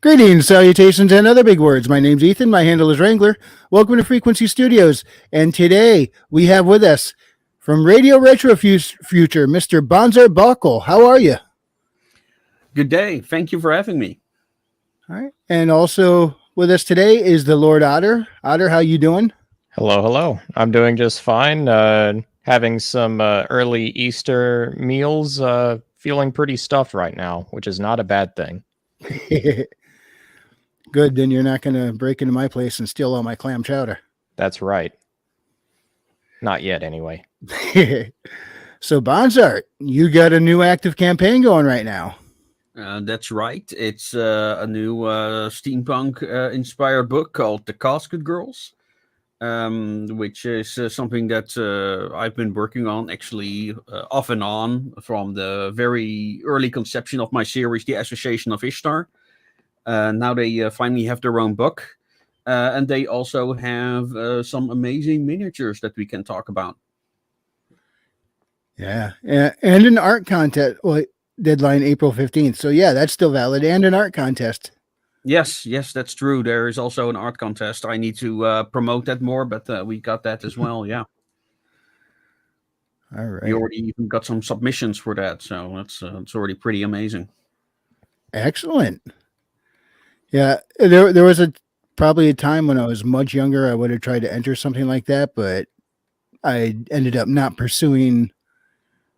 Greetings, salutations, and other big words. My name's Ethan. My handle is Wrangler. Welcome to Frequency Studios. And today we have with us from Radio Retro Future, Mr. Bonsart Bokel. How are you? Good day. Thank you for having me. All right. And also with us today is the Lord Otter. Otter, how you doing? Hello. I'm doing just fine. Having some early Easter meals. Feeling pretty stuffed right now, which is not a bad thing. Good, then you're not going to break into my place and steal all my clam chowder. That's right. Not yet, anyway. So, Bonsart, you got a new active campaign going right now. That's right. It's a new steampunk-inspired book called The Casket Girls, which is something that I've been working on, actually, off and on, from the very early conception of my series, The Association of Ishtar. Now they finally have their own book, and they also have some amazing miniatures that we can talk about. Yeah, and an art contest. Well, deadline April 15th. So yeah, that's still valid, and an art contest. Yes, that's true. There is also an art contest. I need to promote that more, but we got that as well. Yeah. All right. We already even got some submissions for that, so it's already pretty amazing. Excellent. Yeah, there was probably a time when I was much younger, I would have tried to enter something like that, but I ended up not pursuing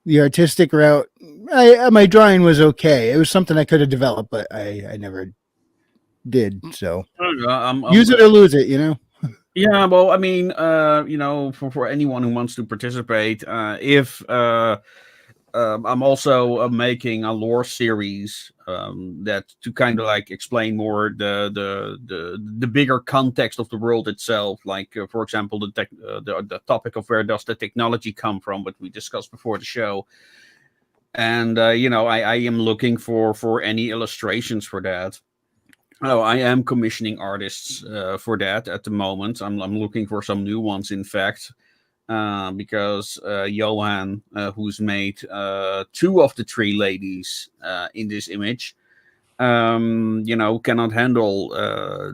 the artistic route. My drawing was okay. It was something I could have developed, but I never did. So use it or lose it, you know? Yeah, well, I mean, for anyone who wants to participate, if I'm also making a lore series that to kind of like explain more the bigger context of the world itself. Like, for example, the topic of where does the technology come from, what we discussed before the show. And I am looking for any illustrations for that. Oh, I am commissioning artists for that at the moment. I'm looking for some new ones, in fact. Because Johan, who's made two of the three ladies in this image, cannot handle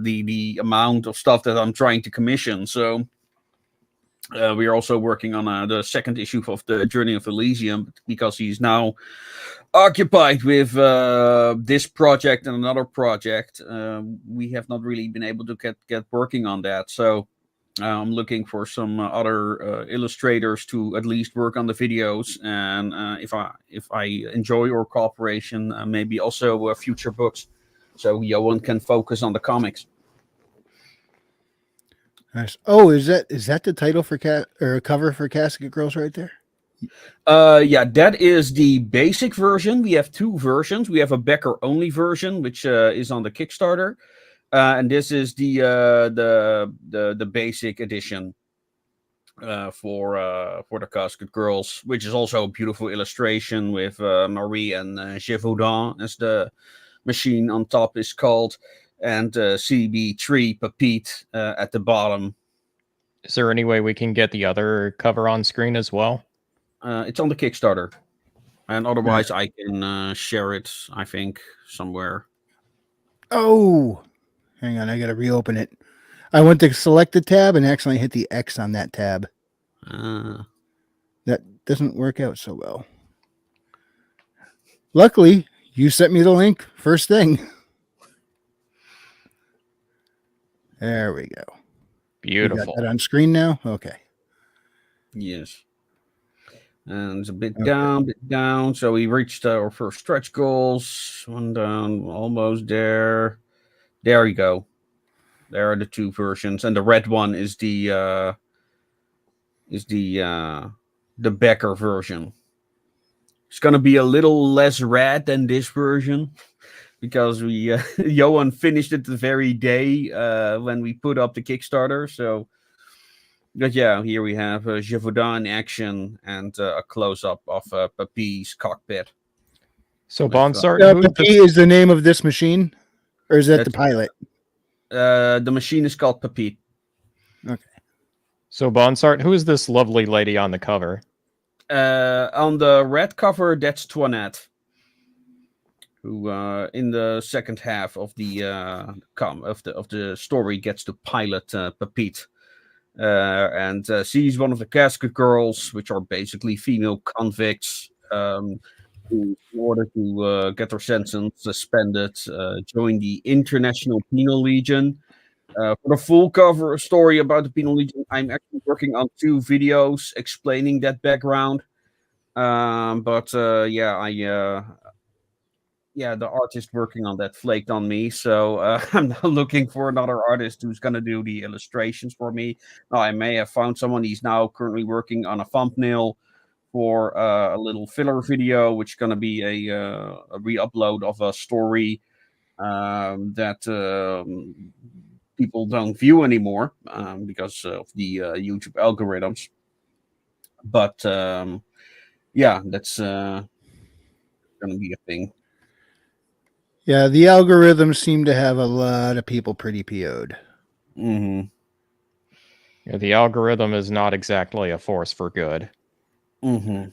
the amount of stuff that I'm trying to commission. So we are also working on the second issue of the Journey of Elysium, because he's now occupied with this project and another project. We have not really been able to get working on that. So I'm looking for some other illustrators to at least work on the videos, and if I enjoy our cooperation, maybe also future books, so Johan can focus on the comics. Nice. Oh, is that the title for cover for Casket Girls right there? Yeah, that is the basic version. We have two versions. We have a Becker only version, which is on the Kickstarter. And this is the basic edition for the Casket Girls, which is also a beautiful illustration with Marie and Gévaudan, as the machine on top is called, and CB3 Papite at the bottom. Is there any way we can get the other cover on screen as well? It's on the Kickstarter, and otherwise I can share it, I think, somewhere. Oh, hang on, I gotta reopen it. I went to select the tab and accidentally hit the X on that tab. That doesn't work out so well. Luckily, you sent me the link first thing. There we go. Beautiful. You got that on screen now? Okay. Yes. And it's a bit down. So we reached our first stretch goals. One down, almost there. There you go. There are the two versions, and the red one is the Becker version. It's gonna be a little less red than this version, because we Johan finished it the very day when we put up the Kickstarter. So, but yeah, here we have Gévaudan in action and a close up of Papy's cockpit. So Bonsart, Papy is the name of this machine, or is that the pilot? The machine is called Papy. Okay. So Bonsart, who is this lovely lady on the cover? On the red cover, that's Toinette, who in the second half of the of the story gets to pilot Pepite. And she's one of the Casket girls, which are basically female convicts who, in order to get their sentence suspended, join the International Penal Legion. For the full cover story about the Penal Legion, I'm actually working on 2 videos explaining that background. But the artist working on that flaked on me, so I'm now looking for another artist who's going to do the illustrations for me. Now, I may have found someone. He's now currently working on a thumbnail for a little filler video, which is going to be a re-upload of a story that people don't view anymore because of the YouTube algorithms. But that's going to be a thing. Yeah, the algorithms seem to have a lot of people pretty PO'd. Mm-hmm. Yeah, the algorithm is not exactly a force for good. Mm-hmm.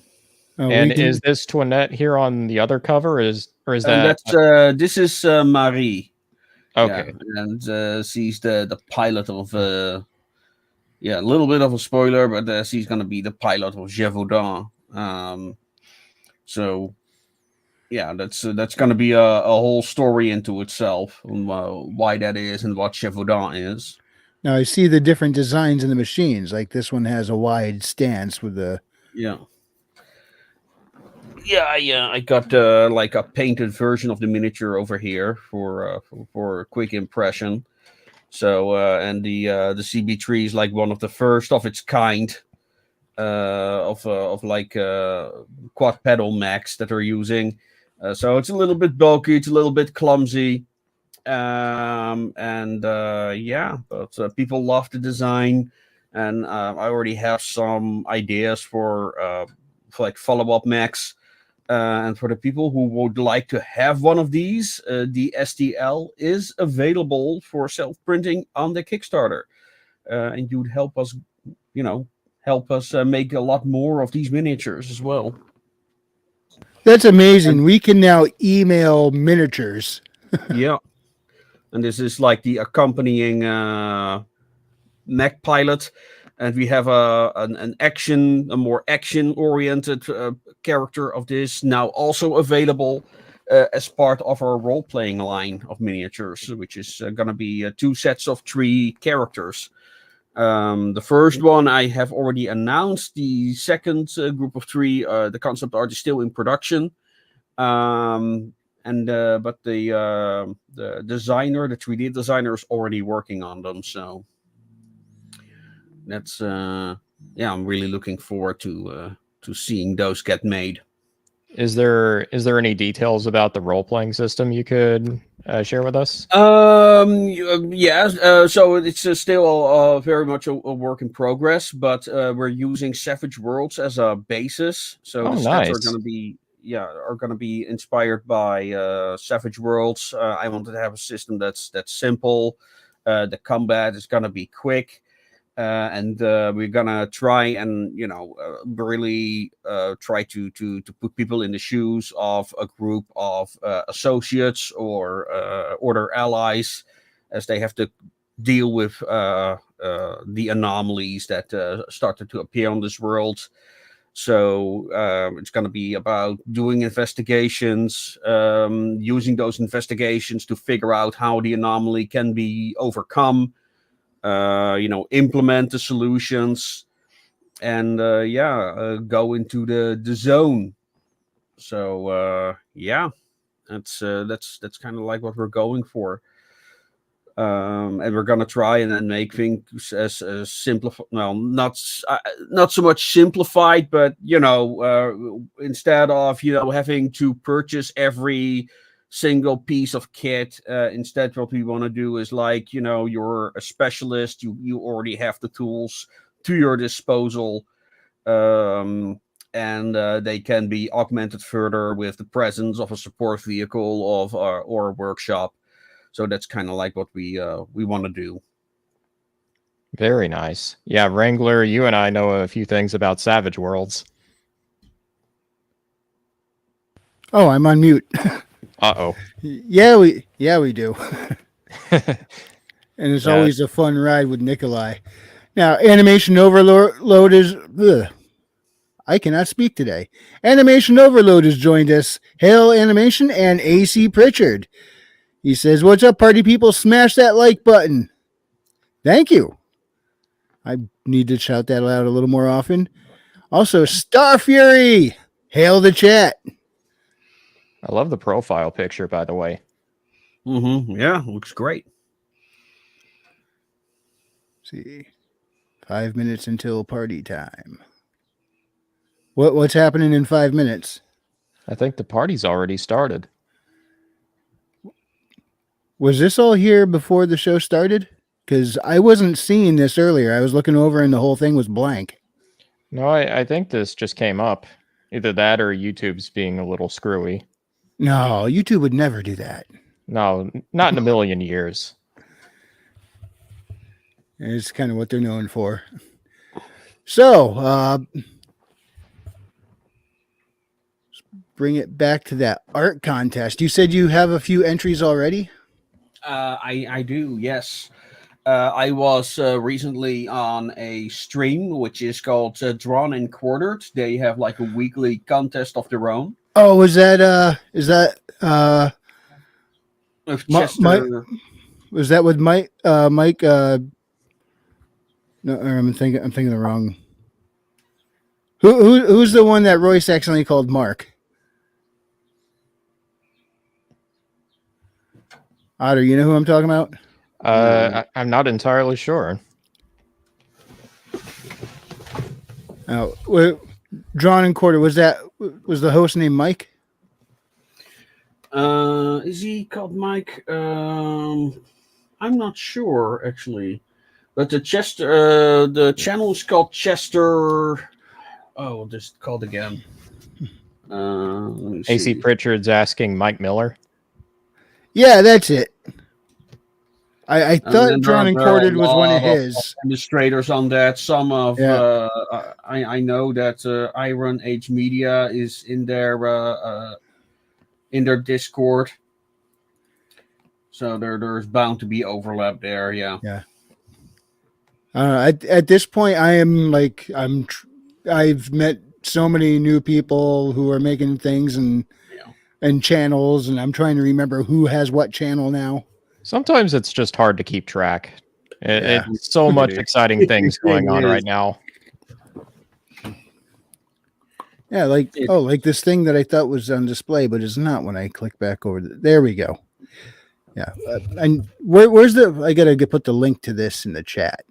And is this Toinette here on the other cover? Or is that? This is Marie. Okay. Yeah, and she's the pilot of a little bit of a spoiler, but she's gonna be the pilot of Gévaudan. So yeah, that's gonna be a whole story into itself on why that is and what Gévaudan is. Now I see the different designs in the machines. Like this one has a wide stance with the I got like a painted version of the miniature over here for a quick impression. So and the CB3 is like one of the first of its kind of quad pedal mechs that they're using. So it's a little bit bulky, it's a little bit clumsy, but people love the design, and I already have some ideas for like follow-up mechs. And for the people who would like to have one of these, the STL is available for self-printing on the Kickstarter. And you'd help us, make a lot more of these miniatures as well. That's amazing. We can now email miniatures. Yeah. And this is like the accompanying mech pilot. And we have a more action-oriented character of this now also available as part of our role-playing line of miniatures, which is going to be 2 sets of 3 characters. The first one I have already announced. The second group of 3, the concept art is still in production. But the designer, the 3D designer, is already working on them. So that's I'm really looking forward to seeing those get made. Is there any details about the role playing system you could share with us? Yeah. So it's still very much a work in progress, but we're using Savage Worlds as a basis. So the stats are going to be inspired by Savage Worlds. I wanted to have a system that's simple. The combat is going to be quick. And we're gonna try and really try to put people in the shoes of a group of associates or order allies, as they have to deal with the anomalies that started to appear on this world. So it's going to be about doing investigations, using those investigations to figure out how the anomaly can be overcome. Implement the solutions, and go into the zone. So that's kind of like what we're going for. And we're gonna try and then make things as simplified. Well, not so much simplified, but instead of having to purchase every single piece of kit, instead what we want to do is like you're a specialist, you already have the tools to your disposal, and they can be augmented further with the presence of a support vehicle or a workshop. So that's kind of like what we want to do. Very nice. Yeah, Wrangler, you and I know a few things about Savage Worlds. Oh, I'm on mute. Uh-oh. Yeah, we do. And it's Yeah. always a fun ride with Nikolai. Now, Animation Overload is. Ugh, I cannot speak today. Animation Overload has joined us. Hail Animation and AC Pritchard. He says, "What's up, party people? Smash that like button." Thank you. I need to shout that out a little more often. Also, Star Fury. Hail the chat. I love the profile picture, by the way. Yeah, looks great. See, 5 minutes until party time. What's happening in 5 minutes? I think the party's already started. Was this all here before the show started? Because I wasn't seeing this earlier. I was looking over and the whole thing was blank. No, I think this just came up. Either that or YouTube's being a little screwy. No, YouTube would never do that. No, not in a million years. It's kind of what they're known for. So, bring it back to that art contest. You said you have a few entries already? I do, yes. I was recently on a stream which is called Drawn and Quartered. They have like a weekly contest of their own. Oh, is that With Mi- Chester. was that with Mike no, I'm thinking the wrong. Who's the one that Royce accidentally called Mark? Otter, you know who I'm talking about? I'm not entirely sure. Oh, Drawn and Quarter, was the host named Mike? Is he called Mike? I'm not sure actually, but the channel is called Chester. Oh, just called again. Let me see. AC Pritchard's asking Mike Miller. Yeah, that's it. I And thought then Drawn and there are Quartered a was one of lot his. administrators on that. Some of Yeah. I know that Iron Age Media is in their Discord. So there's bound to be overlap there, yeah. Yeah. At this point, I've met so many new people who are making things and channels, and I'm trying to remember who has what channel now. Sometimes it's just hard to keep track. Yeah. It's so much exciting things going on It right is. now. Yeah, like this thing that I thought was on display, but it's not when I click back over. There we go. Yeah, and where's the? I gotta put the link to this in the chat.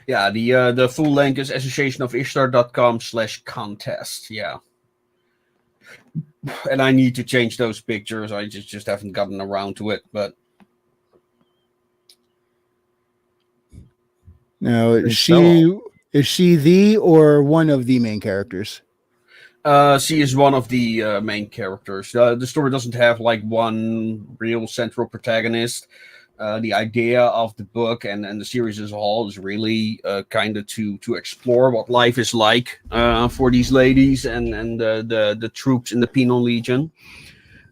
Yeah, the full link is associationofishtar.com/contest. Yeah. And I need to change those pictures. I just haven't gotten around to it, but Now, is she the or one of the main characters? she is one of the main characters. The story doesn't have like one real central protagonist. The idea of the book and the series as a whole is really kind of to explore what life is like for these ladies and the troops in the Penal Legion.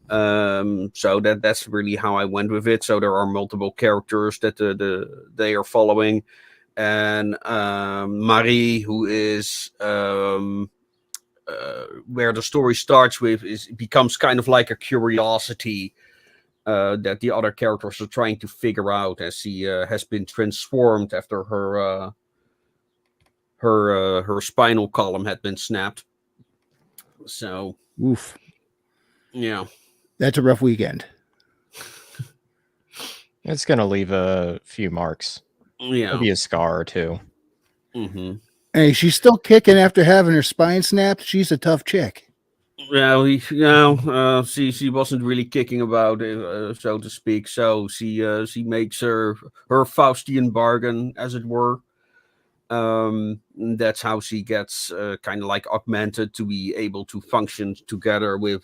So that's really how I went with it. So there are multiple characters that they are following, and Marie, who is where the story starts with, becomes kind of like a curiosity that the other characters are trying to figure out as she has been transformed after her spinal column had been snapped. So, Oof, yeah, that's a rough weekend. It's going to leave a few marks. yeah. Maybe a scar or two. Mm-hmm. Hey, she's still kicking after having her spine snapped. She's a tough chick. Well, she wasn't really kicking about it, so to speak. So she makes her Faustian bargain, as it were. That's how she gets kind of like augmented to be able to function together with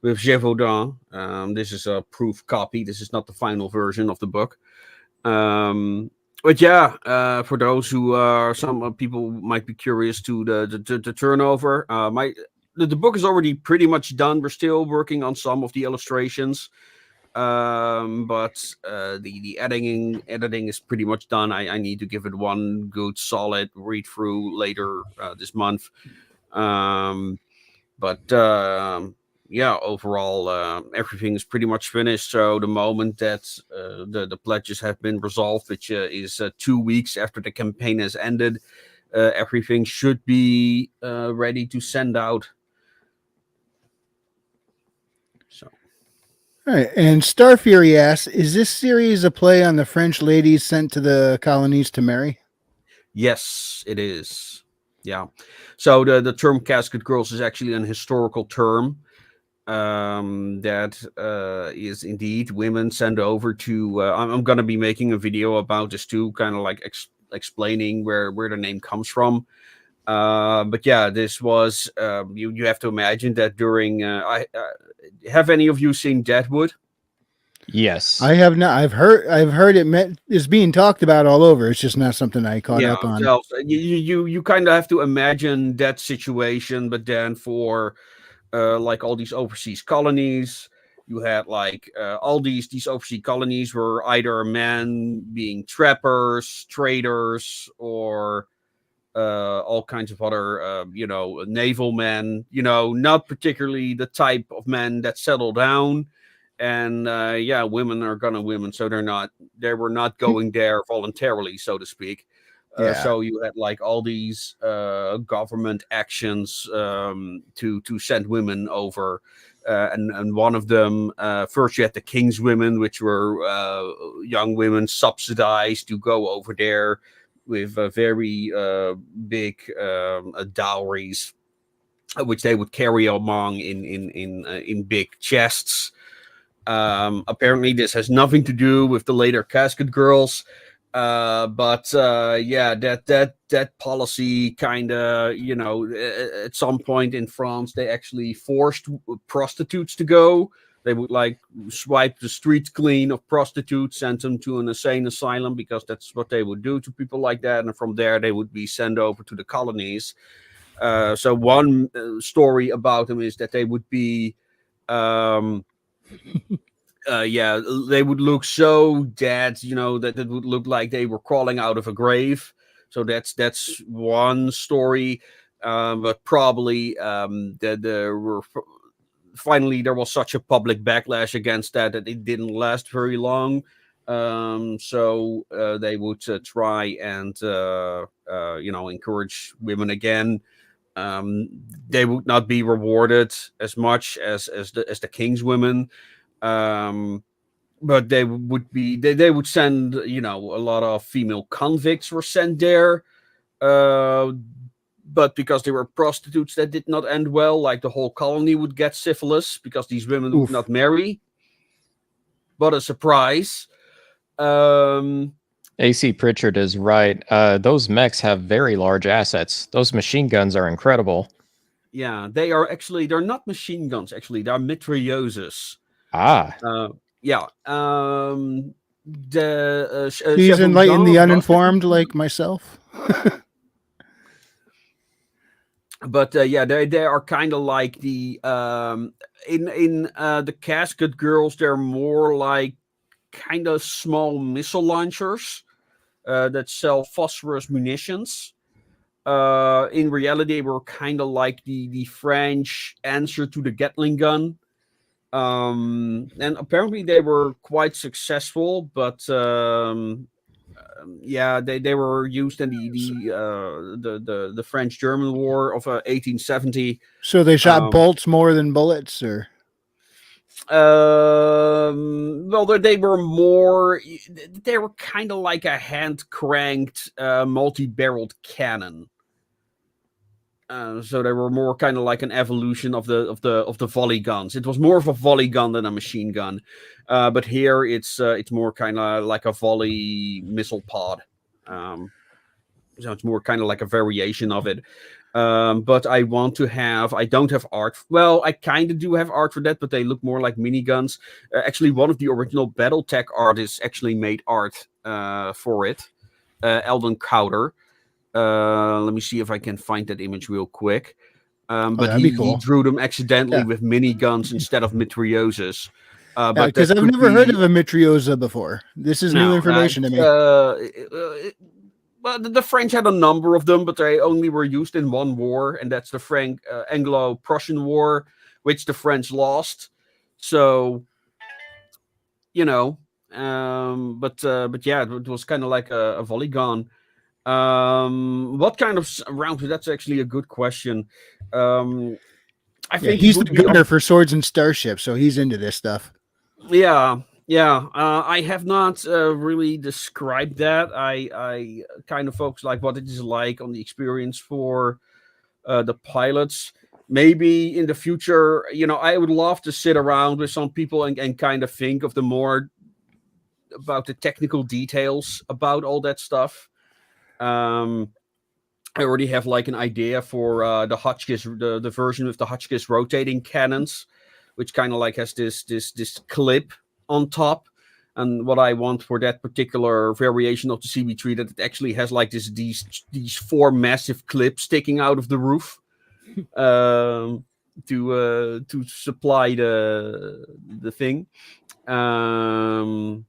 Gévaudan. This is a proof copy. This is not the final version of the book. But yeah, for those who some people might be curious to the turnover, the book is already pretty much done. We're still working on some of the illustrations, but the editing is pretty much done. I need to give it one good solid read through later this month. Yeah, overall, everything is pretty much finished. So the moment that the pledges have been resolved, which is 2 weeks after the campaign has ended, everything should be ready to send out. So, All right. And Star Fury asks, is this series a play on the French ladies sent to the colonies to marry? yes, it is. Yeah. So the term casket girls is actually an historical term that is indeed women sent over to. I'm going to be making a video about this too, kind of like explaining where the name comes from. But yeah, this was you have to imagine that during. Have any of you seen Deadwood? Yes. I have not. I've heard it is being talked about all over. It's just not something I caught up on. So you kind of have to imagine that situation, but then for like all these overseas colonies, you had like all these overseas colonies were either men being trappers, traders, or all kinds of other naval men. Not particularly the type of men that settle down. And women are gonna women, so they were not going there voluntarily, so to speak. Yeah. So you had like all these government actions to send women over, and one of them, first you had the king's women, which were young women subsidized to go over there with very big dowries, which they would carry along in big chests. Apparently, this has nothing to do with the later casket girls. That policy kind of, at some point in France, they actually forced prostitutes to go. They would like swipe the streets clean of prostitutes, send them to an insane asylum, because that's what they would do to people like that. And from there, they would be sent over to the colonies. So one story about them is that they would be they would look so dead, that it would look like they were crawling out of a grave. So that's one story. But probably finally there was such a public backlash against that it didn't last very long. So they would try and encourage women again. They would not be rewarded as much as the king's women. But they would send, a lot of female convicts were sent there. But because they were prostitutes, that did not end well. Like the whole colony would get syphilis because these women would not marry. What a surprise. AC Pritchard is right. Those mechs have very large assets. Those machine guns are incredible. Yeah, they're not machine guns, actually. They're mitrailleuses. Yeah. Please enlighten the uninformed like myself. But they are kind of like the in the Casket girls. They're more like kind of small missile launchers that sell phosphorus munitions. In reality, they were kind of like the French answer to the Gatling gun. And apparently they were quite successful, but they were used in the French-German War of 1870. So they shot bolts more than bullets, or? Well, they were kind of like a hand-cranked multi-barreled cannon. So they were more kind of like an evolution of the volley guns. It was more of a volley gun than a machine gun, but here it's more kind of like a volley missile pod. So it's more kind of like a variation of it. But I don't have art. Well, I kind of do have art for that, but they look more like miniguns. Actually, one of the original BattleTech artists actually made art for it, Eldon Cowder. Let me see if I can find that image real quick. But that'd be he cool. drew them accidentally Yeah. with miniguns instead of mitrailleuses. But Because that I've could never heard be of a mitrailleusa before. This is new no. information to me. Well, the French had a number of them, but they only were used in one war, and that's the Anglo-Prussian War, which the French lost. So, but yeah, it was kind of like a volley gun. What kind of round? That's actually a good question. I Yeah, think it he's the would be gunner for swords and starships, so he's into this stuff. Yeah. I have not really described that. I kind of focus like what it is like on the experience for the pilots. Maybe in the future, I would love to sit around with some people and kind of think of the more about the technical details about all that stuff. I already have like an idea for the Hotchkiss, the version with the Hotchkiss rotating cannons, which kind of like has this clip on top. And what I want for that particular variation of the CB3, that it actually has like these four massive clips sticking out of the roof to supply the thing. No,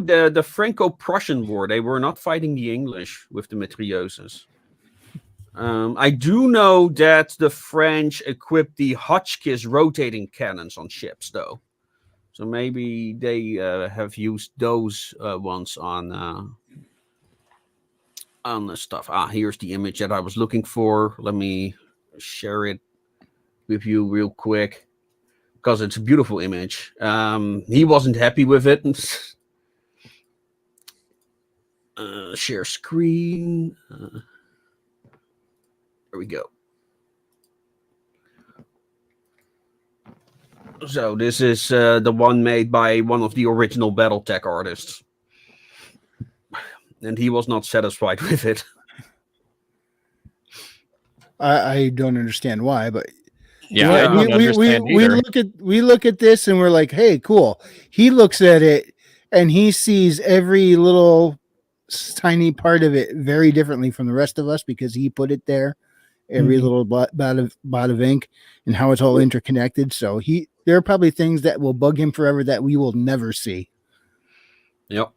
the Franco-Prussian War, they were not fighting the English with the mitrailleuses. I do know that the French equipped the Hotchkiss rotating cannons on ships, though. So maybe they have used those ones on the stuff. Here's the image that I was looking for. Let me share it with you real quick because it's a beautiful image. He wasn't happy with it. Share screen. There we go. So this is the one made by one of the original BattleTech artists. And he was not satisfied with it. I don't understand why, but Yeah, I don't understand either. we look at this and we're like, hey, cool. He looks at it and he sees every little tiny part of it very differently from the rest of us because he put it there, every little bot of ink, and how it's all interconnected. So there are probably things that will bug him forever that we will never see. Yep.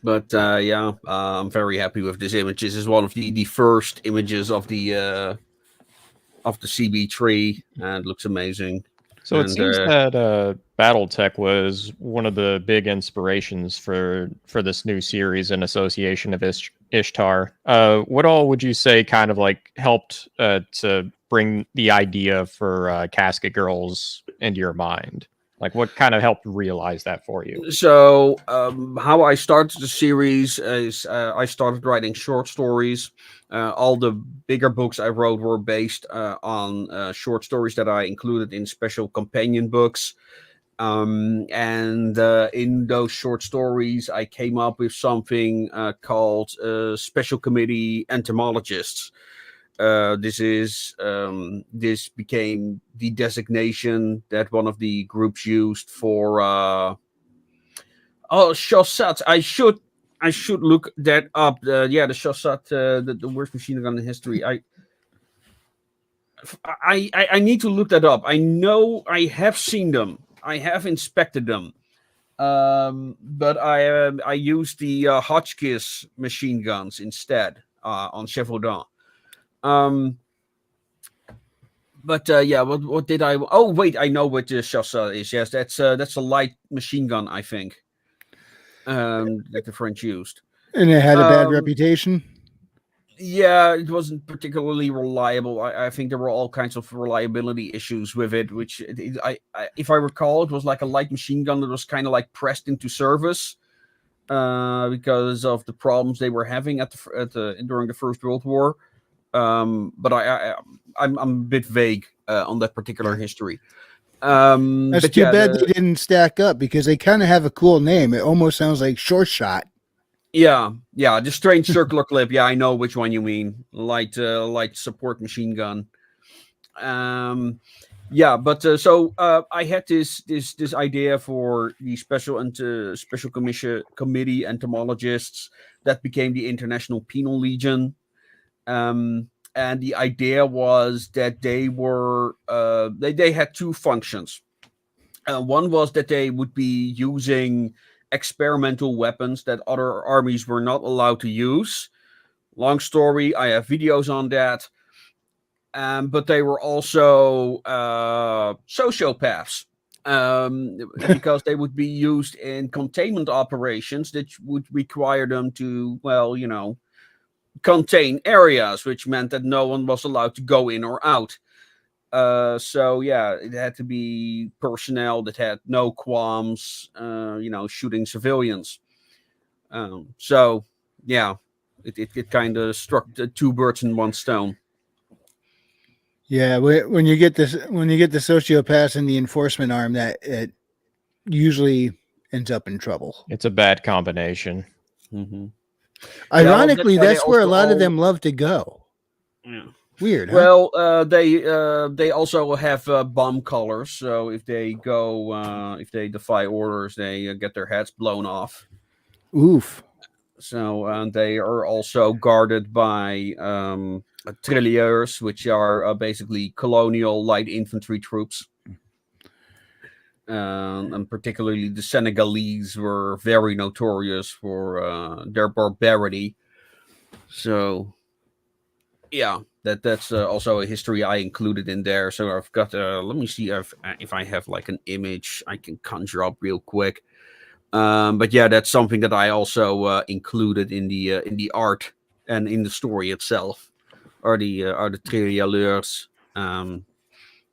But I'm very happy with this image. This is one of the first images of the CB3, and it looks amazing. So it seems that BattleTech was one of the big inspirations for this new series in association of Ishtar. What all would you say kind of like helped to bring the idea for Casket Girls into your mind? Like what kind of helped realize that for you? So how I started the series is I started writing short stories. All the bigger books I wrote were based on short stories that I included in special companion books. And in those short stories, I came up with something called Special Committee Entomologists. This became the designation that one of the groups used for Shossat. I should look that up. The Shossat, the worst machine gun in history. I need to look that up. I know I have seen them. I have inspected them. But I used the Hotchkiss machine guns instead on Chevaudan. But what did I? Oh wait, I know what the Chassa is. Yes, that's a light machine gun, I think. That the French used, and it had a bad reputation. Yeah, it wasn't particularly reliable. I think there were all kinds of reliability issues with it. Which if I recall, it was like a light machine gun that was kind of like pressed into service because of the problems they were having during the First World War. But I'm a bit vague on that particular history. That's too bad they didn't stack up because they kind of have a cool name. It almost sounds like Short Shot. Yeah, the strange circular clip. Yeah, I know which one you mean. Light support machine gun. So I had this idea for the special committee entomologists that became the International Penal Legion. and the idea was that they were they had two functions. One was that they would be using experimental weapons that other armies were not allowed to use. Long story, I have videos on that. But they were also sociopaths, because they would be used in containment operations that would require them to, well, contain areas, which meant that no one was allowed to go in or out. So yeah, it had to be personnel that had no qualms, shooting civilians. So yeah, it kind of struck two birds in one stone. Yeah, when you get the sociopaths in the enforcement arm, that it usually ends up in trouble. It's a bad combination. Mm-hmm. Ironically, yeah, well, that's where a lot of them love to go. Yeah. Weird, huh? Well, they also have bomb colors, so if they go, if they defy orders, they get their heads blown off. Oof. So they are also guarded by tirailleurs, which are basically colonial light infantry troops. And particularly the Senegalese were very notorious for their barbarity. So, yeah, that's also a history I included in there. So I've got, let me see if I have like an image I can conjure up real quick. But yeah, that's something that I also included in the art and in the story itself. Are the tirailleurs.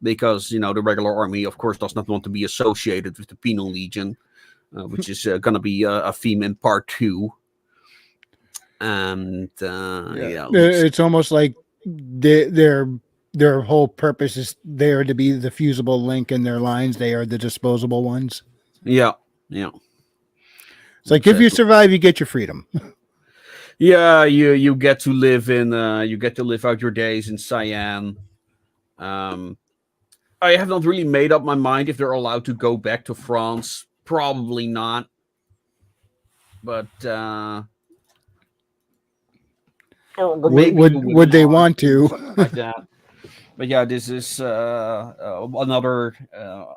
Because the regular army, of course, does not want to be associated with the penal legion, which is going to be a theme in part 2. And it's almost like their whole purpose is there to be the fusible link in their lines. They are the disposable ones. Yeah. It's like if you survive, you get your freedom. Yeah, you get to live out your days in Cyan. I have not really made up my mind if they're allowed to go back to France. Probably not. But or maybe would they want to? Like that. But yeah, this is another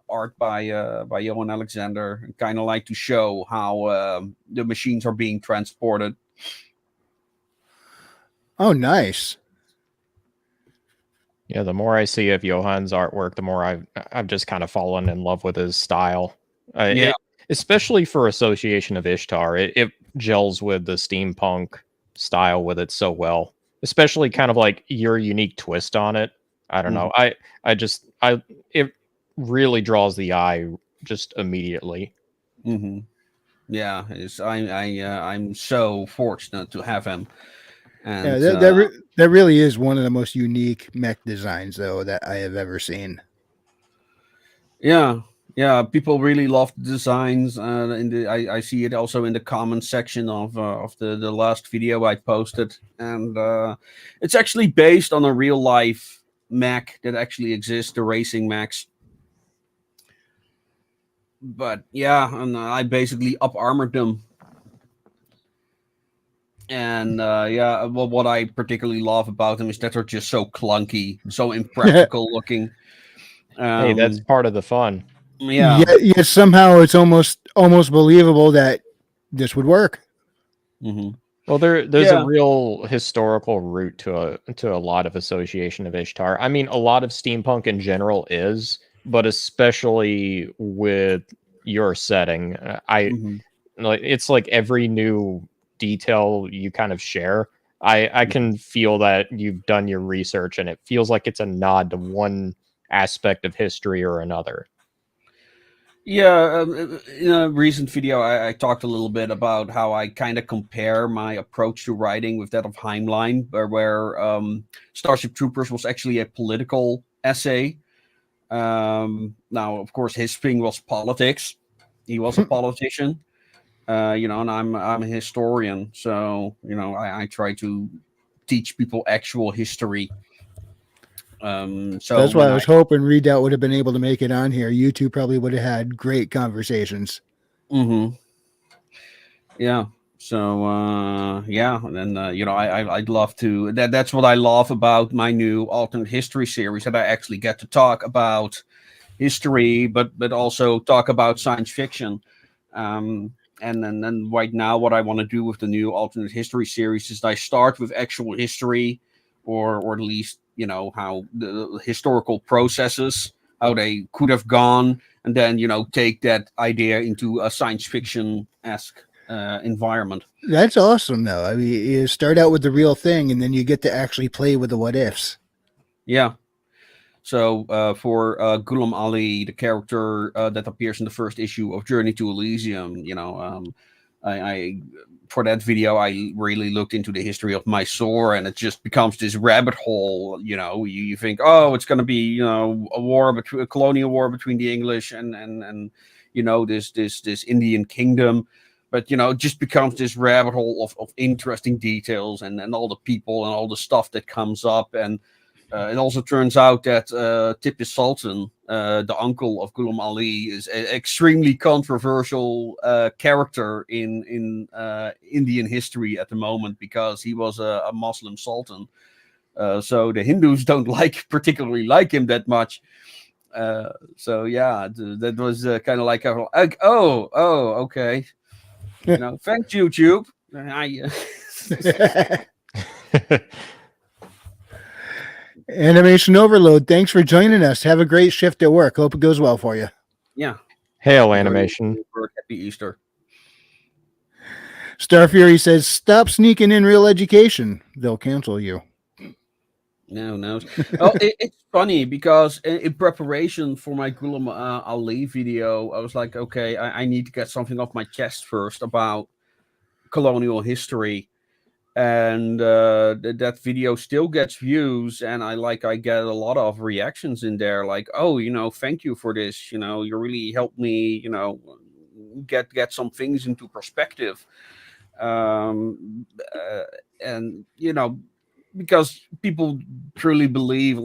art by Johan Alexander. Kind of like to show how the machines are being transported. Oh, nice. Yeah, the more I see of Johan's artwork, the more I've just kind of fallen in love with his style. Especially for Association of Ishtar, it gels with the steampunk style with it so well. Especially kind of like your unique twist on it. I don't know. It really draws the eye just immediately. Mm-hmm. Yeah, I'm so fortunate to have him. And that really is one of the most unique mech designs, though, that I have ever seen. Yeah, people really love the designs. I see it also in the comment section of the last video I posted, and it's actually based on a real life mech that actually exists, the racing mechs. But yeah, and I basically up armored them. And well, what I particularly love about them is that they're just so clunky, so impractical looking. Hey, that's part of the fun. Yeah. Yeah, somehow it's almost believable that this would work. Mm-hmm. Well, there's a real historical root to a lot of Association of Ishtar. I mean, a lot of steampunk in general is, but especially with your setting, it's like every new detail you kind of share, I can feel that you've done your research, and it feels like it's a nod to one aspect of history or another. Yeah, in a recent video, I talked a little bit about how I kind of compare my approach to writing with that of Heimline, where Starship Troopers was actually a political essay. Now, of course, his thing was politics. He was a politician. And I'm a historian, so I try to teach people actual history. So that's why I was hoping Redoubt would have been able to make it on here. You two probably would have had great conversations. Mm-hmm. Yeah. So yeah, and then I'd love to. That's what I love about my new alternate history series, that I actually get to talk about history, but also talk about science fiction. And then right now, what I want to do with the new alternate history series is I start with actual history, or at least how the historical processes, how they could have gone, and then take that idea into a science fiction esque environment. That's awesome, though. I mean, you start out with the real thing, and then you get to actually play with the what ifs. Yeah. So for Ghulam Ali, the character that appears in the first issue of Journey to Elysium, I for that video I really looked into the history of Mysore, and it just becomes this rabbit hole. You think, oh, it's going to be a colonial war between the English and this Indian kingdom. But it just becomes this rabbit hole of interesting details, and all the people and all the stuff that comes up. And it also turns out that Tipu Sultan, the uncle of Ghulam Ali, is an extremely controversial character in Indian history at the moment, because he was a Muslim sultan. So the Hindus don't particularly like him that much. So yeah, that was kind of like, okay, thanks YouTube. Animation Overload, thanks for joining us. Have a great shift at work. Hope it goes well for you. Yeah. Hail animation. Happy Easter. Star Fury says, stop sneaking in real education. They'll cancel you. No. Oh, it's funny because in preparation for my Ghulam Ali video, I was like, okay, I need to get something off my chest first about colonial history. And that video still gets views, and I get a lot of reactions in there, like, oh, thank you for this, you really helped me, get some things into perspective. And because people truly believe,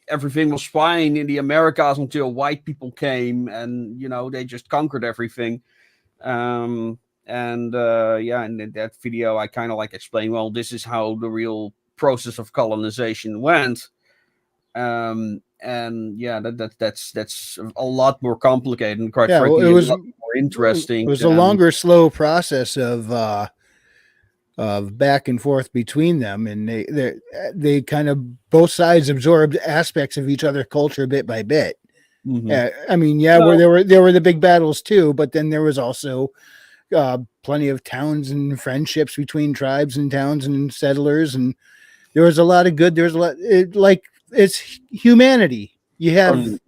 everything was fine in the Americas until white people came, and they just conquered everything. And in that video I kind of explain, well, this is how the real process of colonization went. And yeah, that's a lot more complicated, and quite frankly, it was a lot more interesting. It was a longer, slow process of back and forth between them, and they kind of both sides absorbed aspects of each other's culture bit by bit. I mean, where there were the big battles too, but then there was also plenty of towns and friendships between tribes and towns and settlers, and there was a lot of good. There's a lot, it's humanity. You have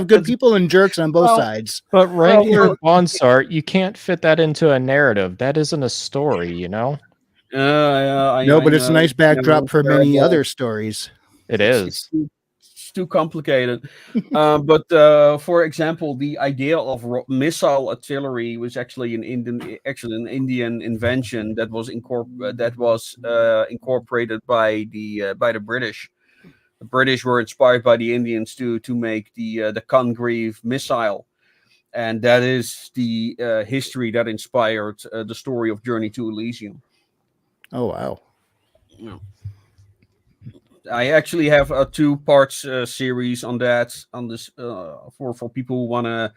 good people and jerks on both sides. But regular Bonsart, you can't fit that into a narrative. That isn't a story, No, but it's a nice backdrop for many other stories. It's too complicated. But for example, the idea of missile artillery was actually an Indian invention that was incorporated by the British. The British were inspired by the Indians to make the Congreve missile, and that is the history that inspired the story of Journey to Elysium. Oh wow! Yeah. I actually have a 2-part series on this for people who want to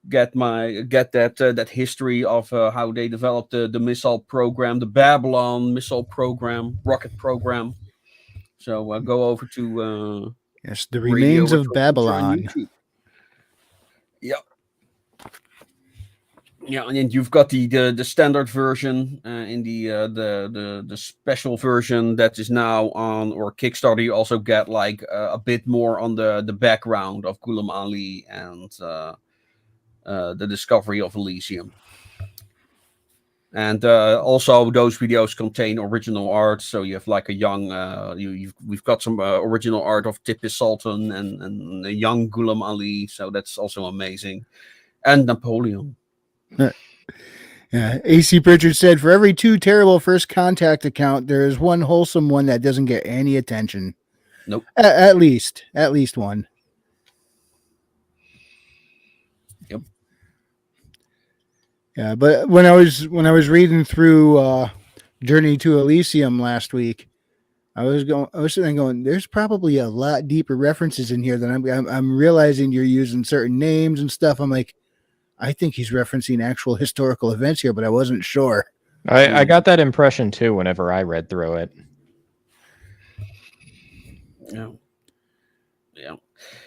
get that history of how they developed the missile program, the Babylon missile program, rocket program. So go over to yes, the remains of Babylon. Yep. Yeah, and you've got the standard version in the special version that is now on or Kickstarter. You also get a bit more on the background of Ghulam Ali and the discovery of Elysium. And also those videos contain original art, so you have a young we've got some original art of Tipu Sultan and a young Ghulam Ali, so that's also amazing, and Napoleon. Yeah, AC Pritchard said, for every 2 terrible first contact account, there is 1 wholesome one that doesn't get any attention. Nope. At least one. Yep. Yeah, but when I was reading through Journey to Elysium last week, I was sitting there going, there's probably a lot deeper references in here than I'm realizing. You're using certain names and stuff. I'm like, I think he's referencing actual historical events here, but I wasn't sure. I got that impression too whenever I read through it. Yeah. Yeah.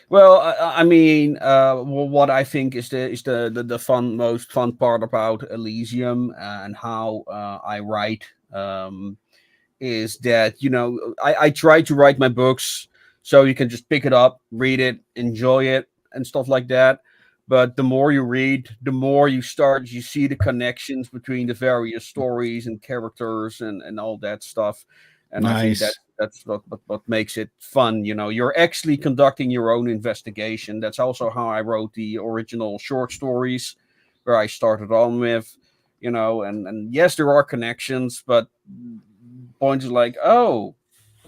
Well, I mean, what I think is the most fun part about Elysium and how I write is that I try to write my books so you can just pick it up, read it, enjoy it, and stuff like that. But the more you read, the more you see the connections between the various stories and characters and all that stuff. And I think Nice. that's what makes it fun. You're actually conducting your own investigation. That's also how I wrote the original short stories, where I started on with. And yes, there are connections, but points like, oh,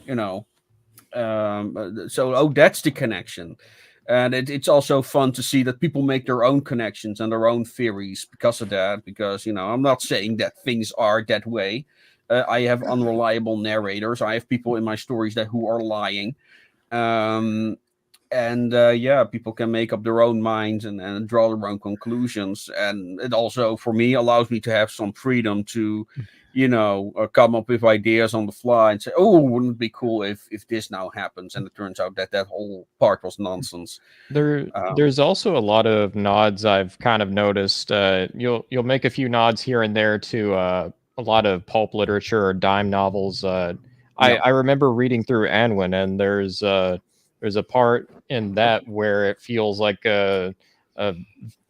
you know, that's the connection. And it's also fun to see that people make their own connections and their own theories because of that. Because I'm not saying that things are that way. I have unreliable narrators. I have people in my stories who are lying. Um, and yeah, people can make up their own minds and draw their own conclusions. And it also, for me, allows me to have some freedom to come up with ideas on the fly and say, oh, wouldn't it be cool if this now happens, and it turns out that whole part was nonsense. There's also a lot of nods I've kind of noticed. You'll make a few nods here and there to a lot of pulp literature or dime novels. I remember reading through Anwin, and there's a part in that where it feels like a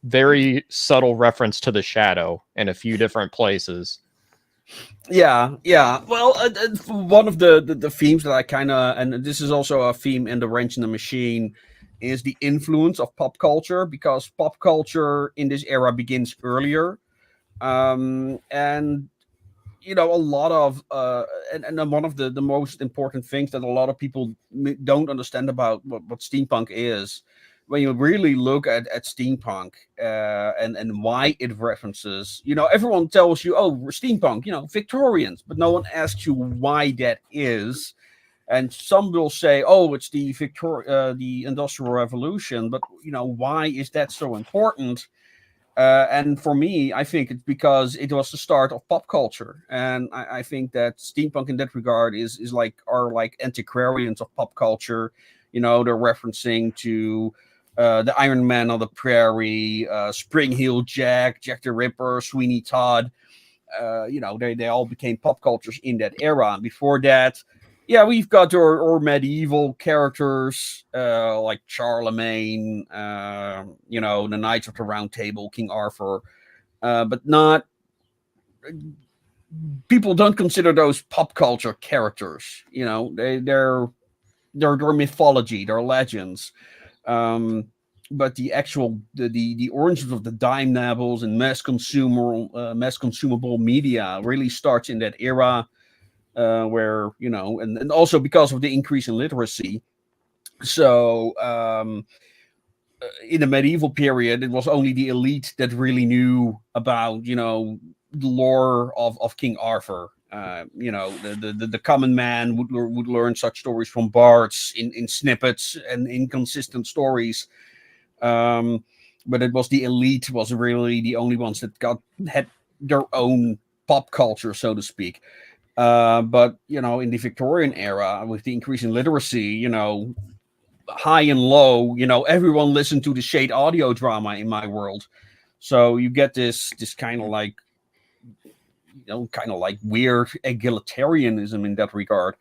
very subtle reference to the shadow in a few different places. Yeah. Well, one of the themes that I kind of, and this is also a theme in The Wrench in the Machine, is the influence of pop culture, because pop culture in this era begins earlier. And a lot of and one of the most important things that a lot of people don't understand about what steampunk is, when you really look at steampunk, and why it references, everyone tells you, oh, steampunk, Victorians, but no one asks you why that is. And some will say, oh, it's the Industrial Revolution, but why is that so important? And for me, I think it's because it was the start of pop culture, and I think that steampunk in that regard is like antiquarians of pop culture. They're referencing to the Iron Man on the Prairie, Spring Heel Jack, Jack the Ripper, Sweeney Todd. They all became pop cultures in that era. And before that, yeah, we've got our medieval characters like Charlemagne, the Knights of the Round Table, King Arthur, but not. People don't consider those pop culture characters. They're mythology, they're legends. But the actual the origins of the dime nabbles and mass consumable media really starts in that era, where and also because of the increase in literacy. So in the medieval period, it was only the elite that really knew about the lore of King Arthur. The common man would learn such stories from bards in snippets and inconsistent stories. But it was the elite was really the only ones that had their own pop culture, so to speak. But in the Victorian era, with the increase in literacy, high and low, everyone listened to the shade audio drama in my world. So you get this kind of like weird egalitarianism in that regard.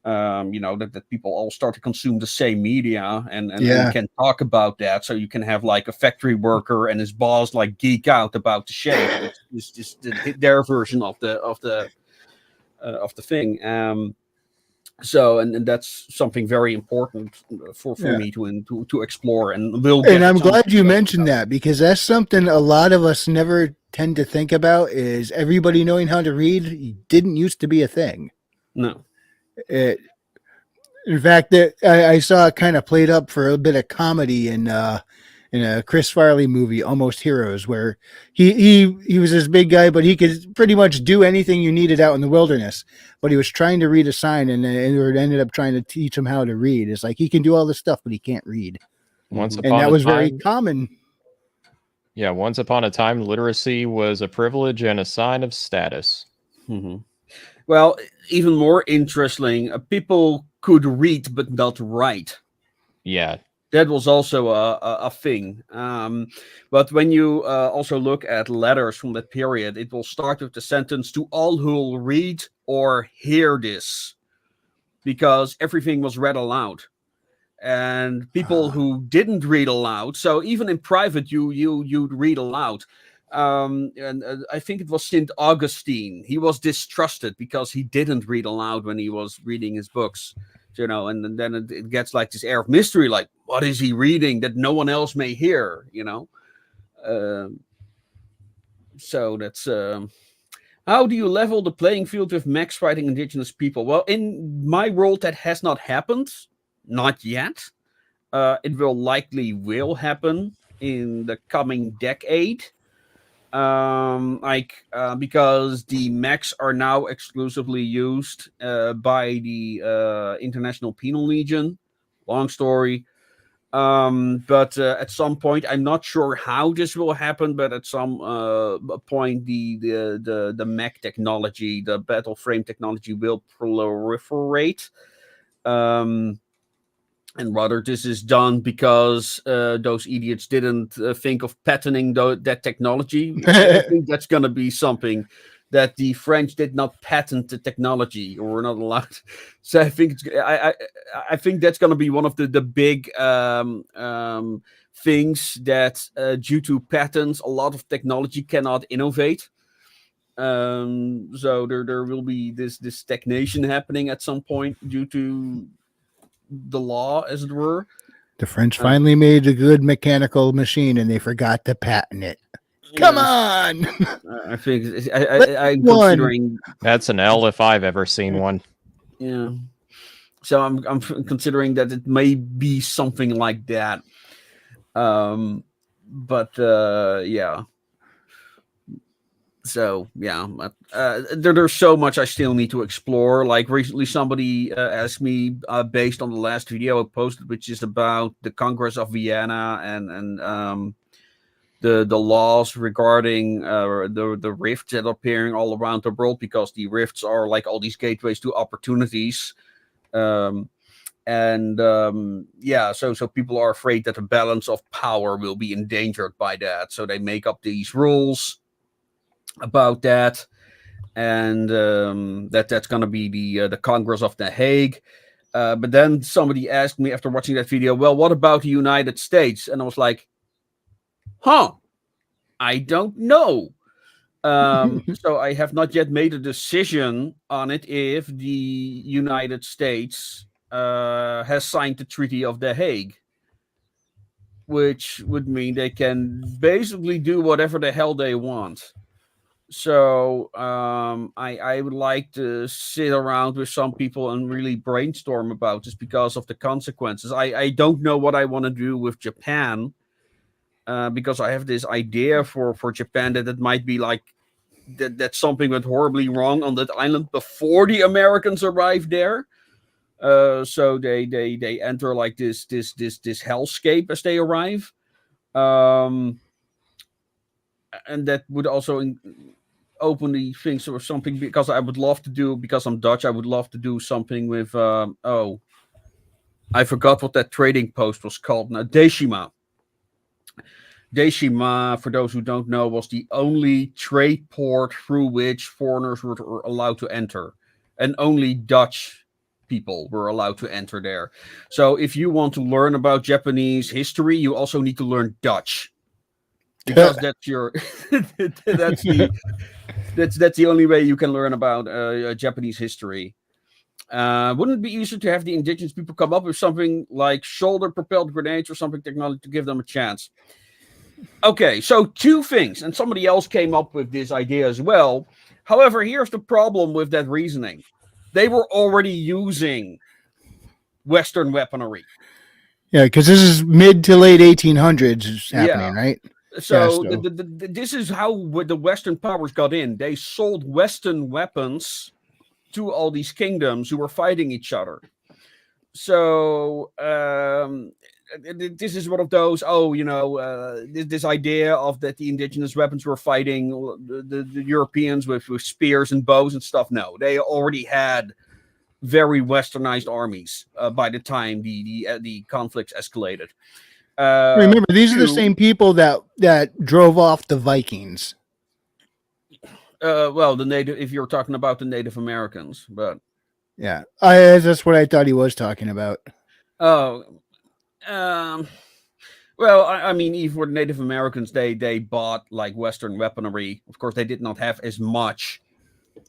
That people all start to consume the same media and can talk about that. So you can have like a factory worker and his boss like geek out about the shade, which is just their version of the thing. So and that's something very important for me to explore, and we'll get. And I'm glad you mentioned that, because that's something a lot of us never tend to think about, is everybody knowing how to read didn't used to be a thing. No. In fact, that I saw it kind of played up for a bit of comedy in a Chris Farley movie, Almost Heroes, where he was this big guy, but he could pretty much do anything you needed out in the wilderness. But he was trying to read a sign, and it ended up trying to teach him how to read. It's like he can do all this stuff, but he can't read. Once And upon that a was very time, common. yeah, once upon a time, literacy was a privilege and a sign of status. Well, even more interesting, people could read but not write. Yeah. That was also a thing. But when you also look at letters from that period, it will start with the sentence, to all who will read or hear this, because everything was read aloud. And people who didn't read aloud, so even in private, you'd read aloud. And I think it was St. Augustine. He was distrusted because he didn't read aloud when he was reading his books. And then it gets like this air of mystery, like, what is he reading that no one else may hear, so that's how do you level the playing field with max fighting indigenous people? Well, in my world, that has not happened, not yet. It will happen in the coming decade. Because the mechs are now exclusively used by the International Penal Legion. Long story. But at some point, I'm not sure how this will happen, but at some point, the mech technology, the battle frame technology will proliferate. And rather, this is done because those idiots didn't think of patenting that technology. I think that's going to be something that the French did not patent the technology, or were not allowed. So I think I think that's going to be one of the big things that, due to patents, a lot of technology cannot innovate. So there will be this stagnation happening at some point due to the law, as it were. The French finally made a good mechanical machine, and they forgot to patent it. Come on! I think I'm considering that's an L if I've ever seen one. Yeah. So I'm considering that it may be something like that. But yeah. So yeah, there's so much I still need to explore. Like recently, somebody asked me, based on the last video I posted, which is about the Congress of Vienna and the laws regarding the rifts that are appearing all around the world, because the rifts are like all these gateways to opportunities. So people are afraid that the balance of power will be endangered by that. So they make up these rules about that, and that's going to be the Congress of The Hague. But then somebody asked me after watching that video, well, what about the United States? And I was like, I don't know. So I have not yet made a decision on it if the United States has signed the Treaty of The Hague, which would mean they can basically do whatever the hell they want. So I would like to sit around with some people and really brainstorm about this because of the consequences. I don't know what I want to do with Japan, because I have this idea for Japan that it might be like that something went horribly wrong on that island before the Americans arrived there. So they enter like this hellscape as they arrive. And that would also open the things or something, because I would love to do, because I'm Dutch, I would love to do something with I forgot what that trading post was called now. Deshima, for those who don't know, was the only trade port through which foreigners were allowed to enter, and only Dutch people were allowed to enter there. So if you want to learn about Japanese history, you also need to learn Dutch, because that's your that's the only way you can learn about Japanese history. Wouldn't it be easier to have the indigenous people come up with something like shoulder-propelled grenades or something technology to give them a chance? Okay, so two things, and somebody else came up with this idea as well. However, here's the problem with that reasoning. They were already using Western weaponry. Yeah, because this is mid to late 1800s is happening, Yeah. right? So so- this is how the Western powers got in. They sold Western weapons to all these kingdoms who were fighting each other. So this is one of those. Oh, this idea of that the indigenous weapons were fighting the Europeans with spears and bows and stuff. No, they already had very westernized armies by the time the conflicts escalated. Remember, these are the Two, same people that drove off the Vikings. well, the native. If you're talking about the Native Americans, but Yeah, that's what I thought he was talking about. oh, well, I mean, even for the Native Americans, they bought like Western weaponry. Of course, they did not have as much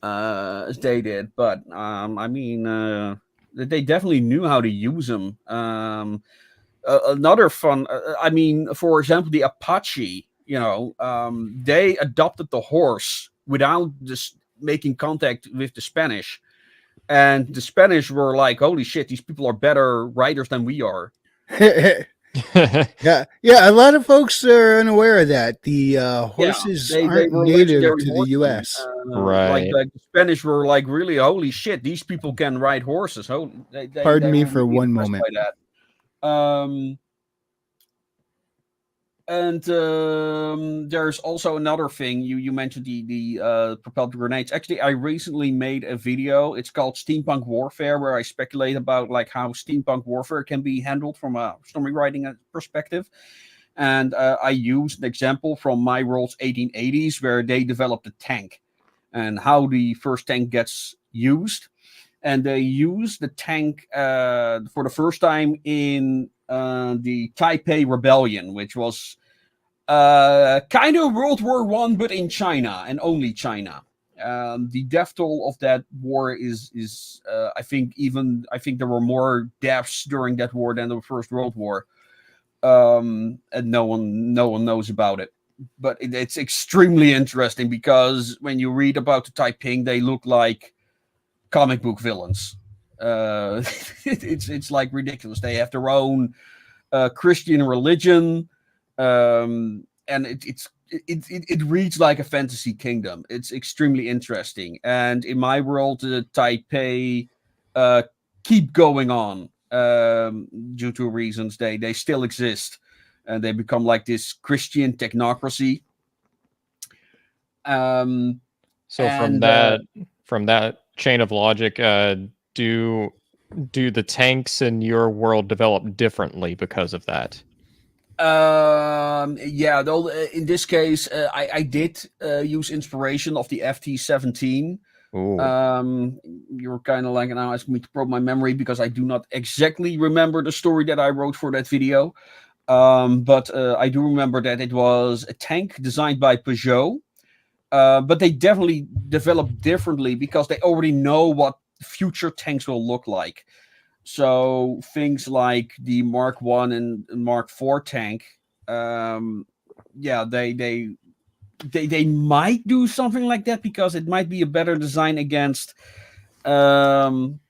as they did, but I mean, they definitely knew how to use them. Another fun, I mean, for example, the Apache. They adopted the horse without just making contact with the Spanish, and the Spanish were like, "Holy shit, these people are better riders than we are." Yeah. A lot of folks are unaware of that. The Yeah, horses they aren't were native legendary to the horsemen. U.S. Like Right. the Spanish were like, really, holy shit, these people can ride horses. Oh, Pardon they me were for really one impressed moment. by that. And there's also another thing. You mentioned the propelled grenades. Actually, I recently made a video. It's called Steampunk Warfare, where I speculate about like how steampunk warfare can be handled from a story writing perspective. And I used an example from my world's 1880s, where they developed a tank and how the first tank gets used. And they used the tank for the first time in the Taipei Rebellion, which was kind of World War One, but in China and only China. The death toll of that war is I think there were more deaths during that war than the First World War, and no one knows about it. But it's extremely interesting because when you read about the Taiping, they look like comic book villains. It's like ridiculous. They have their own Christian religion, and it reads like a fantasy kingdom. It's extremely interesting, and in my world, the Taipei keep going on due to reasons. They still exist, and they become like this Christian technocracy. So And from that chain of logic, do the tanks in your world develop differently because of that? yeah, though in this case, I did use inspiration of the FT-17. Ooh. You're kind of like now asking me to probe my memory because I do not exactly remember the story that I wrote for that video. But I do remember that it was a tank designed by Peugeot. But they definitely developed differently because they already know what future tanks will look like. So things like the Mark One and Mark IV tank, yeah, they might do something like that because it might be a better design against like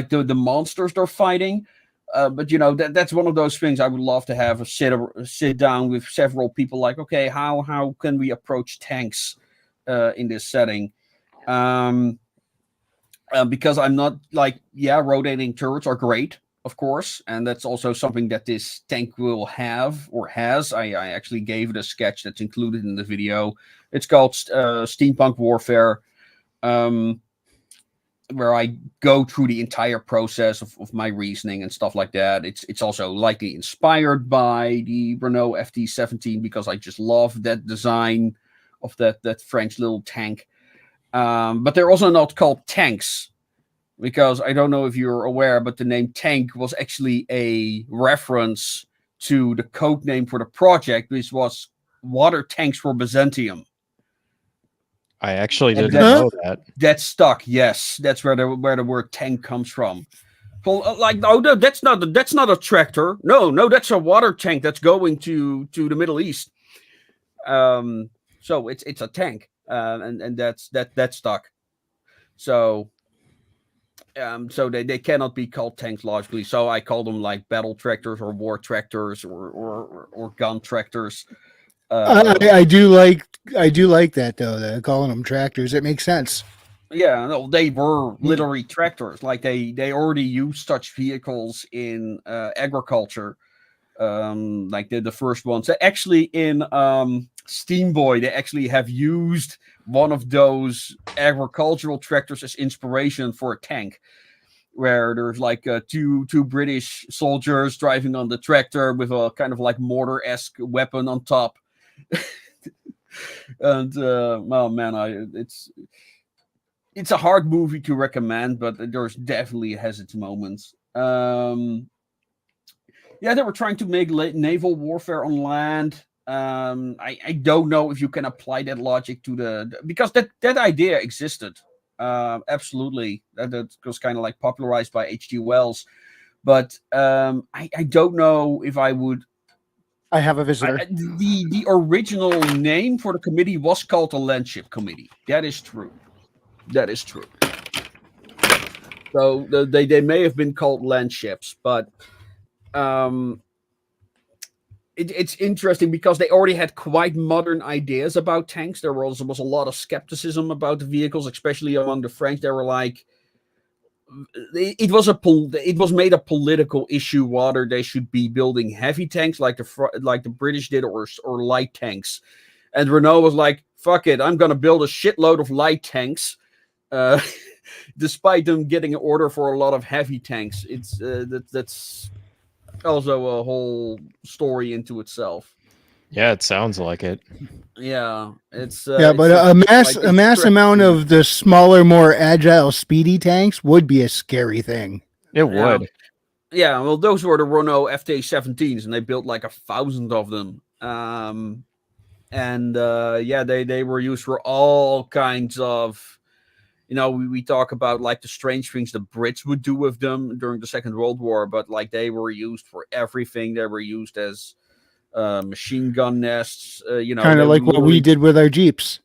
the monsters they're fighting. But that's one of those things I would love to have a sit down with several people. Like, okay, how can we approach tanks in this setting? Because I'm not like, yeah, rotating turrets are great, of course, and that's also something that this tank will have or has. I actually gave it a sketch that's included in the video. It's called Steampunk Warfare, where I go through the entire process of my reasoning and stuff like that. It's also likely inspired by the Renault FT-17 because I just love that design of that French little tank. But they're also not called tanks because I don't know if you're aware, but the name tank was actually a reference to the code name for the project, which was water tanks for Byzantium. I actually And didn't know that. That's stuck. Yes, that's where the word tank comes from. Well, like, no, that's not a tractor. No, that's a water tank that's going to the Middle East. So it's a tank, and that's stuck. So So they cannot be called tanks logically. So I call them like battle tractors or war tractors or gun tractors. I do like that though. That calling them tractors, it makes sense. Yeah, no, they were literally tractors. Like they already used such vehicles in agriculture. Like the first ones. Actually, in Steam Boy, they actually have used one of those agricultural tractors as inspiration for a tank, where there's like two British soldiers driving on the tractor with a kind of like mortar-esque weapon on top. And well, man, it's a hard movie to recommend, but there's definitely has its moments. Yeah, they were trying to make naval warfare on land. I don't know if you can apply that logic to because that idea existed. Absolutely, that was kind of like popularized by H.G. Wells, but I don't know if I would. I have a visitor. The original name for the committee was called the Landship Committee. That is true. That is true. So they may have been called landships, but it's interesting because they already had quite modern ideas about tanks. There was a lot of skepticism about the vehicles, especially among the French. They were like, it was made a political issue whether they should be building heavy tanks like the British did or light tanks. And Renault was like, "Fuck it, I'm gonna build a shitload of light tanks." Despite them getting an order for a lot of heavy tanks, that's also a whole story into itself. Yeah, it sounds like it. Yeah, it's but a mass amount of the smaller, more agile, speedy tanks would be a scary thing. It would. Yeah, well, those were the Renault FT17s, and they built like 1,000 of them. They were used for all kinds of. We talk about like the strange things the Brits would do with them during the Second World War, but like they were used for everything. They were used as machine gun nests. Kind of like what we did with our Jeeps.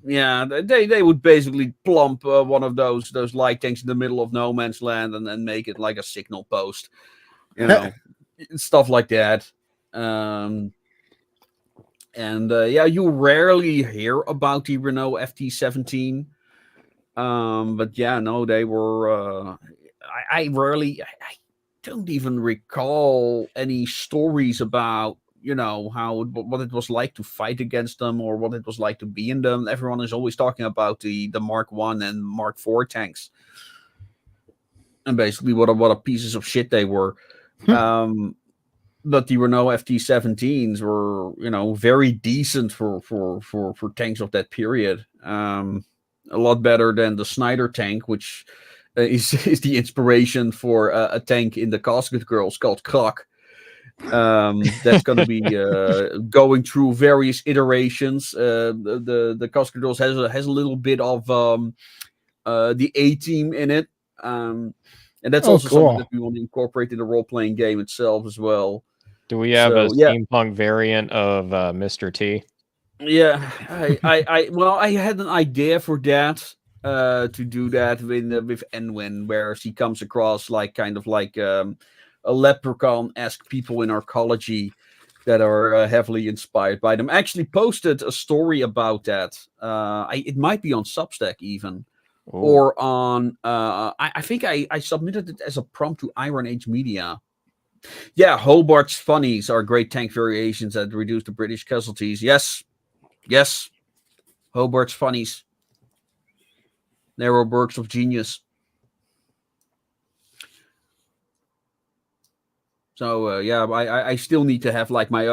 Yeah, they would basically plump one of those light tanks in the middle of no man's land and then make it like a signal post. Stuff like that. You rarely hear about the Renault FT17. But yeah, no, they were. I don't even recall any stories about what it was like to fight against them or what it was like to be in them. Everyone is always talking about the Mark I and Mark IV tanks, and basically what a pieces of shit they were. But the Renault FT17s were very decent for tanks of that period. A lot better than the Snyder tank, which is the inspiration for a tank in the Casket Girls called Krak. That's going to be going through various iterations. The Casket Girls has a little bit of the A-Team in it, and that's also cool. something that we want to incorporate in the role-playing game itself as well. Do we have a steampunk variant of Mr. T? Yeah, I had an idea for that, to do that with Enwin, where she comes across like kind of like a leprechaun-esque people in arcology that are heavily inspired by them. I actually posted a story about that. It might be on Substack even. Ooh. Or on I think I submitted it as a prompt to Iron Age Media. Yeah, Hobart's funnies are great tank variations that reduce the British casualties. Yes, Hobart's funnies. They were works of genius. So I still need to have like my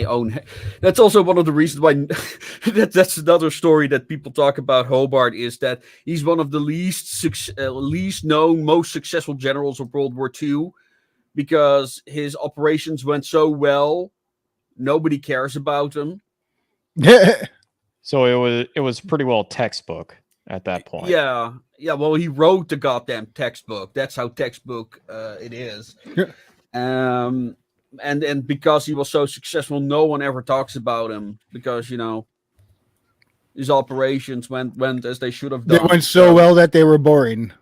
own. That's also one of the reasons why. That's another story that people talk about Hobart, is that he's one of the least known, most successful generals of World War II, because his operations went so well, nobody cares about him. So it was pretty well textbook at that point. Yeah. Well, he wrote the goddamn textbook. That's how textbook it is. And because he was so successful, no one ever talks about him because his operations went as they should have done. They went so well that they were boring.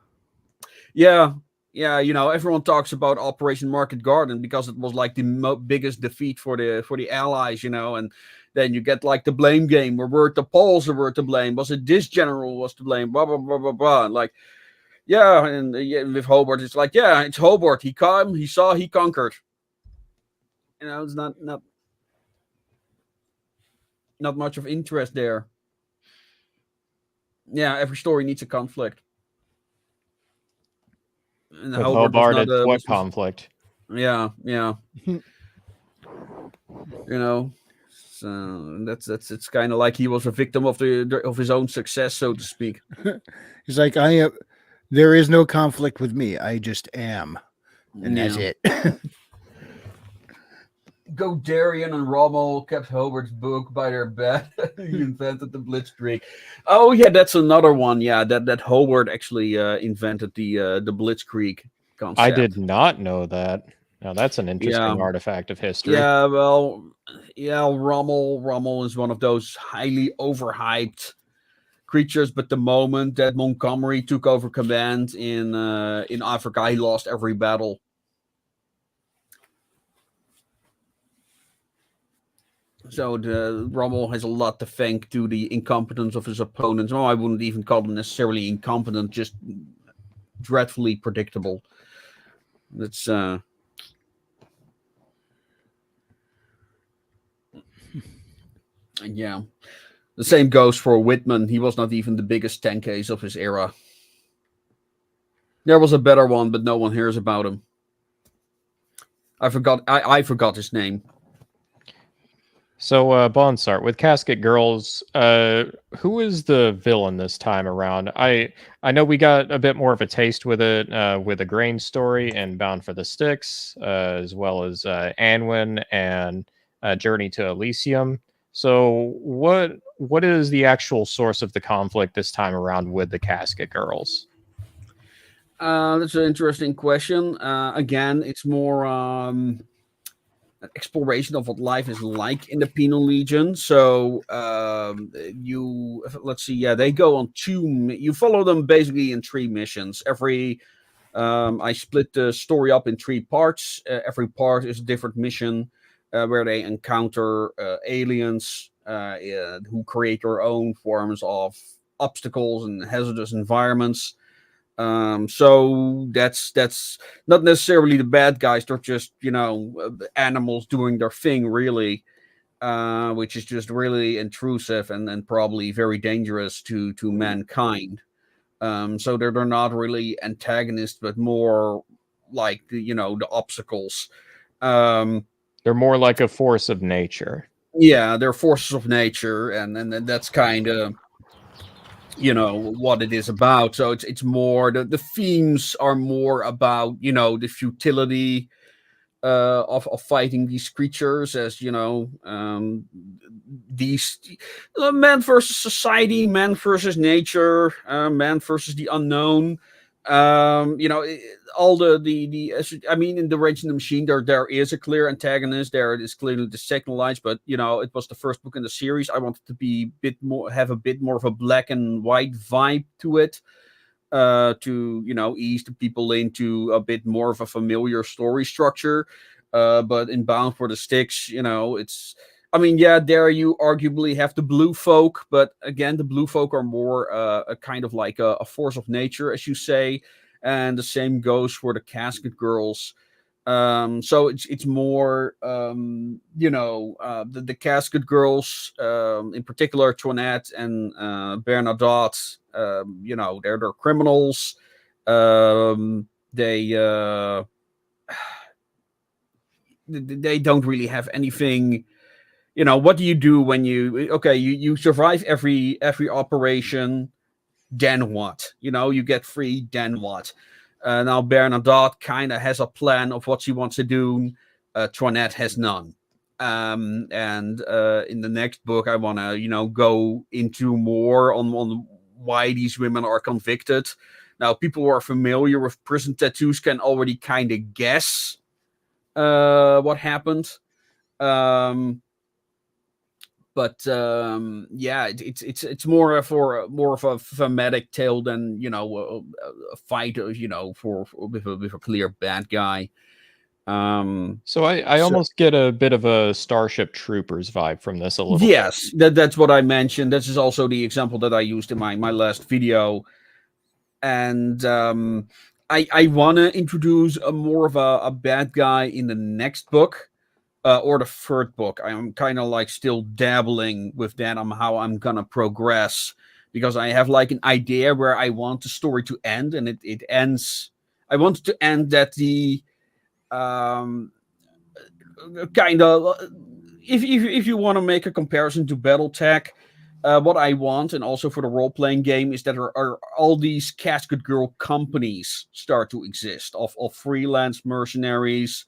Yeah, yeah. Everyone talks about Operation Market Garden because it was like the biggest defeat for the Allies. And then you get like the blame game where were the Poles who were to blame? Was it this general was to blame? Blah blah blah blah blah. And like, yeah, and with Hobart, it's like, yeah, it's Hobart. He came, he saw, he conquered. It's not much of interest there. Yeah, every story needs a conflict. And With Hobart was Hobart, not it's a what conflict? yeah. So that's it's kind of like he was a victim of his own success, so to speak. He's like, there is no conflict with me. I just am, and that's Yeah. it. Godarian and Rommel kept Hobart's book by their bed. He invented the Blitzkrieg. Oh yeah, that's another one. Yeah, that Hobart actually invented the Blitzkrieg concept. I did not know that. Now that's an interesting artifact of history. Yeah, well, yeah, Rommel is one of those highly overhyped creatures, but the moment that Montgomery took over command in Africa, he lost every battle. So the Rommel has a lot to thank to the incompetence of his opponents. I wouldn't even call them necessarily incompetent, just dreadfully predictable. That's yeah. The same goes for Whitman. He was not even the biggest tank ace of his era. There was a better one, but no one hears about him. I forgot his name. So, Bonsart, with Casket Girls, who is the villain this time around? I know we got a bit more of a taste with it, with a Grain story and Bound for the Sticks, as well as Anwin and Journey to Elysium. So, what is the actual source of the conflict this time around with the Casket Girls? That's an interesting question. Again, it's more exploration of what life is like in the Penal Legion. So let's see, yeah, they go on you follow them basically in 3 missions. I split the story up in 3 parts. Every part is a different mission where they encounter aliens who create their own forms of obstacles and hazardous environments. So that's not necessarily the bad guys. They're just animals doing their thing, really, which is just really intrusive and probably very dangerous to mankind. So they're not really antagonists, but more like the obstacles. They're more like a force of nature. Yeah, they're forces of nature, and that's kind of what it is about. So it's more the themes are more about the futility of fighting these creatures, as these man versus society, man versus nature, man versus the unknown. All I mean, in the Rage in the Machine, there is a clear antagonist. There it is clearly the Second Lights, but it was the first book in the series. I wanted to be have a bit more of a black and white vibe to it, to ease the people into a bit more of a familiar story structure. But in Bound for the Sticks, it's, I mean, yeah, there you arguably have the blue folk, but again, the blue folk are more a kind of like a force of nature, as you say, and the same goes for the Casket Girls. So it's more, the Casket Girls, in particular, Toinette and Bernadotte. They're criminals. They don't really have anything. What do you do when you survive every operation? Then what? You get free. Then what? Now Bernadotte kind of has a plan of what she wants to do. Toinette has none. And in the next book, I want to go into more on why these women are convicted. Now, people who are familiar with prison tattoos can already kind of guess what happened. But but yeah, it's more for more of a thematic tale than a fight, with a clear bad guy. So I So almost get a bit of a Starship Troopers vibe from this a little bit. yes, that's what I mentioned. This is also the example that I used in my last video, and I want to introduce a more of a bad guy in the next book. Or the third book. I'm kind of like still dabbling with that on how I'm gonna progress, because I have like an idea where I want the story to end, and it ends. I want it to end that the kind of, if you want to make a comparison to BattleTech, what I want, and also for the role playing game, is that are all these Casket Girl companies start to exist of freelance mercenaries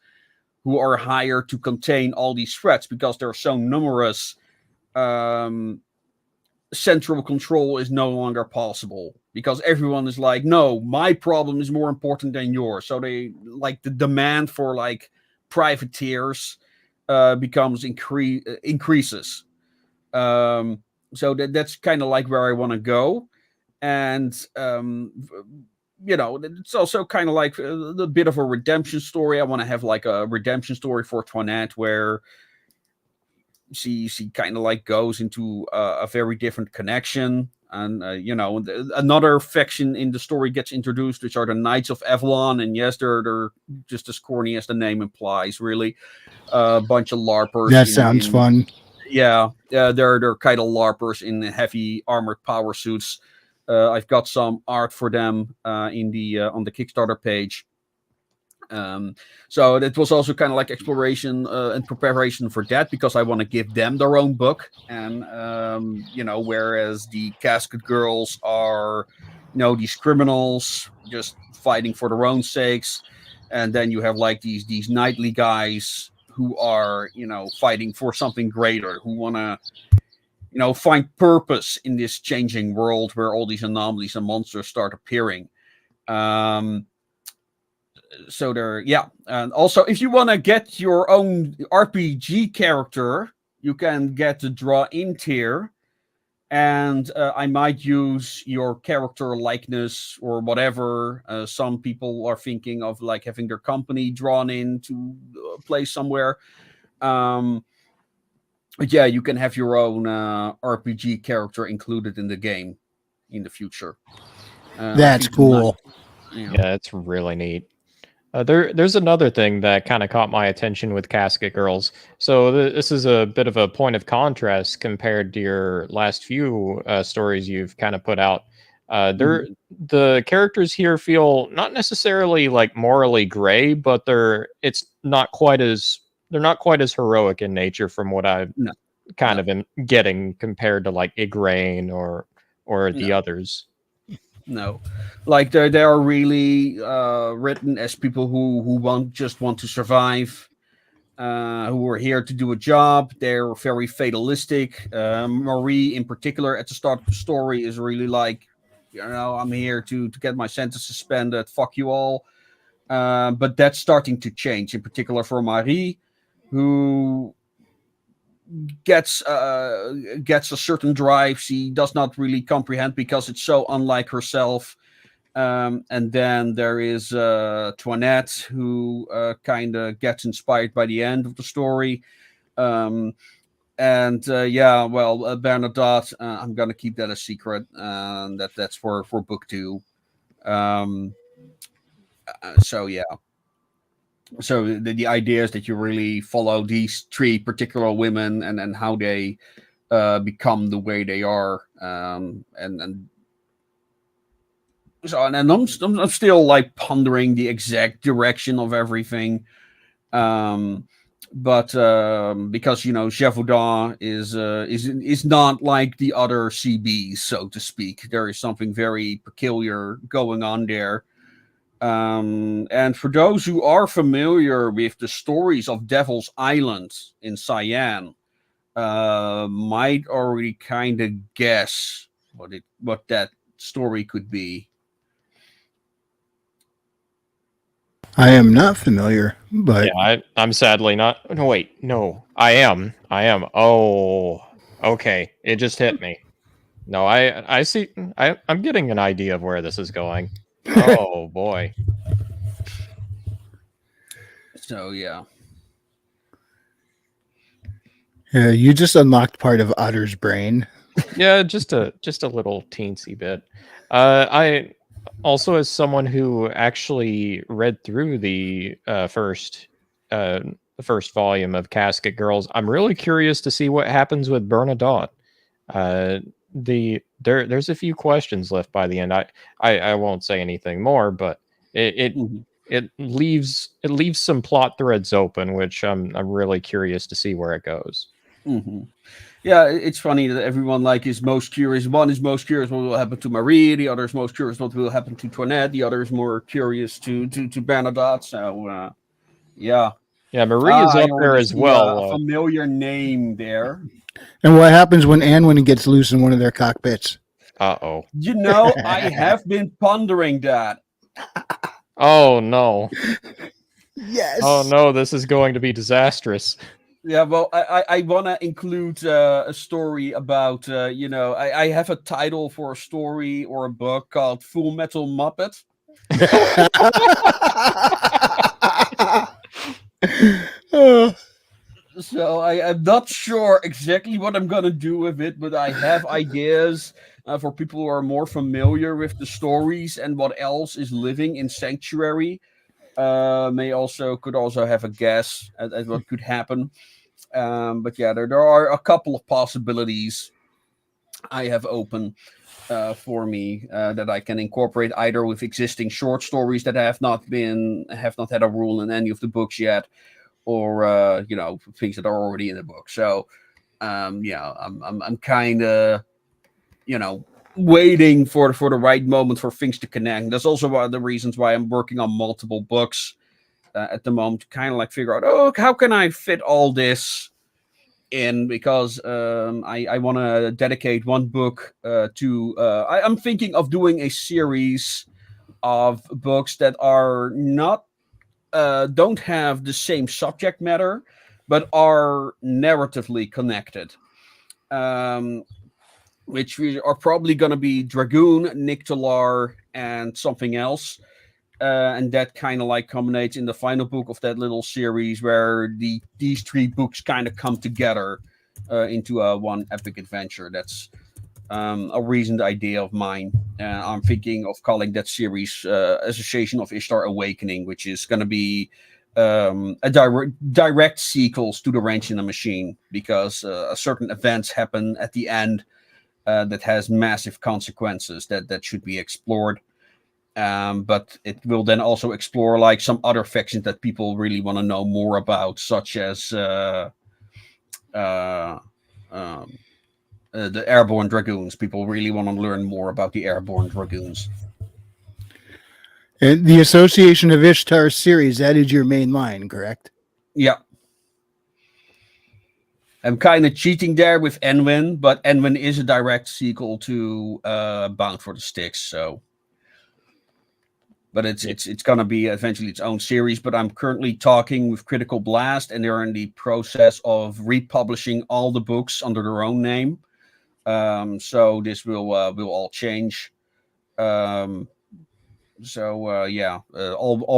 who are hired to contain all these threats, because they're so numerous. Central control is no longer possible, because everyone is like, no, my problem is more important than yours. So they like the demand for like privateers becomes increases. So that's kind of like where I want to go. And it's also kind of like a bit of a redemption story. I want to have like a redemption story for Toinette, where she kind of like goes into a very different connection, and another faction in the story gets introduced, which are the Knights of Avalon. And yes, they're just as corny as the name implies, really. A bunch of larpers. That sounds fun. Yeah, they're kind of larpers in heavy armored power suits. I've got some art for them in the on the Kickstarter page. So it was also kind of like exploration and preparation for that, because I want to give them their own book. And whereas the Casket Girls are these criminals just fighting for their own sakes, and then you have like these knightly guys who are fighting for something greater, who want to find purpose in this changing world where all these anomalies and monsters start appearing. So there, yeah. And also, if you want to get your own RPG character, you can get the draw in tier, and I might use your character likeness or whatever. Some people are thinking of like having their company drawn in to play somewhere. But yeah, you can have your own RPG character included in the game in the future. That's cool. Yeah, it's really neat. There's another thing that kind of caught my attention with Casket Girls. So this is a bit of a point of contrast compared to your last few stories you've kind of put out. The characters here feel not necessarily like morally gray, but they're not quite as heroic in nature from what I've kind of been getting compared to like Igraine or the others. No, like they are really written as people who just want to survive, who are here to do a job. They're very fatalistic. Marie, in particular, at the start of the story, is really like, I'm here to get my sentence suspended. Fuck you all. But that's starting to change, in particular for Marie, who gets a certain drive she does not really comprehend, because it's so unlike herself. And then there is Toinette, who kind of gets inspired by the end of the story. Bernadette, I'm gonna keep that a secret. That's for book 2. So yeah. So the idea is that you really follow these 3 particular women, and how they become the way they are. So, and I'm still like pondering the exact direction of everything. But because Gévaudan is not like the other CBs, so to speak. There is something very peculiar going on there. And for those who are familiar with the stories of Devil's Island in Cyan, might already kind of guess what that story could be. I am not familiar, but yeah, I'm sadly not. No, wait, no, I am. Oh, Okay, it just hit me. No, I see. I'm getting an idea of where this is going. Oh boy. So yeah. Yeah, you just unlocked part of Otter's brain. Yeah, just a little teensy bit. I also, as someone who actually read through the first volume of Casket Girls, I'm really curious to see what happens with Bernadotte. Uh, there's a few questions left by the end. I won't say anything more, but Mhm. it leaves some plot threads open, which I'm really curious to see where it goes. Mhm. Yeah, it's funny that everyone like is most curious. One is most curious what will happen to Marie. The other is most curious what will happen to Toinette. The other is more curious to Bernadotte. So yeah. Yeah, Marie is I up there already as see a well. familiar name there. And what happens when Anwin gets loose in one of their cockpits? Uh-oh. You know, I have been pondering that. Oh no. Yes. Oh no, this is going to be disastrous. Yeah, well, I want to include a story about, I have a title for a story or a book called Full Metal Muppet. Oh. So I'm not sure exactly what I'm going to do with it, but I have ideas for people who are more familiar with the stories and what else is living in Sanctuary. Could also have a guess at what could happen. But yeah, there are a couple of possibilities I have open for me that I can incorporate either with existing short stories that have not had a rule in any of the books yet, or things that are already in the book. So yeah, I'm kind of waiting for the right moment for things to connect. That's also one of the reasons why I'm working on multiple books at the moment to kind of like figure out, oh, how can I fit all this in, because I want to dedicate one book to. I'm thinking of doing a series of books that are not don't have the same subject matter, but are narratively connected. Um, which we are probably going to be Dragoon, Nictolar, and something else. And that kind of like culminates in the final book of that little series where these three books kind of come together into one epic adventure. That's a recent idea of mine. I'm thinking of calling that series Association of Ishtar Awakening, which is going to be a direct sequels to The Wrench in the Machine, because certain events happen at the end that has massive consequences that should be explored. But it will then also explore like some other factions that people really want to know more about, such as uh, um, the Airborne Dragoons. People really want to learn more about the Airborne Dragoons. And the Association of Ishtar series, that is your main line, correct? Yeah. I'm kind of cheating there with Enwin, but Enwin is a direct sequel to Bound for the Sticks, so. But it's gonna be eventually its own series. But I'm currently talking with Critical Blast, and they're in the process of republishing all the books under their own name. So this will all change. All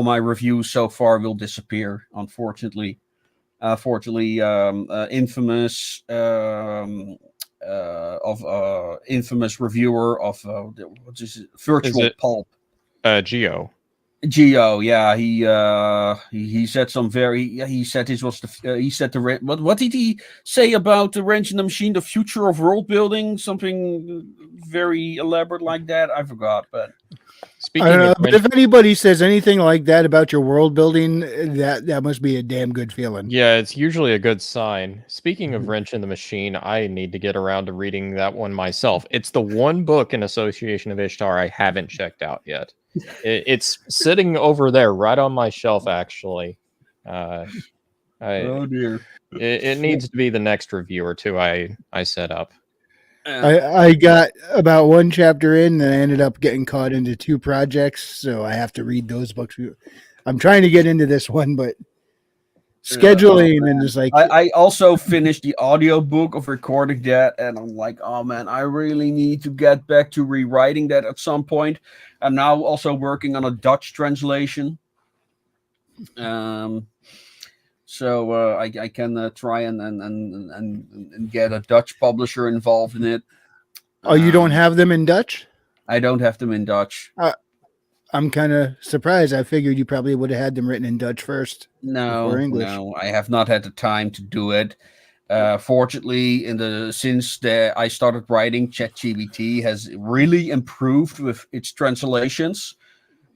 my reviews so far will disappear, unfortunately. Fortunately, infamous infamous reviewer of what is it? Is Virtual it Pulp. Geo? Geo, yeah, he said some very. Yeah, he said this was the. He said what did he say about the Wrench in the Machine? The future of world building, something very elaborate like that. I forgot, but I Speaking don't know, of but if anybody says anything like that about your world building, that must be a damn good feeling. yeah, it's usually a good sign. Speaking of Wrench in the Machine, I need to get around to reading that one myself. It's the one book in Association of Ishtar I haven't checked out yet. It's sitting over there right on my shelf, actually. Uh, oh I dear. it needs to be the next review or two I set up. I got about one chapter in, and I ended up getting caught into two projects, so I have to read those books. I'm trying to get into this one, but scheduling and just like I also finished the audiobook of recording that, and I'm like, oh man, I really need to get back to rewriting that at some point. I'm now also working on a Dutch translation. So I can try and get a Dutch publisher involved in it. oh, you don't have them in Dutch? I don't have them in Dutch. I'm kind of surprised. I figured you probably would have had them written in Dutch first before No, English. no, I have not had the time to do it. Fortunately, since I started writing, ChatGPT has really improved with its translations.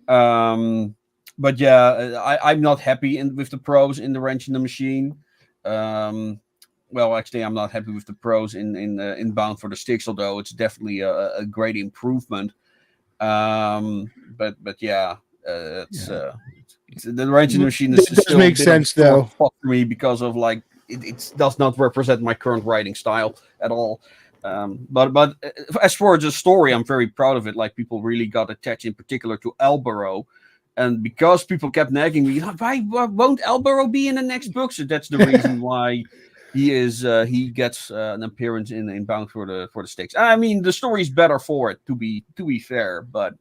But yeah, I'm not happy with the prose in The Wrench in the Machine. Well, actually, I'm not happy with the prose in Bound for the Sticks, although it's definitely a great improvement. But yeah, the Wrench in the Machine is That does still make a bit of a sense, sore though. spot for me because of like it does not represent my current writing style at all. But as far as the story, I'm very proud of it. Like people really got attached, in particular to Elbaro, and because people kept nagging me, why won't Elbaro be in the next book? So that's the reason why he gets an appearance in Bound for the Sticks. I mean, the story's better for it, to be fair, but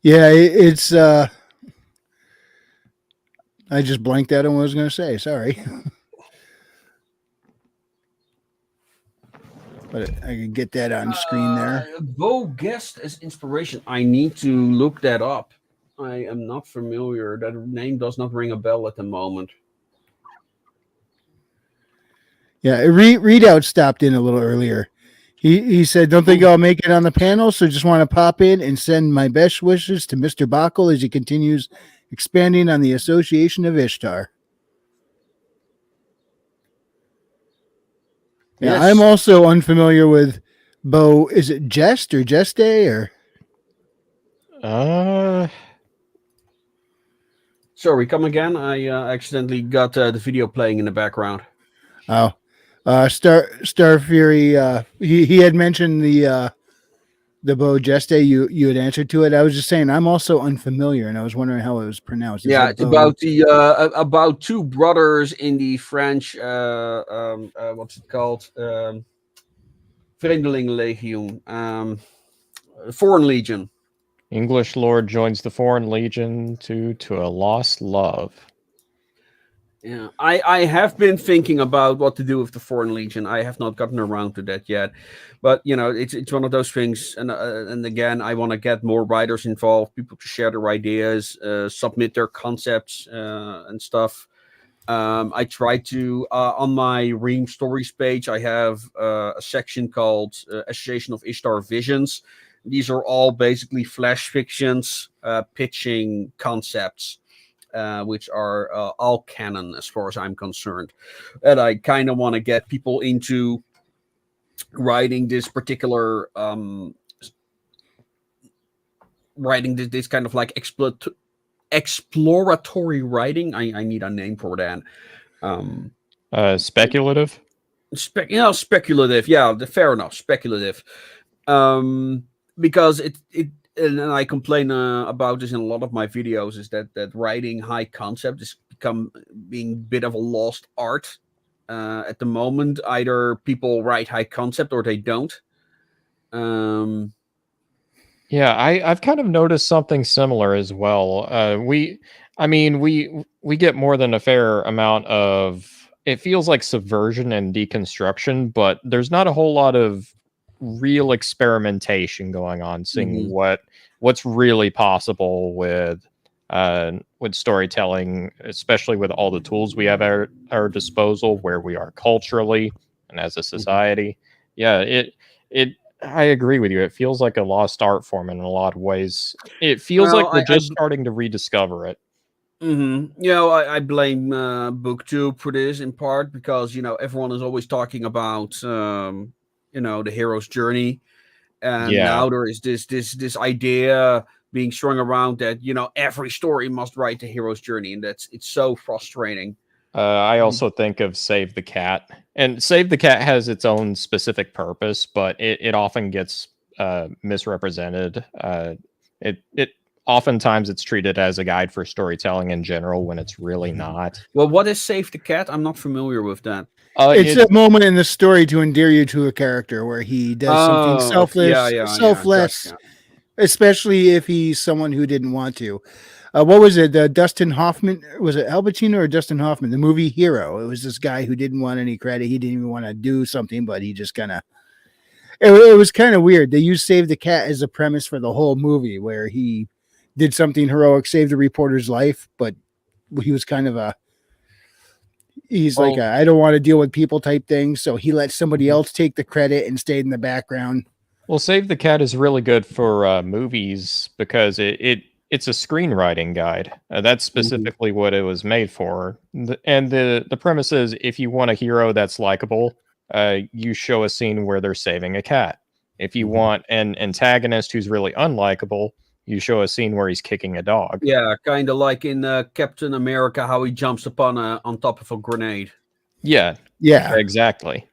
Yeah, it's I just blanked out on what I was going to say. Sorry. But I can get that on screen there. Bo guest as inspiration. I need to look that up. I am not familiar. That name does not ring a bell at the moment. Yeah, Readout stopped in a little earlier. He said, "Don't think I'll make it on the panel, so just want to pop in and send my best wishes to Mr. Bokel as he continues expanding on the Association of Ishtar." Yeah, Yes. I'm also unfamiliar with Bo. Is it Jest or Jeste or? Sorry, come again. I accidentally got the video playing in the background. Oh, Star Fury. He had mentioned the Bo Jeste. You had answered to it. I was just saying I'm also unfamiliar, and I was wondering how it was pronounced. Yeah, it's about about two brothers in the French. What's it called? Vreemdelingenlegioen. Foreign Legion. English Lord joins the Foreign Legion to a lost love. Yeah, I have been thinking about what to do with the Foreign Legion. I have not gotten around to that yet, but you know, it's one of those things. And again, I want to get more writers involved, people to share their ideas, submit their concepts and stuff. I try to on my Ream Stories page. I have a section called Association of Ishtar Visions. These are all basically flash fictions pitching concepts. Which are all canon as far as I'm concerned. And I kind of want to get people into writing this particular, writing this kind of like exploratory writing. I need a name for that. Speculative? Speculative. Yeah, fair enough. Speculative. Because it and I complain about this in a lot of my videos is that writing high concept is being a bit of a lost art at the moment. Either people write high concept or they don't. Yeah, I've kind of noticed something similar as well. We get more than a fair amount of, it feels like subversion and deconstruction, but there's not a whole lot of real experimentation going on, seeing what's really possible with storytelling, especially with all the tools we have at our disposal, where we are culturally and as a society. Yeah, it I agree with you. It feels like a lost art form in a lot of ways. It feels like we're just starting to rediscover it. You know, I blame BookTube for this in part because, you know, everyone is always talking about, you know, the hero's journey. And now there is this idea being strung around that, you know, every story must write the hero's journey. And it's so frustrating. I also think of Save the Cat, and Save the Cat has its own specific purpose, but it often gets misrepresented. oftentimes it's treated as a guide for storytelling in general when it's really not. Well, what is Save the Cat? I'm not familiar with that. It's a moment in the story to endear you to a character where he does something selfless, Gotcha. especially if he's someone who didn't want to. What was it? Dustin Hoffman? Was it Al Pacino or Dustin Hoffman? The movie Hero. It was this guy who didn't want any credit. He didn't even want to do something, but he just kind of. It was kind of weird. They used Save the Cat as a premise for the whole movie, where he did something heroic, saved a reporter's life, but he was kind of a. He's like, I don't want to deal with people type thing. So he let somebody else take the credit and stayed in the background. Well, Save the Cat is really good for movies because it's a screenwriting guide. That's specifically what it was made for. And the premise is if you want a hero that's likable, you show a scene where they're saving a cat. If you want an antagonist who's really unlikable, you show a scene where he's kicking a dog. Yeah, kind of like in Captain America, how he jumps on top of a grenade. Yeah, exactly.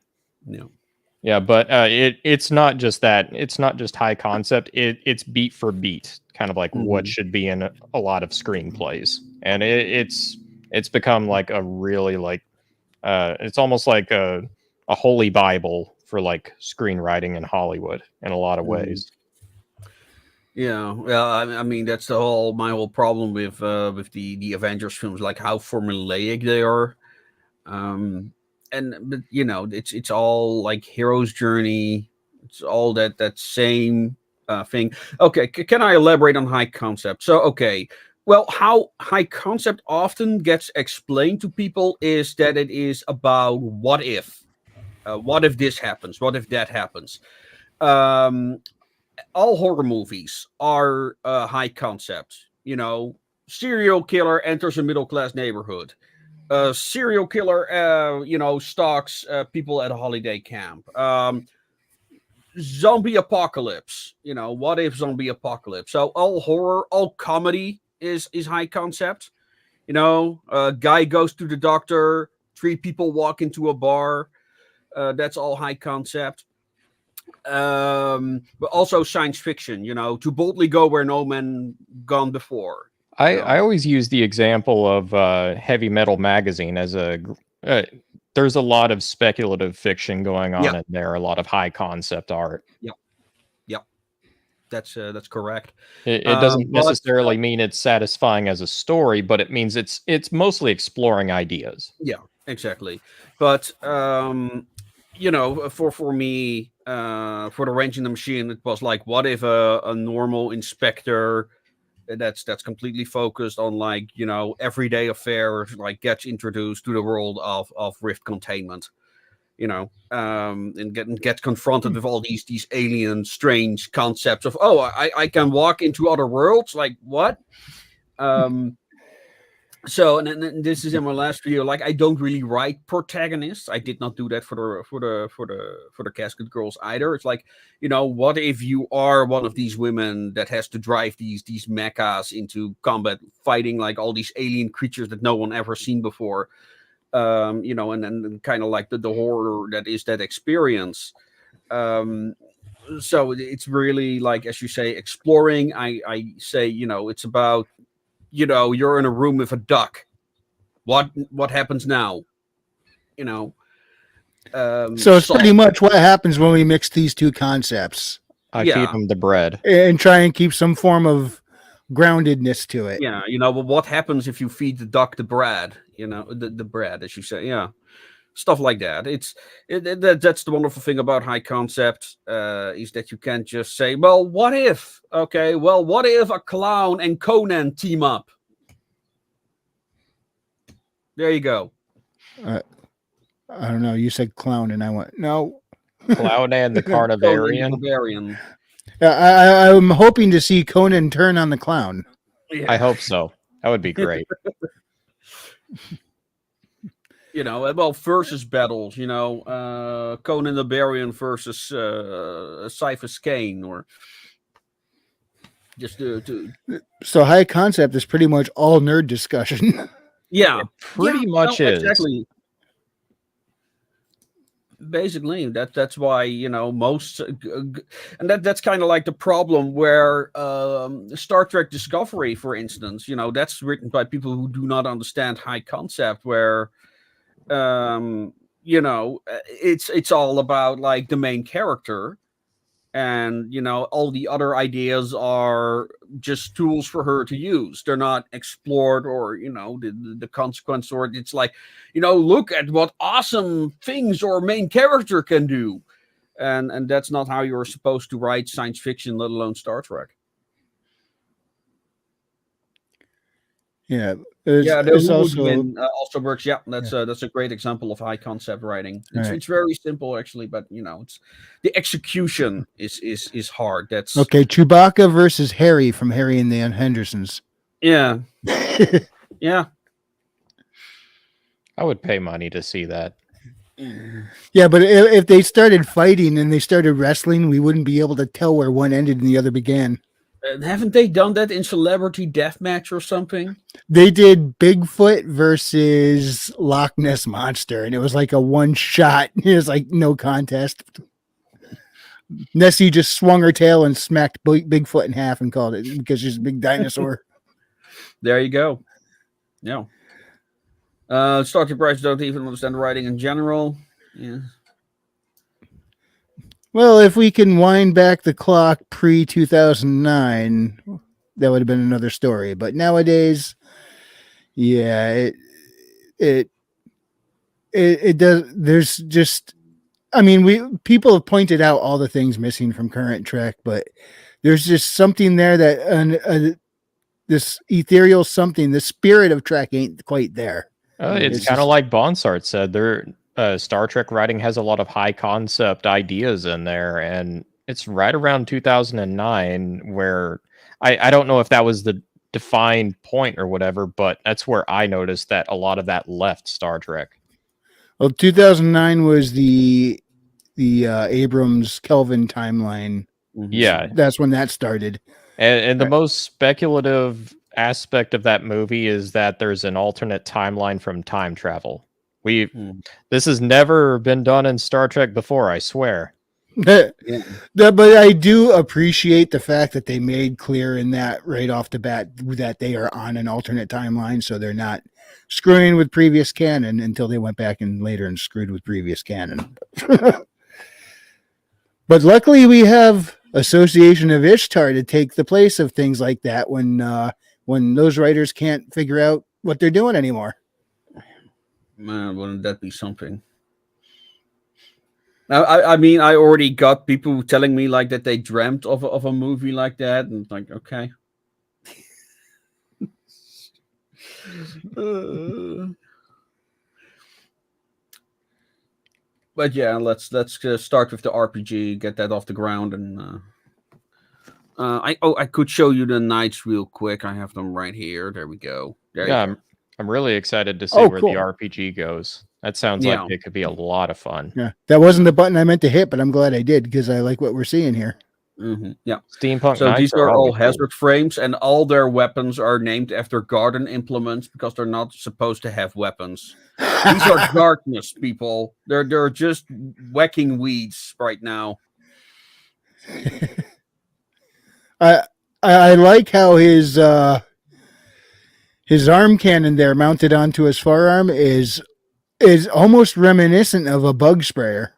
Yeah, but it's not just that. It's not just high concept. It's beat for beat, kind of like what should be in a lot of screenplays, and it's become like a really it's almost like a holy Bible for like screenwriting in Hollywood in a lot of ways. Yeah, well, I mean that's my whole problem with the Avengers films, like how formulaic they are. But it's all like hero's journey. It's all that same thing. Okay, can I elaborate on high concept? So, okay, well, how high concept often gets explained to people is that it is about what if this happens, what if that happens. All horror movies are high concept. Serial killer enters a middle class neighborhood. Serial killer, stalks people at a holiday camp. Zombie apocalypse. What if zombie apocalypse? So all horror, all comedy is high concept. A guy goes to the doctor. 3 people walk into a bar. That's all high concept. But also science fiction. To boldly go where no man gone before. I always use the example of Heavy Metal Magazine as there's a lot of speculative fiction going on in there, a lot of high concept art. Yep. That's correct. It doesn't necessarily mean it's satisfying as a story, but it means it's mostly exploring ideas. Yeah, exactly. But for me, for the Wrench in the Machine, it was like, what if a normal inspector that's completely focused on everyday affairs gets introduced to the world of rift containment, and gets confronted with all these alien strange concepts of I can walk into other worlds, like what. So, and this is in my last video. I don't really write protagonists. I did not do that for the Casket girls either. It's like, what if you are one of these women that has to drive these mechas into combat, fighting all these alien creatures that no one ever seen before, and kind of like the horror that is that experience. So it's really as you say, exploring. I say, it's about. You're in a room with a duck. What happens now? So it's pretty much what happens when we mix these two concepts. I feed them the bread and try and keep some form of groundedness to it. Yeah, but what happens if you feed the duck the bread? The bread, as you say. Yeah, stuff like that. That's the wonderful thing about high concept is that you can't just say, well, what if? Okay, well, what if a clown and Conan team up? There you go. I don't know. You said clown, and I went no. Clown and the Carnivarian. I'm hoping to see Conan turn on the clown. Yeah. I hope so. That would be great. Versus battles, Conan the Barbarian versus Cyphus Kane, or just So high concept is pretty much all nerd discussion. Yeah, it pretty much is. Exactly. Basically, that's why most, and that's kind of like the problem where Star Trek Discovery, for instance, that's written by people who do not understand high concept, where it's all about like the main character, and all the other ideas are just tools for her to use. They're not explored, or the consequence, or it's like, look at what awesome things our main character can do, and that's not how you're supposed to write science fiction, let alone Star Trek. Yeah, The there's Who also Woodman also works. Yeah, that's a great example of high concept writing. It's very simple actually, but it's the execution is hard. That's okay. Chewbacca versus Harry from Harry and the Hendersons. yeah, yeah. I would pay money to see that. Yeah, but if they started fighting and they started wrestling, we wouldn't be able to tell where one ended and the other began. Haven't they done that in Celebrity Deathmatch or something? They did Bigfoot versus Loch Ness Monster, and it was like a one shot. It was like no contest. Nessie just swung her tail and smacked Bigfoot in half and called it, because she's a big dinosaur. There you go. Yeah. Star Trek writers don't even understand writing in general. Yeah. Well, if we can wind back the clock pre-2009, that would have been another story. But nowadays, yeah, it does. There's just, I mean, people have pointed out all the things missing from current Trek, but there's just something there that this ethereal something, the spirit of Trek ain't quite there. It's kind of like Bonsart said. Star Trek writing has a lot of high concept ideas in there, and it's right around 2009 where I don't know if that was the defined point or whatever, but that's where I noticed that a lot of that left Star Trek. Well, 2009 was the Abrams Kelvin timeline. Yeah, that's when that started. And the most speculative aspect of that movie is that there's an alternate timeline from time travel. This has never been done in Star Trek before, I swear. But I do appreciate the fact that they made clear in that right off the bat that they are on an alternate timeline, so they're not screwing with previous canon until they went back and later and screwed with previous canon. But luckily we have Association of Ishtar to take the place of things like that when those writers can't figure out what they're doing anymore. Man, wouldn't that be something? Now, I mean, I already got people telling me like that they dreamt of a movie like that, and it's like, okay. But yeah, let's start with the RPG, get that off the ground, and I could show you the knights real quick. I have them right here. There we go. I'm really excited to see where the RPG goes. That sounds like it could be a lot of fun. Yeah, that wasn't the button I meant to hit, but I'm glad I did because I like what we're seeing here. Mm-hmm. Yeah, steampunk. So these are all hazard frames, and all their weapons are named after garden implements because they're not supposed to have weapons. These are darkness people. They're just whacking weeds right now. I like how his arm cannon there mounted onto his forearm is almost reminiscent of a bug sprayer.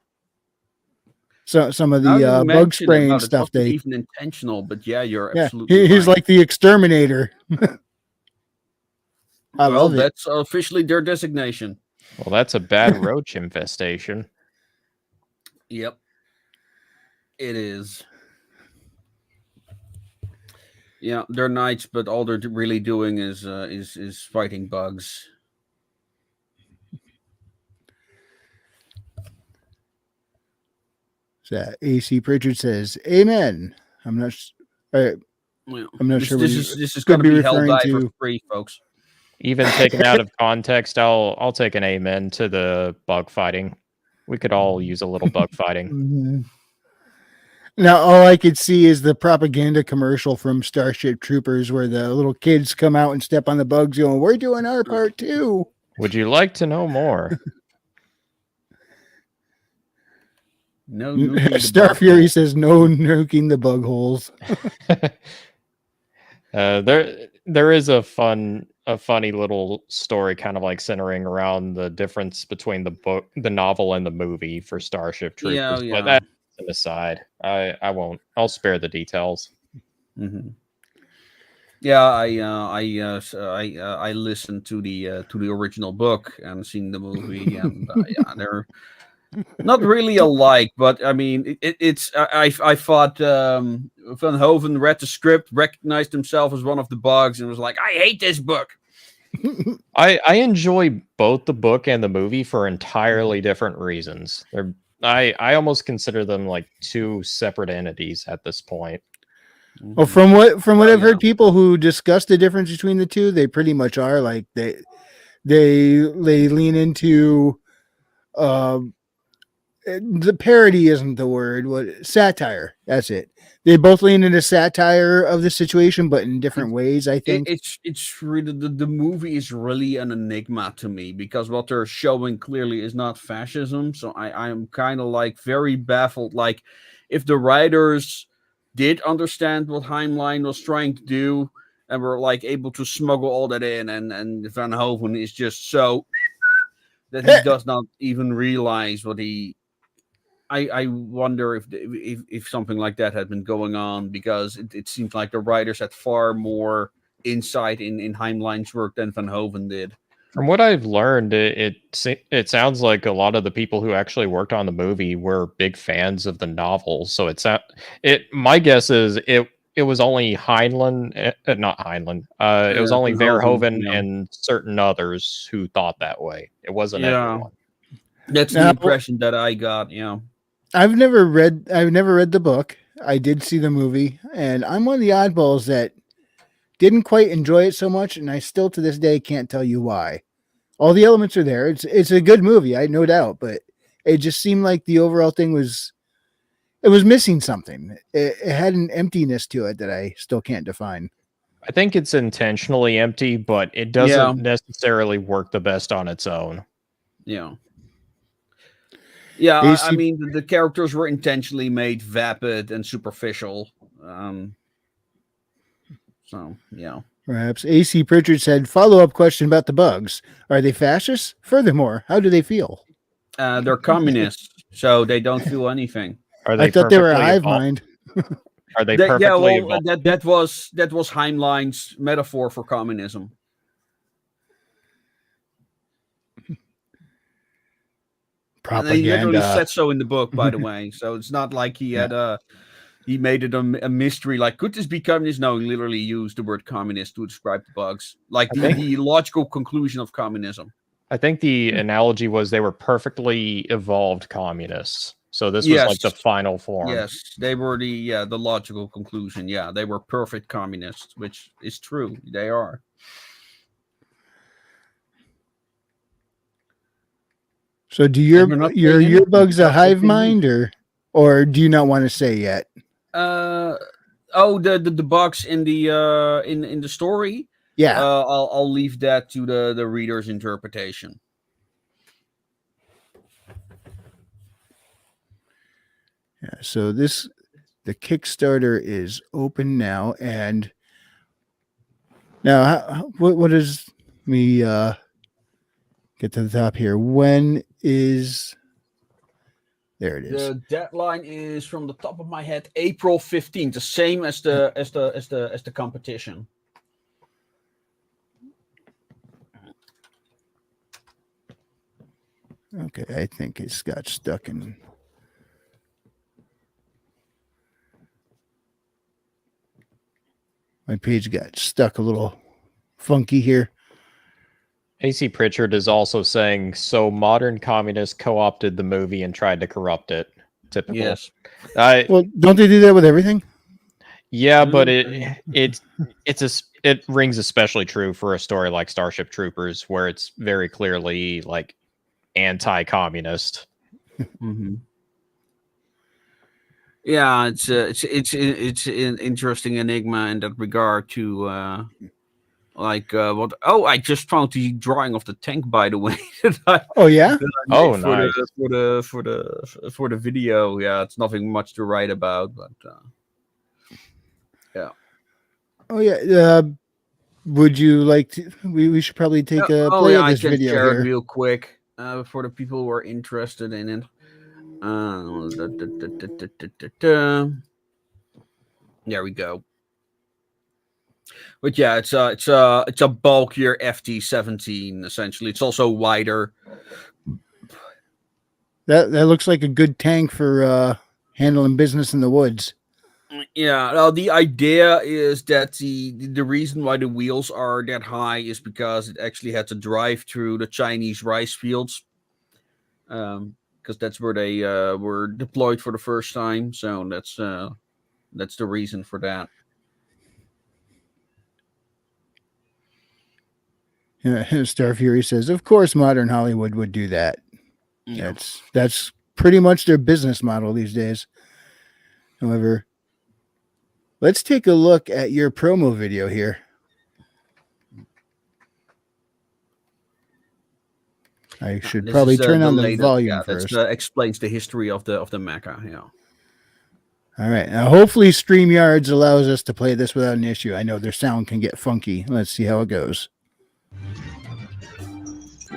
So some of the bug spraying stuff they even intentional, but yeah, you're he's absolutely right. like the exterminator. That's officially their designation. Well, that's a bad roach infestation. Yep, it is. Yeah, they're knights, but all they're really doing is fighting bugs. AC Pritchard says, "Amen." I'm not sure. This is going to be Helldiver for free, folks. Even taken out of context, I'll take an amen to the bug fighting. We could all use a little bug fighting. Mm-hmm. Now, all I could see is the propaganda commercial from Starship Troopers where the little kids come out and step on the bugs going, "We're doing our part too." Would you like to know more? No nuking the Star bug Fury hole. says no nuking the bug holes. There is a funny little story kind of like centering around the difference between the novel and the movie for Starship Yeah, Troopers, but yeah. that's an aside. I won't. I'll spare the details. Mm-hmm. Yeah, I listened to the original book and seen the movie, and yeah, they're not really alike, but I mean, it's I thought Van Hoven read the script, recognized himself as one of the bugs, and was like, I hate this book. I enjoy both the book and the movie for entirely different reasons. I almost consider them like two separate entities at this point. Well, from what I've heard, people who discuss the difference between the two, they pretty much are like they lean into the parody isn't the word. What satire? That's it. They both lean into satire of the situation, but in different ways. I think It's really the movie is really an enigma to me because what they're showing clearly is not fascism. So I'm kind of like very baffled. Like if the writers did understand what Heimline was trying to do and were like able to smuggle all that in, and Van Hoven is just so that he does not even realize what he. I wonder if something like that had been going on because it seems like the writers had far more insight in Heimline's work than Van Hoven did. From what I've learned, it sounds like a lot of the people who actually worked on the movie were big fans of the novel. So my guess is it was only Heinlein, not Heinlein. It was only Van Hoven, Verhoeven yeah. and certain others who thought that way. It wasn't Yeah. everyone. That's the Now- impression that I got. Yeah. I've never read the book. I did see the movie, and I'm one of the oddballs that didn't quite enjoy it so much, and I still to this day can't tell you why. All the elements are there. It's a good movie, I no doubt, but it just seemed like the overall thing was missing something. It had an emptiness to it that I still can't define. I think it's intentionally empty, but it doesn't necessarily work the best on its own. Yeah. Yeah, I AC mean the characters were intentionally made vapid and superficial. So yeah. Perhaps AC Pritchard said, follow-up question about the bugs. Are they fascists? Furthermore, how do they feel? They're communists, so they don't feel anything. Are they I thought they were a perfectly hive evolved? mind. Are they Yeah, perfectly well, evolved? that was Heimline's metaphor for communism. And he literally Propaganda. said so in the book, by the way. So it's not like he had he made it a mystery. Like, could this be communist? No, he literally used the word communist to describe the bugs, like the logical conclusion of communism. I think the analogy was they were perfectly evolved communists. So this was like the final form. Yes, they were the logical conclusion. Yeah, they were perfect communists, which is true. They are. So do your bugs a hive mind, or do you not want to say yet? The bugs in the in the story. Yeah. I'll leave that to the reader's interpretation. Yeah, so the Kickstarter is open now, and now what is me get to the top here? When is there? It is. The deadline is from the top of my head April 15th, the same as the competition. Okay, I think it's got stuck in. My page got stuck a little funky here. AC Pritchard is also saying, so modern communists co-opted the movie and tried to corrupt it. Typical. Yes. Well, don't they do that with everything? Yeah, but it rings especially true for a story like Starship Troopers, where it's very clearly like anti-communist. Mm-hmm. Yeah, it's an interesting enigma in that regard too. Like what? Oh, I just found the drawing of the tank, by the way. Oh yeah. That I Oh, made for nice. the video. Yeah, it's nothing much to write about, but yeah. Oh yeah. Would you like to? We should probably take a Oh play yeah, of I this can video share it here. real quick for the people who are interested in it. There we go. But yeah, it's a bulkier FT-17 essentially. It's also wider. That looks like a good tank for handling business in the woods. Yeah, the idea is that the reason why the wheels are that high is because it actually had to drive through the Chinese rice fields, because that's where they were deployed for the first time. So that's the reason for that. Star Fury says, "Of course, modern Hollywood would do that. Yeah. That's pretty much their business model these days." However, let's take a look at your promo video here. I should This probably is turn the on the latest. volume Yeah, first. that explains the history of the mecha. Yeah. All right. Now, hopefully, StreamYards allows us to play this without an issue. I know their sound can get funky. Let's see how it goes.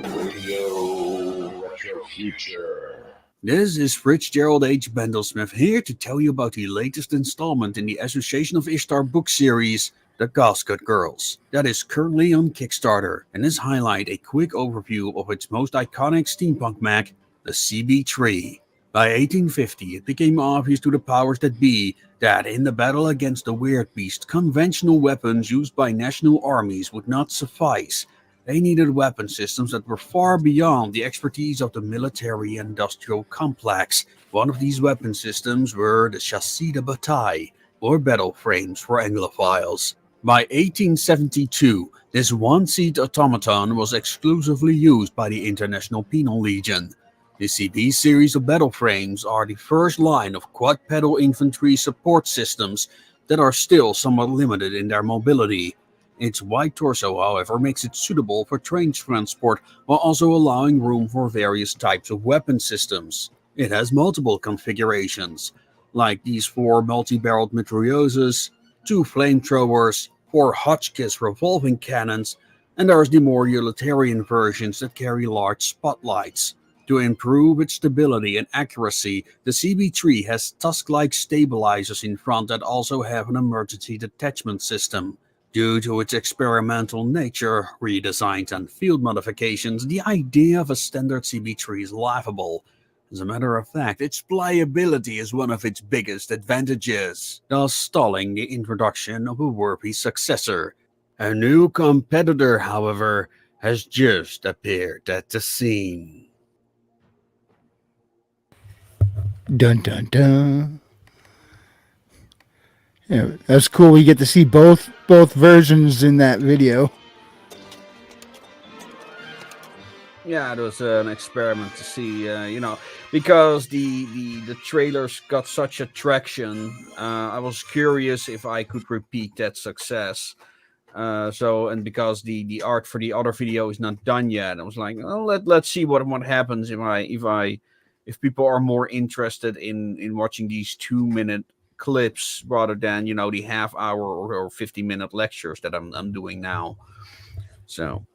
Radio Retro Future. This is Fitzgerald H. Bendelsmith here to tell you about the latest installment in the Association of Ishtar book series, The Casket Girls, that is currently on Kickstarter, and this highlight a quick overview of its most iconic steampunk mech, the CB3. By 1850, it became obvious to the powers that be that in the battle against the Weird Beast, conventional weapons used by national armies would not suffice. They needed weapon systems that were far beyond the expertise of the military-industrial complex. One of these weapon systems were the chassis de bataille, or battle frames for Anglophiles. By 1872, this one-seat automaton was exclusively used by the International Penal Legion. The CB series of battle frames are the first line of quad-pedal infantry support systems that are still somewhat limited in their mobility. Its wide torso, however, makes it suitable for train transport while also allowing room for various types of weapon systems. It has multiple configurations, like these 4 multi-barreled mitrailleuses, 2 flamethrowers, 4 Hotchkiss revolving cannons, and there's the more utilitarian versions that carry large spotlights. To improve its stability and accuracy, the CB3 has tusk-like stabilizers in front that also have an emergency detachment system. Due to its experimental nature, redesigns and field modifications, the idea of a standard CB3 is laughable. As a matter of fact, its pliability is one of its biggest advantages, thus stalling the introduction of a worthy successor. A new competitor, however, has just appeared at the scene. Dun dun dun. Yeah, that's cool. We get to see both versions in that video. Yeah, it was an experiment to see, because the trailers got such attraction. I was curious if I could repeat that success. And because the art for the other video is not done yet, I was like, oh, let's see what happens if people are more interested in watching these 2-minute clips rather than the half hour or 50-minute lectures that I'm doing now. So.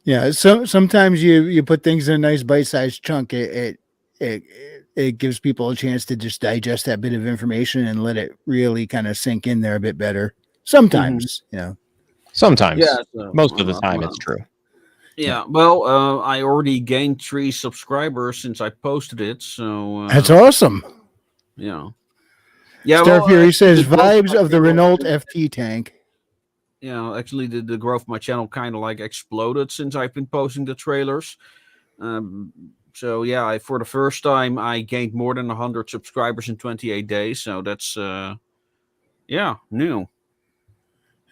Yeah, so sometimes you put things in a nice bite-sized chunk. It gives people a chance to just digest that bit of information and let it really kind of sink in there a bit better. Sometimes, Sometimes. Yeah, Most of the time, it's true. Yeah, well, I already gained 3 subscribers since I posted it, so That's awesome. Yeah. Star Fury says the growth vibes of the channel- Renault FT tank. Actually, the growth of my channel kind of like exploded since I've been posting the trailers. So yeah, for the first time, I gained more than 100 subscribers in 28 days. So that's new.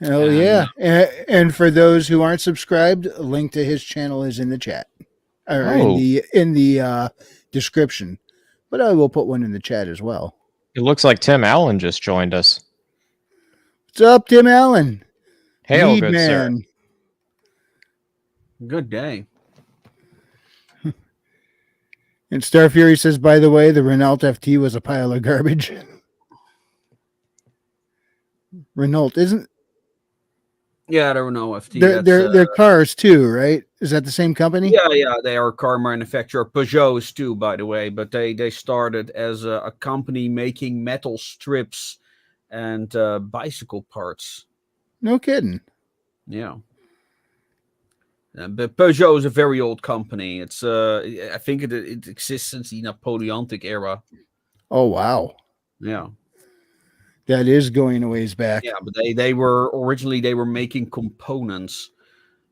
Hell yeah! And for those who aren't subscribed, a link to his channel is in the chat or in the description. But I will put one in the chat as well. It looks like Tim Allen just joined us. What's up, Tim Allen? Hail, Mead good sir. man. Good day. And Star Fury says, by the way, the Renault FT was a pile of garbage. Renault isn't. Yeah, there were no FT. They're cars too, right? Is that the same company? Yeah, they are a car manufacturer. Peugeot is too, by the way, but they started as a company making metal strips and bicycle parts. No kidding. Yeah. But Peugeot is a very old company. It's I think it exists since the Napoleonic era. Oh wow, Yeah. that is going a ways back. Yeah, but they were originally making components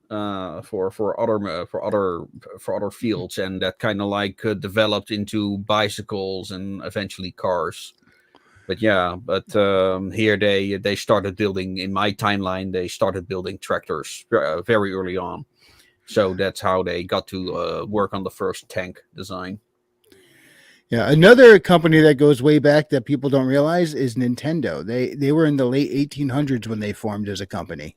for other fields, and that kind of like developed into bicycles and eventually cars. But yeah, here they started building, in my timeline, they started building tractors very early on. So that's how they got to work on the first tank design. Yeah, another company that goes way back that people don't realize is Nintendo. They were in the late 1800s when they formed as a company.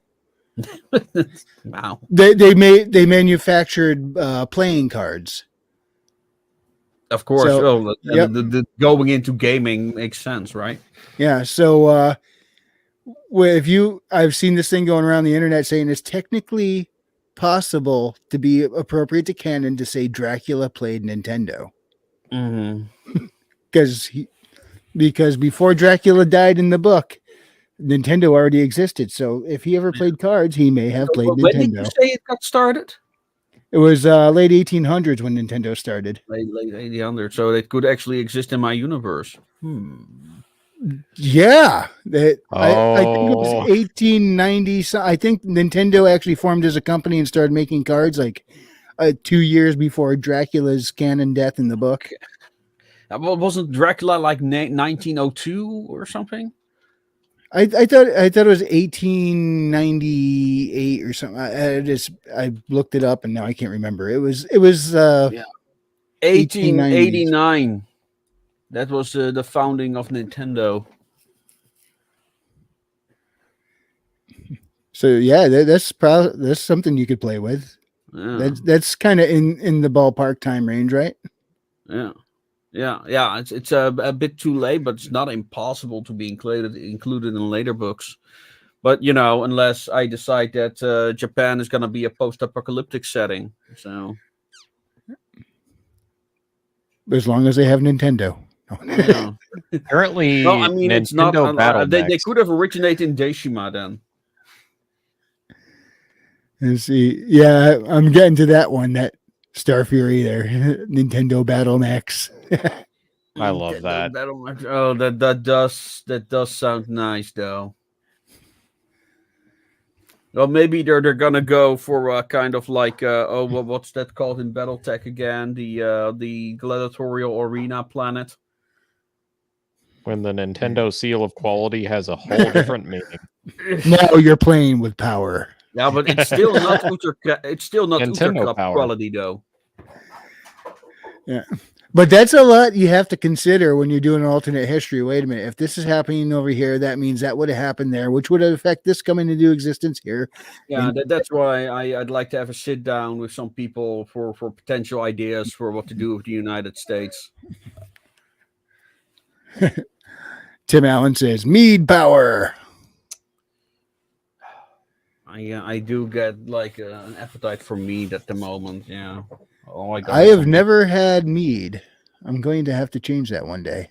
Wow. They manufactured playing cards. Of course. So, yep. The going into gaming makes sense, right? Yeah. So I've seen this thing going around the internet saying it's technically possible to be appropriate to canon to say Dracula played Nintendo. Mm-hmm. Because before Dracula died in the book, Nintendo already existed. So if he ever played cards, he may have played When did Nintendo. you say it got started? It was late 1800s when Nintendo started. Late 1800s. So it could actually exist in my universe. Yeah, I think it Oh. was 1890. So I think Nintendo actually formed as a company and started making cards like 2 years before Dracula's canon death in the book. Wasn't Dracula like 1902 or something? I thought it was 1898 or something. I looked it up and now I can't remember. It was 1889. That was the founding of Nintendo. So yeah, that's something you could play with. Yeah. That's kind of in the ballpark time range, right? Yeah. It's a bit too late, but it's not impossible to be included in later books. But unless I decide that Japan is going to be a post-apocalyptic setting, so As long as they have Nintendo. yeah. Apparently, Well, I mean, Nintendo it's not. Battle They Mechs. could have originated in Deshima then. And see, yeah, I'm getting to that one. That Star Fury there, Nintendo Battle Max. I love that. Oh, that does sound nice though. Well, maybe they're gonna go for kind of like what's that called in BattleTech again? The gladiatorial arena planet. When the Nintendo seal of quality has a whole different meaning. Now you're playing with power. Yeah, but it's still not Nintendo Ultra Cup power. quality though. Yeah. But that's a lot you have to consider when you're doing an alternate history. Wait a minute. If this is happening over here, that means that would have happened there, which would affect this coming into existence here. Yeah, that's why I'd like to have a sit down with some people for potential ideas for what to do with the United States. Tim Allen says, Mead power. I do get like an appetite for mead at the moment. Yeah. I have never had mead. I'm going to have to change that one day.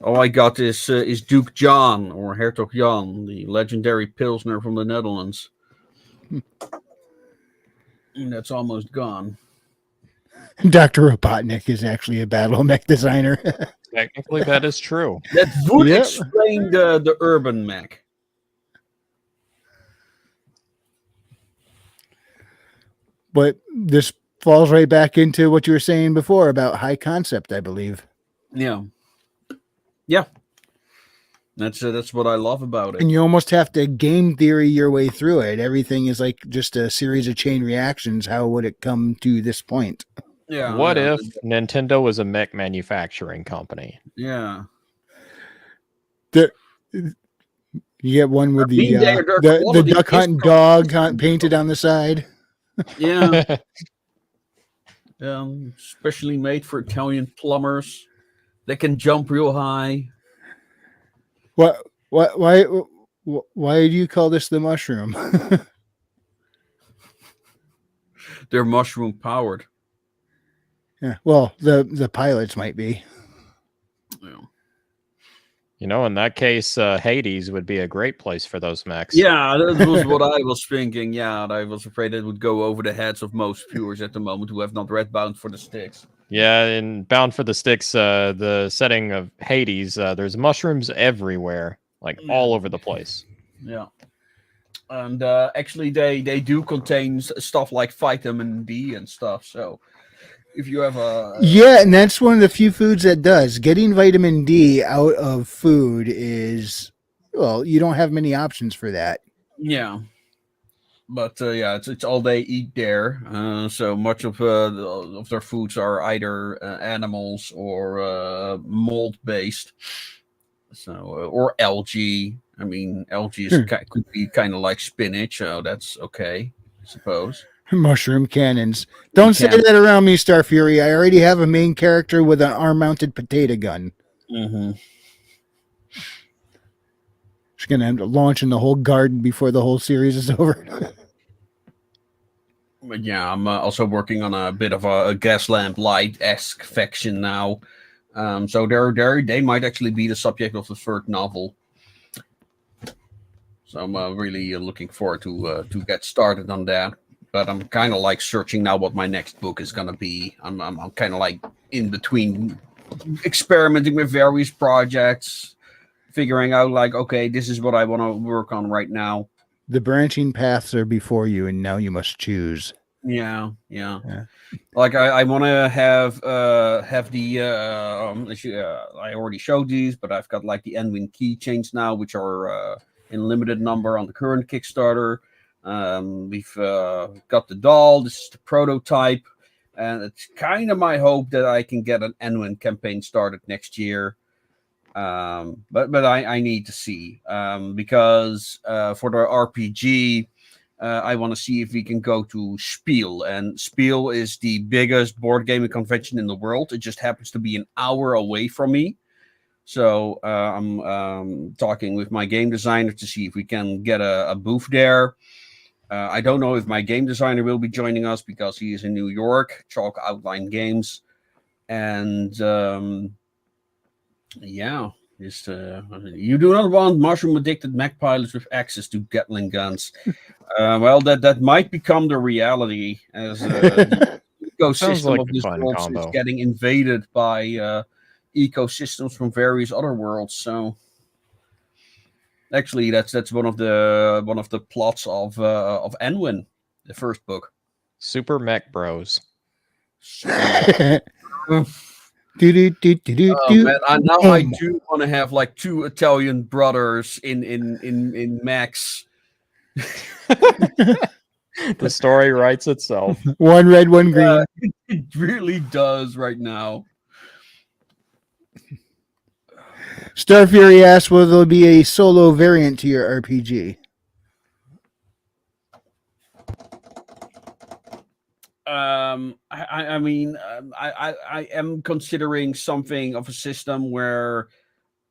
All I got is Duke John or Hertog Jan, the legendary Pilsner from the Netherlands. And that's almost gone. Dr. Robotnik is actually a battle mech designer. Technically, that is true. That would explain the urban mech. But this falls right back into what you were saying before about high concept, I believe. Yeah. That's what I love about it. And you almost have to game theory your way through it. Everything is like just a series of chain reactions. How would it come to this point? Yeah. What if Nintendo was a mech manufacturing company? Yeah. You get one with I mean, their the quality duck is hunting dog painted on the side. Yeah, specially made for Italian plumbers. They can jump real high. What? Why do you call this the mushroom? They're mushroom powered. Yeah. Well, the pilots might be. Yeah. You know, in that case, Hades would be a great place for those mechs. Yeah, that was what I was thinking. Yeah, I was afraid it would go over the heads of most viewers at the moment who have not read Bound for the Sticks. Yeah, in Bound for the Sticks, the setting of Hades, there's mushrooms everywhere, like all over the place. Yeah. And actually, they do contain stuff like vitamin D and stuff. So if you have a Yeah, and that's one of the few foods that does. Getting vitamin D out of food is, well, you don't have many options for that. yeah, but yeah, it's all they eat there. So much of their foods are either animals or mold based. So or algae. I mean, algae is could be kind of like spinach. So that's okay, I suppose. Mushroom cannons. Don't say that around me, Star Fury. I already have a main character with an arm-mounted potato gun. Mm-hmm. She's gonna end up launching the whole garden before the whole series is over. But yeah, I'm also working on a bit of a gas lamp light-esque faction now. So they might actually be the subject of the third novel. So I'm really looking forward to get started on that. But I'm kind of like searching now what my next book is gonna be. I'm kind of like in between, experimenting with various projects, figuring out like, okay, this is what I want to work on right now. The branching paths are before you, and now you must choose. Yeah. Like I want to have the I already showed these, but I've got like the Enwin keychains now, which are in limited number on the current Kickstarter. We've got the doll. This is the prototype, and it's kind of my hope that I can get an Enwin campaign started next year. But I need to see because for the RPG. I want to see if we can go to Spiel. And Spiel is the biggest board gaming convention in the world. It just happens to be an hour away from me. So I'm talking with my game designer to see if we can get a booth there. I don't know if my game designer will be joining us because he is in New York, Chalk Outline Games. And yeah. Just, you do not want mushroom-addicted mech pilots with access to Gatling guns. Well, that might become the reality as the ecosystem like of a this fun world combo. is getting invaded by ecosystems from various other worlds. So, actually, that's one of the plots of Enwin, the first book. Super Mech Bros. Man, I do want to have like two Italian brothers in Max. The story writes itself. One red, one green. It really does right now. Star Fury asks, will there be a solo variant to your RPG? I mean, I am considering something of a system where,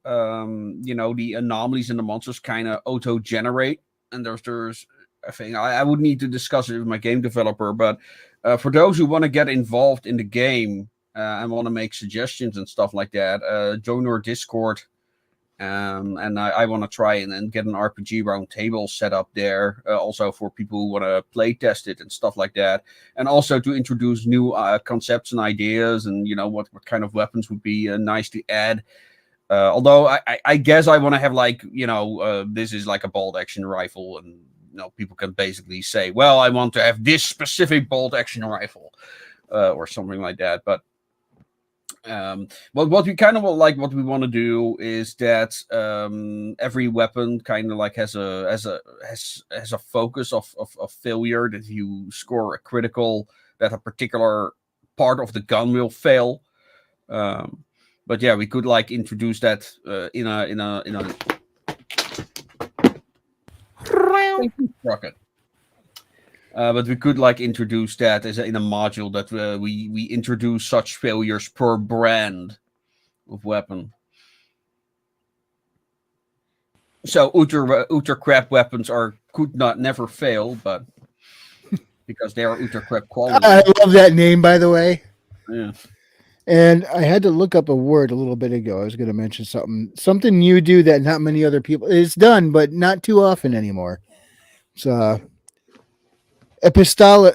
the anomalies and the monsters kind of auto-generate, and there's I think I would need to discuss it with my game developer, but for those who want to get involved in the game and want to make suggestions and stuff like that, join our Discord. And I want to try and get an RPG round table set up there, also for people who want to play test it and stuff like that, and also to introduce new concepts and ideas, and what kind of weapons would be nice to add. Although I guess I want to have like this is like a bolt action rifle, and people can basically say, well, I want to have this specific bolt action rifle or something like that, but. What we kind of what we want to do is that every weapon kind of like has a focus of failure, that you score a critical, that a particular part of the gun will fail. But yeah, we could like introduce that in a rocket. But we could like introduce that in a module that we introduce such failures per brand of weapon. So ultra crap weapons could not never fail, but because they are ultra crap quality. I love that name, by the way. Yeah. And I had to look up a word a little bit ago. I was going to mention something you do that not many other people. It's done, but not too often anymore. It's epistolary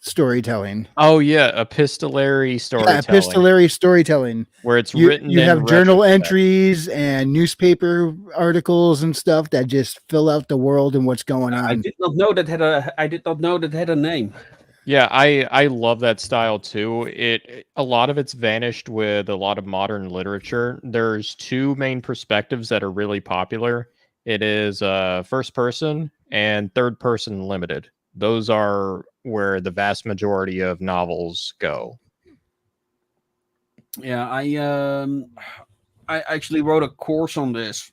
storytelling. Oh yeah, epistolary storytelling. Yeah, epistolary storytelling, where it's you, written. You in have journal retrospect. entries and newspaper articles and stuff that just fill out the world and what's going on. I did not know that had a name. Yeah, I love that style too. A lot of it's vanished with a lot of modern literature. There's two main perspectives that are really popular. It is first person and third person limited. Those are where the vast majority of novels go. Yeah, I actually wrote a course on this,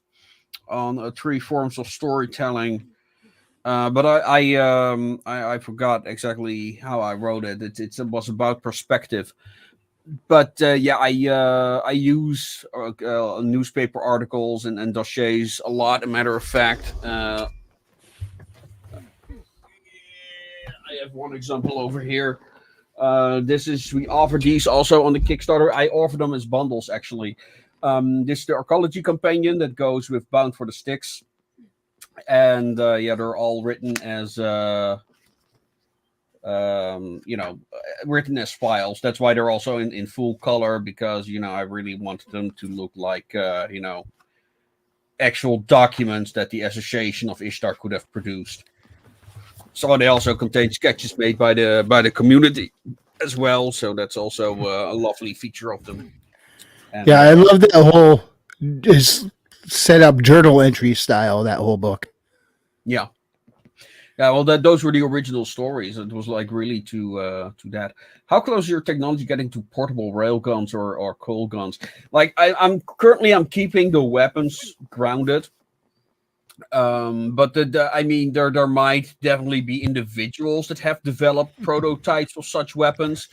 on 3 forms of storytelling. But I forgot exactly how I wrote it. It was about perspective. But yeah, I use newspaper articles and dossiers a lot. A matter of fact, I have one example over here. We offer these also on the Kickstarter. I offer them as bundles actually. This is the archaeology companion that goes with Bound for the Sticks. And yeah, they're all written as written as files. That's why they're also in full color, because I really wanted them to look like actual documents that the Association of Ishtar could have produced. So they also contain sketches made by the community as well. So that's also a lovely feature of them. And, yeah, I love that whole set up journal entry style, that whole book. Yeah, well, those were the original stories. It was like really to that. How close is your technology getting to portable railguns or coal guns? Like I'm keeping the weapons grounded, but there might definitely be individuals that have developed prototypes of such weapons.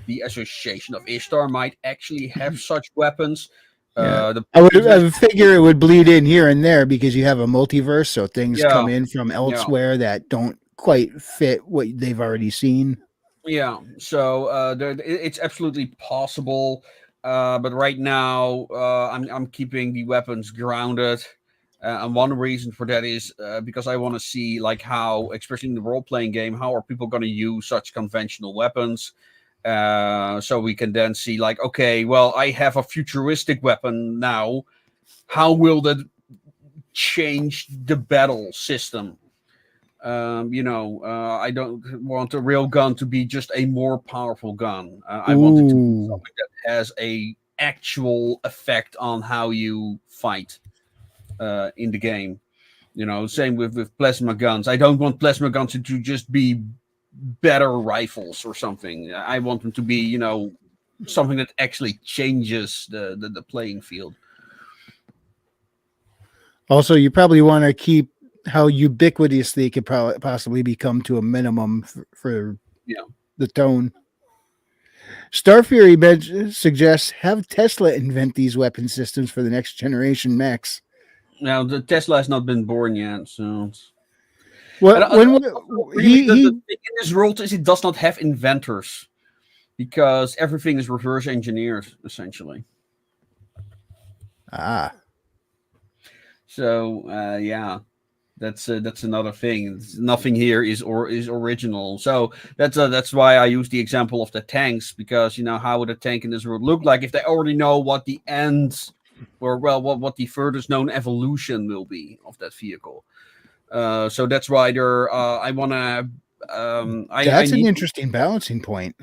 The Association of Ishtar might actually have such weapons. Yeah. I would figure it would bleed in here and there because you have a multiverse, so things come in from elsewhere that don't quite fit what they've already seen. Yeah, so it's absolutely possible, but right now I'm keeping the weapons grounded, and one reason for that is because I want to see like how, especially in the role-playing game, how are people going to use such conventional weapons. So we can then see like, okay, well, I have a futuristic weapon now. How will that change the battle system? I don't want a real gun to be just a more powerful gun. I want it to be something that has a actual effect on how you fight in the game. Same with plasma guns. I don't want plasma guns to just be better rifles or something. I want them to be, something that actually changes the playing field. Also, you probably want to keep how ubiquitous they could possibly become to a minimum for the tone. Star Fury suggests have Tesla invent these weapon systems for the next generation mechs. Now, the Tesla has not been born yet, so... The thing in this world is it does not have inventors, because everything is reverse engineered essentially. So yeah, that's another thing. Nothing here is original. So that's why I use the example of the tanks, because how would a tank in this world look like if they already know what the end, or what the furthest known evolution will be of that vehicle. So that's why I want to. That's an interesting balancing point.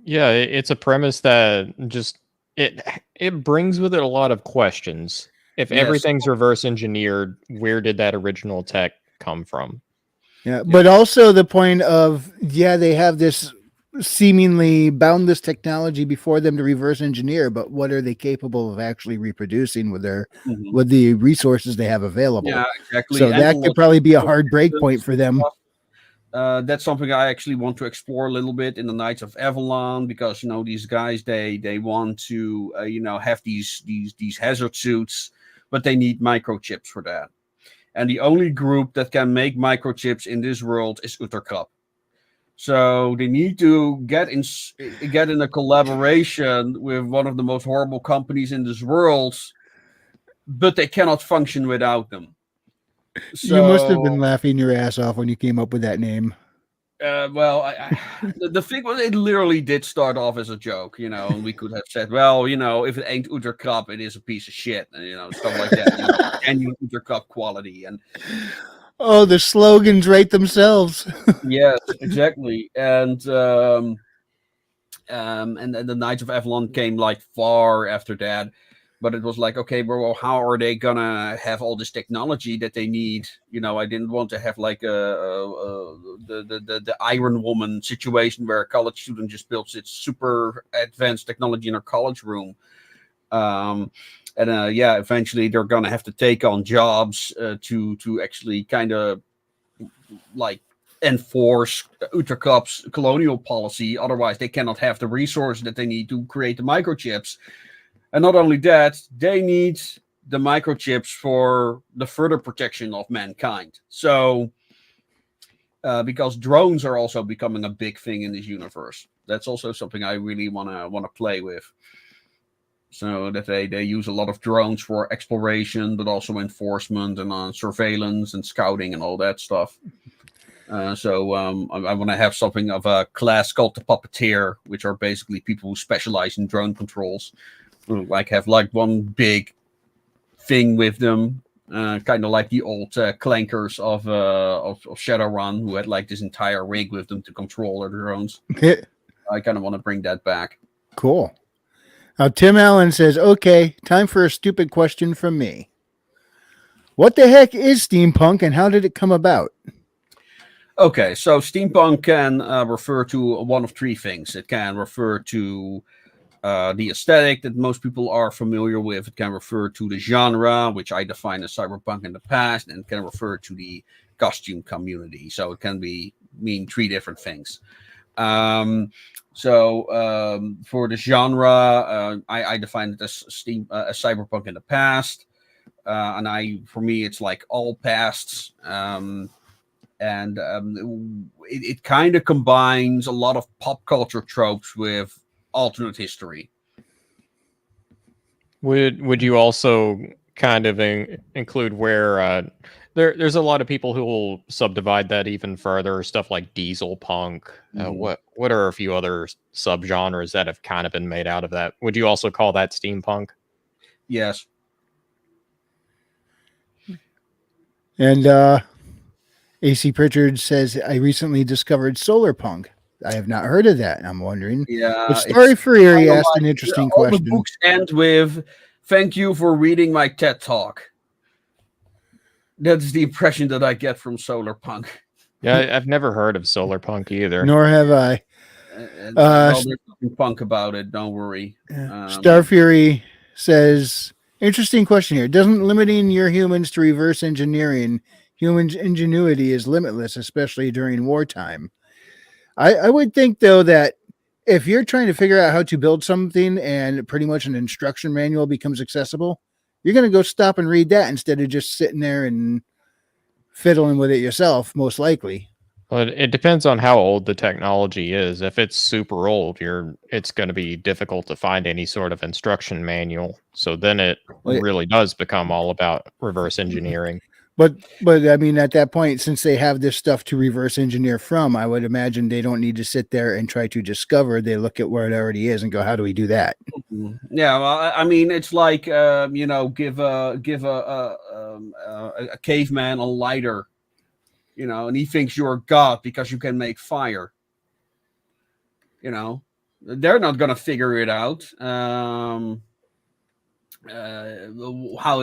Yeah, it's a premise that just it brings with it a lot of questions. If everything's reverse engineered, where did that original tech come from? Yeah, but also the point of they have this seemingly boundless technology before them to reverse engineer, but what are they capable of actually reproducing with Mhm. with the resources they have available? Yeah, exactly. So And that the could probably be a logistical hard break point systems for and them. stuff. That's something I actually want to explore a little bit in the Knights of Avalon, because these guys, they want to have these hazard suits, but they need microchips for that. And the only group that can make microchips in this world is Uttercup. So they need to get in a collaboration with one of the most horrible companies in this world, but they cannot function without them. You must have So, been laughing your ass off when you came up with that name. well, the thing was, it literally did start off as a joke, and we could have said, well, if it ain't Uttercup, it is a piece of shit, and stuff like that, genuine Uttercup quality, and Oh, the slogans write themselves. yes, exactly, and then the Knights of Avalon came like far after that. But it was like, okay, well, how are they gonna have all this technology that they need? I didn't want to have like the Iron Woman situation where a college student just builds its super advanced technology in her college room. Eventually they're gonna have to take on jobs to actually kind of like enforce Uttercup's colonial policy. Otherwise, they cannot have the resources that they need to create the microchips. And not only that, they need the microchips for the further protection of mankind. So, because drones are also becoming a big thing in this universe, that's also something I really wanna play with. So that they use a lot of drones for exploration, but also enforcement and surveillance and scouting and all that stuff. I want to have something of a class called the Puppeteer, which are basically people who specialize in drone controls. Like have like one big thing with them, kind of like the old clankers of Shadowrun, who had like this entire rig with them to control their drones. I kind of want to bring that back. Cool. Now, Tim Allen says, okay, time for a stupid question from me. What the heck is steampunk and how did it come about? Okay, so steampunk can refer to one of three things. It can refer to the aesthetic that most people are familiar with. It can refer to the genre, which I define as cyberpunk in the past, and it can refer to the costume community. So it can mean three different things. For the genre, I define it as cyberpunk in the past, for me, it's like all pasts. It kind of combines a lot of pop culture tropes with alternate history. Would you also kind of include where there's a lot of people who will subdivide that even further, stuff like diesel punk. What are a few other subgenres that have kind of been made out of that? Would you also call that steampunk? Yes. And AC Pritchard says, I recently discovered solar punk. I have not heard of that. I'm wondering. Yeah. But Story for Erie asked an interesting all question. The books end with, "Thank you for reading my TED Talk." That's the impression that I get from solar punk. Yeah, I've never heard of solar punk either. Nor have I. There's nothing punk about it. Don't worry. Star Fury says, interesting question here. Doesn't limiting your humans to reverse engineering, human ingenuity is limitless, especially during wartime. I would think, though, that if you're trying to figure out how to build something and pretty much an instruction manual becomes accessible, you're going to go stop and read that instead of just sitting there and fiddling with it yourself, most likely. But it depends on how old the technology is. If it's super old, it's going to be difficult to find any sort of instruction manual. So then it really does become all about reverse engineering. But I mean, at that point, since they have this stuff to reverse engineer from, I would imagine they don't need to sit there and try to discover. They look at where it already is and go, how do we do that? Yeah, well, I mean, it's like give a caveman a lighter, and he thinks you're a god because you can make fire. They're not gonna figure it out how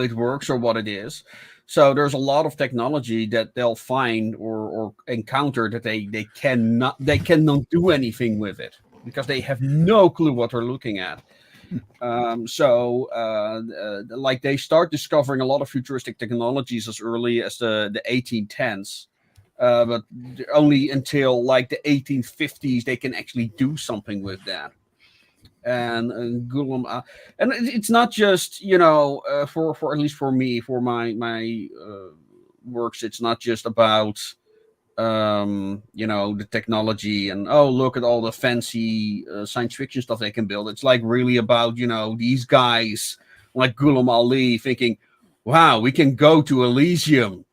it works or what it is. So there's a lot of technology that they'll find or encounter that they cannot do anything with it because they have no clue what they're looking at. Like they start discovering a lot of futuristic technologies as early as the 1810s. But only until like the 1850s they can actually do something with that. And Gulam, and it's not just for at least for me, for my works, it's not just about the technology and oh, look at all the fancy science fiction stuff they can build. It's like really about these guys like Gulam Ali thinking, wow, we can go to Elysium.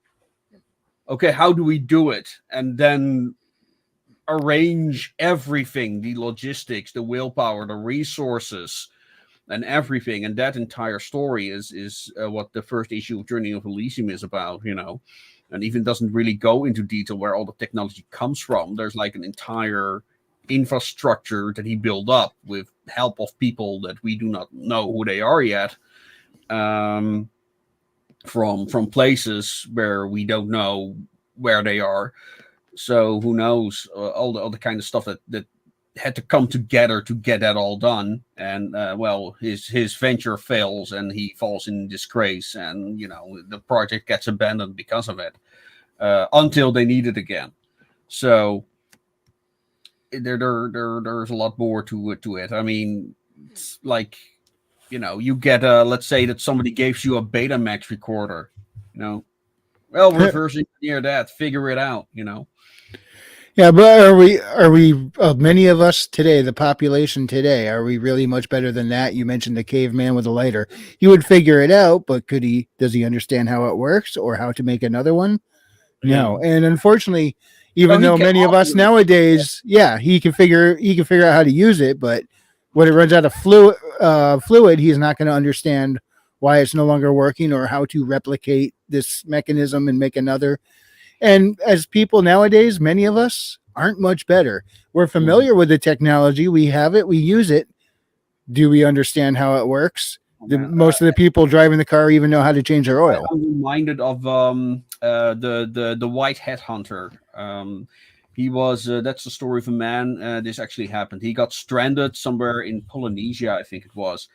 Okay, how do we do it? And then arrange everything, the logistics, the willpower, the resources, and everything. And that entire story is what the first issue of Journey of Elysium is about, and even doesn't really go into detail where all the technology comes from. There's like an entire infrastructure that he built up with help of people that we do not know who they are yet, from places where we don't know where they are. So who knows, all the kind of stuff that had to come together to get that all done. And his venture fails and he falls in disgrace, and the project gets abandoned because of it, until they need it again. So there's a lot more to it. I mean, it's like you get let's say that somebody gives you a Betamax recorder, well, reverse engineer that, figure it out, Yeah, but are we many of us today, the population today, are we really much better than that? You mentioned the caveman with a lighter. He would figure it out, but does he understand how it works or how to make another one? No. And unfortunately, even though many of us nowadays, he can figure out how to use it, but when it runs out of fluid, he's not going to understand why it's no longer working or how to replicate this mechanism and make another. And as people nowadays, many of us aren't much better. We're familiar with the technology. We have it. We use it. Do we understand how it works? Most of the people driving the car even know how to change their oil. I'm reminded of the White Headhunter. He was that's the story of a man. This actually happened. He got stranded somewhere in Polynesia, I think it was,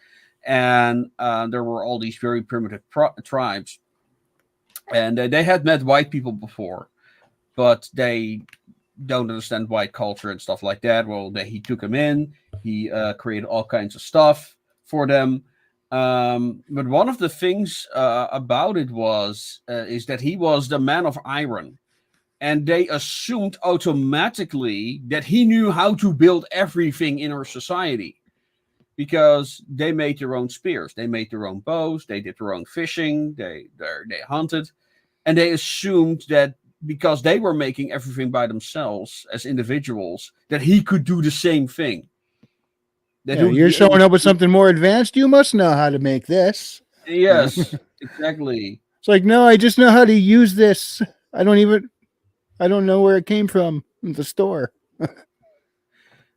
and there were all these very primitive tribes. And they had met white people before, but they don't understand white culture and stuff like that. Well, he took them in. He created all kinds of stuff for them. But one of the things about it is that he was the man of iron. And they assumed automatically that he knew how to build everything in our society, because they made their own spears, they made their own bows, they did their own fishing, they hunted, and they assumed that because they were making everything by themselves as individuals, that he could do the same thing. You're showing up with something more advanced. You must know how to make this. Yes, exactly. It's like, no, I just know how to use this. I don't know where it came from in the store.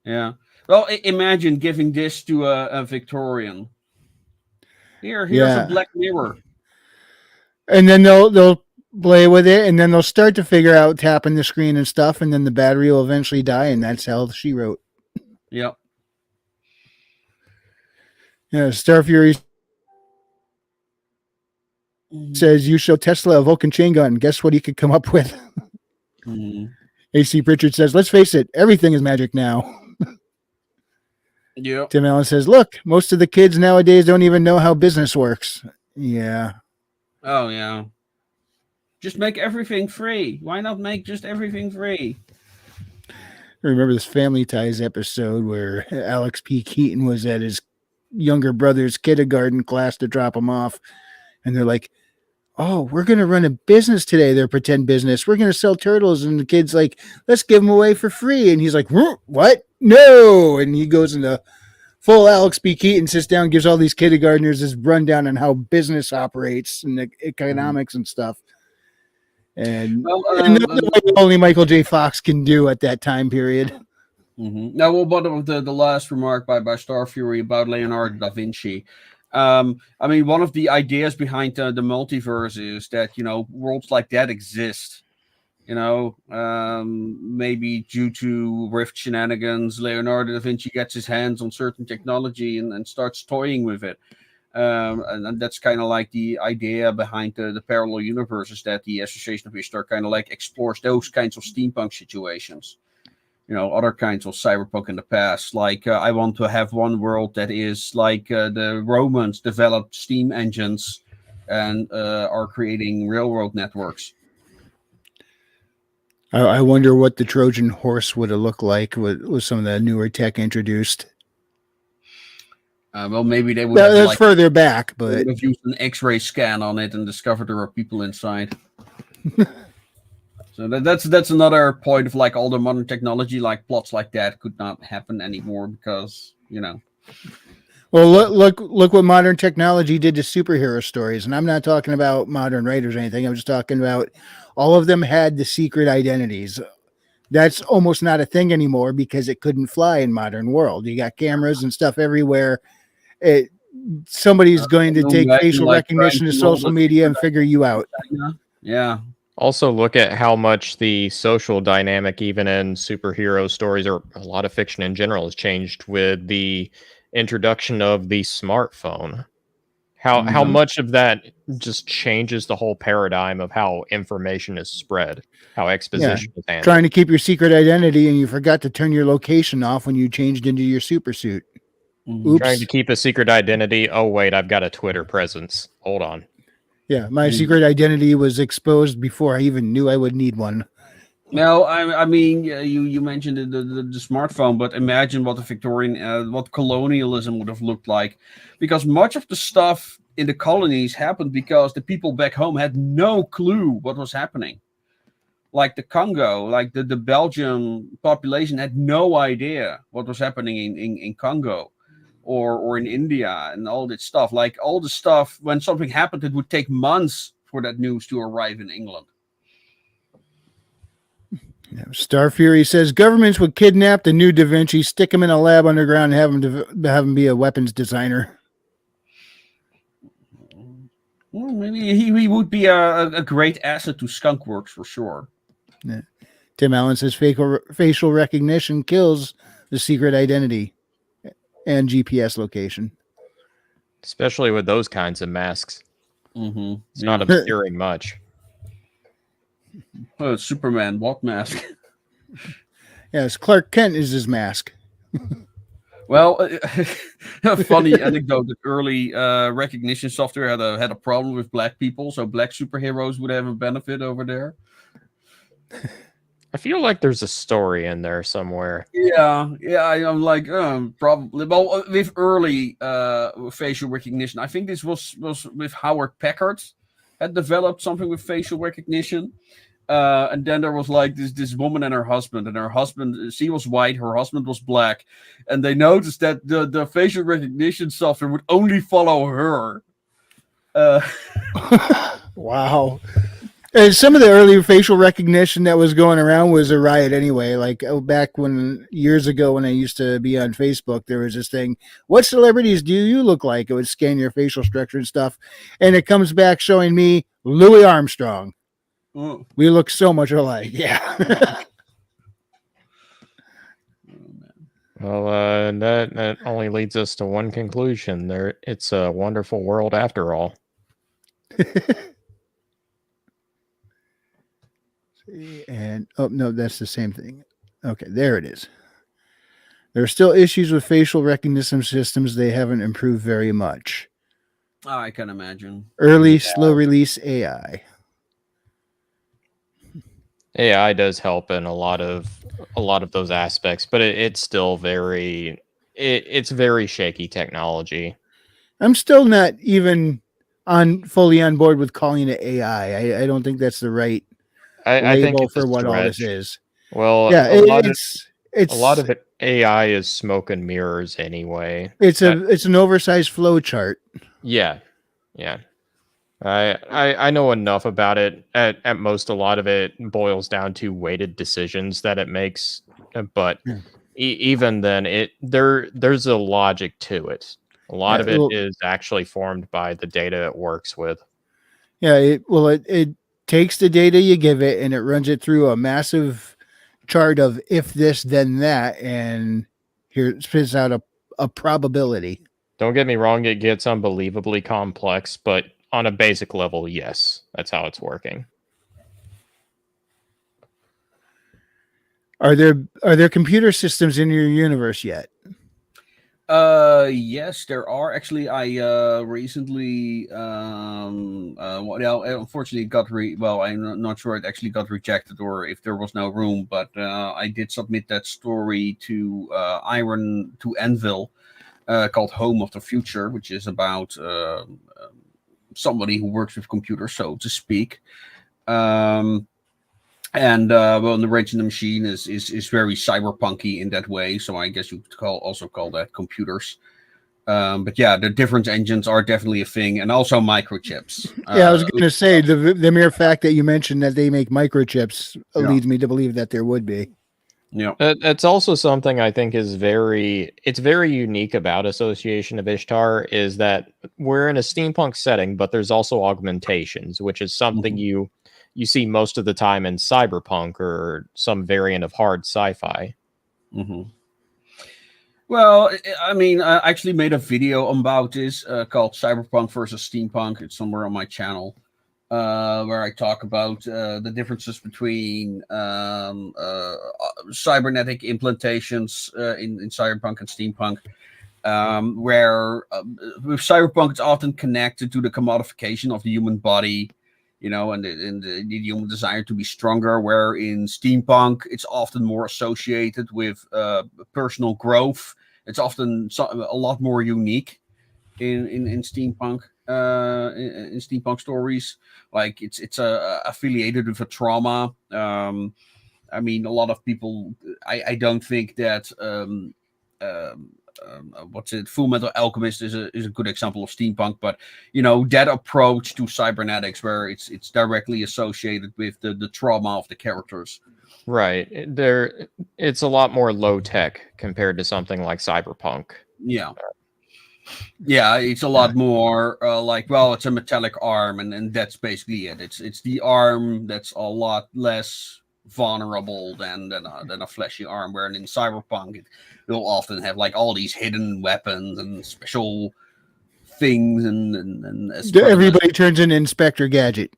Yeah. Well, imagine giving this to a Victorian. Here's a Black Mirror. And then they'll play with it, and then they'll start to figure out tapping the screen and stuff, and then the battery will eventually die, and that's how she wrote. Yep. Yeah, Star Fury says, you show Tesla a Vulcan chain gun. Guess what he could come up with? AC Pritchard says, let's face it, everything is magic now. Yeah. Tim Allen says, look, most of the kids nowadays don't even know how business works. Yeah. Oh, yeah. Just make everything free. Why not make just everything free? I remember this Family Ties episode where Alex P. Keaton was at his younger brother's kindergarten class to drop him off. And they're like, oh, we're going to run a business today, their pretend business. We're going to sell turtles. And the kid's like, let's give them away for free. And he's like, what? No. And he goes into full Alex P. Keaton, sits down, gives all these kindergartners this rundown on how business operates and the economics and stuff. And, only Michael J. Fox can do at that time period. Now, what about the last remark by Star Fury about Leonardo da Vinci? I mean, one of the ideas behind the multiverse is that worlds like that exist. Maybe due to Rift shenanigans, Leonardo da Vinci gets his hands on certain technology and starts toying with it. And that's kind of like the idea behind the parallel universes, that the Association of Ishtar kind of like explores those kinds of steampunk situations. Other kinds of cyberpunk in the past. Like, I want to have one world that is like the Romans developed steam engines and are creating railroad networks. I wonder what the Trojan horse would have looked like with some of the newer tech introduced. Well, maybe they would have That's further back, they but would have used an X-ray scan on it and discovered there were people inside. So that's another point of like all the modern technology, like plots like that could not happen anymore because well, look what modern technology did to superhero stories, and I'm not talking about modern writers or anything. I'm just talking about all of them had the secret identities. That's almost not a thing anymore because it couldn't fly in modern world. You got cameras and stuff everywhere. Somebody's going to take facial recognition to social media and figure you out. Yeah. Also, look at how much the social dynamic, even in superhero stories or a lot of fiction in general, has changed with the introduction of the smartphone. How much of that just changes the whole paradigm of how information is spread, how exposition is handled. Trying to keep your secret identity, and you forgot to turn your location off when you changed into your super suit. Oops. Trying to keep a secret identity. Oh, wait, I've got a Twitter presence. Hold on. Yeah, my secret identity was exposed before I even knew I would need one. No, I mean, you mentioned the smartphone, but imagine what the Victorian, what colonialism would have looked like, because much of the stuff in the colonies happened because the people back home had no clue what was happening. Like the Congo, like the Belgian population had no idea what was happening in Congo or in India and all that stuff. Like all the stuff, when something happened, it would take months for that news to arrive in England. Star Fury says governments would kidnap the new Da Vinci, stick him in a lab underground, and have him be a weapons designer. Well, maybe he would be a great asset to Skunkworks for sure. Yeah. Tim Allen says facial recognition kills the secret identity and GPS location. Especially with those kinds of masks. Mm-hmm. It's not obscuring much. Oh, it's Superman. What mask? Yes, Clark Kent is his mask. Well, a funny anecdote that early recognition software had a problem with black people, so black superheroes would have a benefit over there. I feel like there's a story in there somewhere. Yeah, I'm like, probably. Well, with early facial recognition, I think this was with Howard Packard had developed something with facial recognition. And then there was like this woman and her husband, she was white, her husband was black, and they noticed that the facial recognition software would only follow her. Wow. And some of the early facial recognition that was going around was a riot anyway. Like back years ago when I used to be on Facebook, there was this thing, what celebrities do you look like? It would scan your facial structure and stuff. And it comes back showing me Louis Armstrong. Oh. We look so much alike. Yeah. Well, that only leads us to one conclusion. It's a wonderful world after all. And oh no, that's the same thing. Okay, there it is. There are still issues with facial recognition systems. They haven't improved very much. I can imagine. Early, slow release AI. AI does help in a lot of those aspects, but it's still it's very shaky technology. I'm still not even fully on board with calling it AI. I don't think that's the right I think label it's for a what all this stretch. is. Well, Yeah, a lot it's of it AI is smoke and mirrors anyway. it's an oversized flow chart. Yeah. I know enough about it. At most, a lot of it boils down to weighted decisions that it makes. But even then, there's a logic to it. A lot Yeah, of it well- is actually formed by the data it works with. Yeah, it takes the data you give it and it runs it through a massive chart of if this then that, and here it spits out a probability. Don't get me wrong, it gets unbelievably complex, but on a basic level, yes, that's how it's working. Are there computer systems in your universe yet? Yes, there are actually. I recently well, unfortunately I'm not sure it actually got rejected or if there was no room, but I did submit that story to Iron to Anvil, called Home of the Future, which is about somebody who works with computers, so to speak. And well, the Rage in the Machine is very cyberpunky in that way, so I guess you could also call that computers. But yeah, the different engines are definitely a thing, and also microchips. Yeah, I was going to say the mere fact that you mentioned that they make microchips leads me to believe that there would be. Yeah. That's also something I think is very unique about Association of Ishtar is that we're in a steampunk setting, but there's also augmentations, which is something you see most of the time in cyberpunk or some variant of hard sci-fi. Well, I mean, I actually made a video about this called Cyberpunk versus Steampunk. It's somewhere on my channel, where I talk about the differences between cybernetic implantations in Cyberpunk and Steampunk. Where with Cyberpunk, it's often connected to the commodification of the human body, and the human desire to be stronger. Where in Steampunk, it's often more associated with personal growth. It's often a lot more unique in Steampunk. In Steampunk stories, like it's affiliated with a trauma. I mean, a lot of people. I don't think that. What's it? Full Metal Alchemist is a good example of steampunk, but that approach to cybernetics where it's directly associated with the trauma of the characters. Right. It's a lot more low tech compared to something like cyberpunk. Yeah. Yeah, it's a lot more like, well, it's a metallic arm, and that's basically it. It's the arm that's a lot less vulnerable than a fleshy arm. Where in cyberpunk, you'll often have like all these hidden weapons and special things, and everybody turns into Inspector Gadget.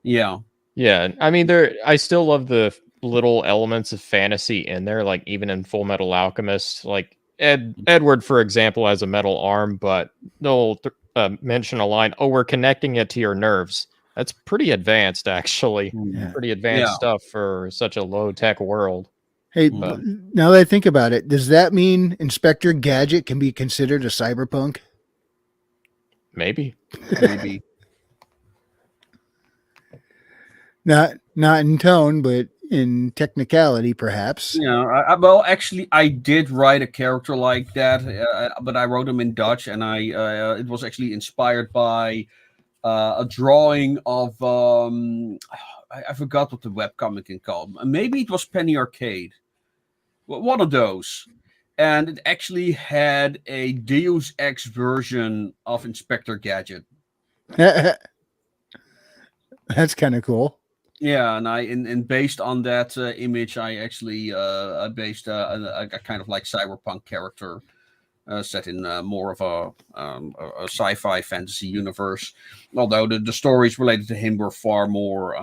Yeah. I mean, I still love the little elements of fantasy in there, like even in Full Metal Alchemist, like Edward, for example, has a metal arm, but they'll mention a line, "Oh, we're connecting it to your nerves." That's pretty advanced, actually. Yeah. Pretty advanced stuff for such a low-tech world. Hey, now that I think about it, does that mean Inspector Gadget can be considered a cyberpunk? Maybe. Not in tone, but in technicality, perhaps. Yeah, well, actually, I did write a character like that, but I wrote him in Dutch, and it was actually inspired by a drawing of I forgot what the webcomic is called. Maybe it was Penny Arcade, one of those, and it actually had a Deus Ex version of Inspector Gadget. That's kind of cool. Yeah, and based on that image, I actually based a kind of like cyberpunk character set in more of a sci-fi fantasy universe. Although the stories related to him were far more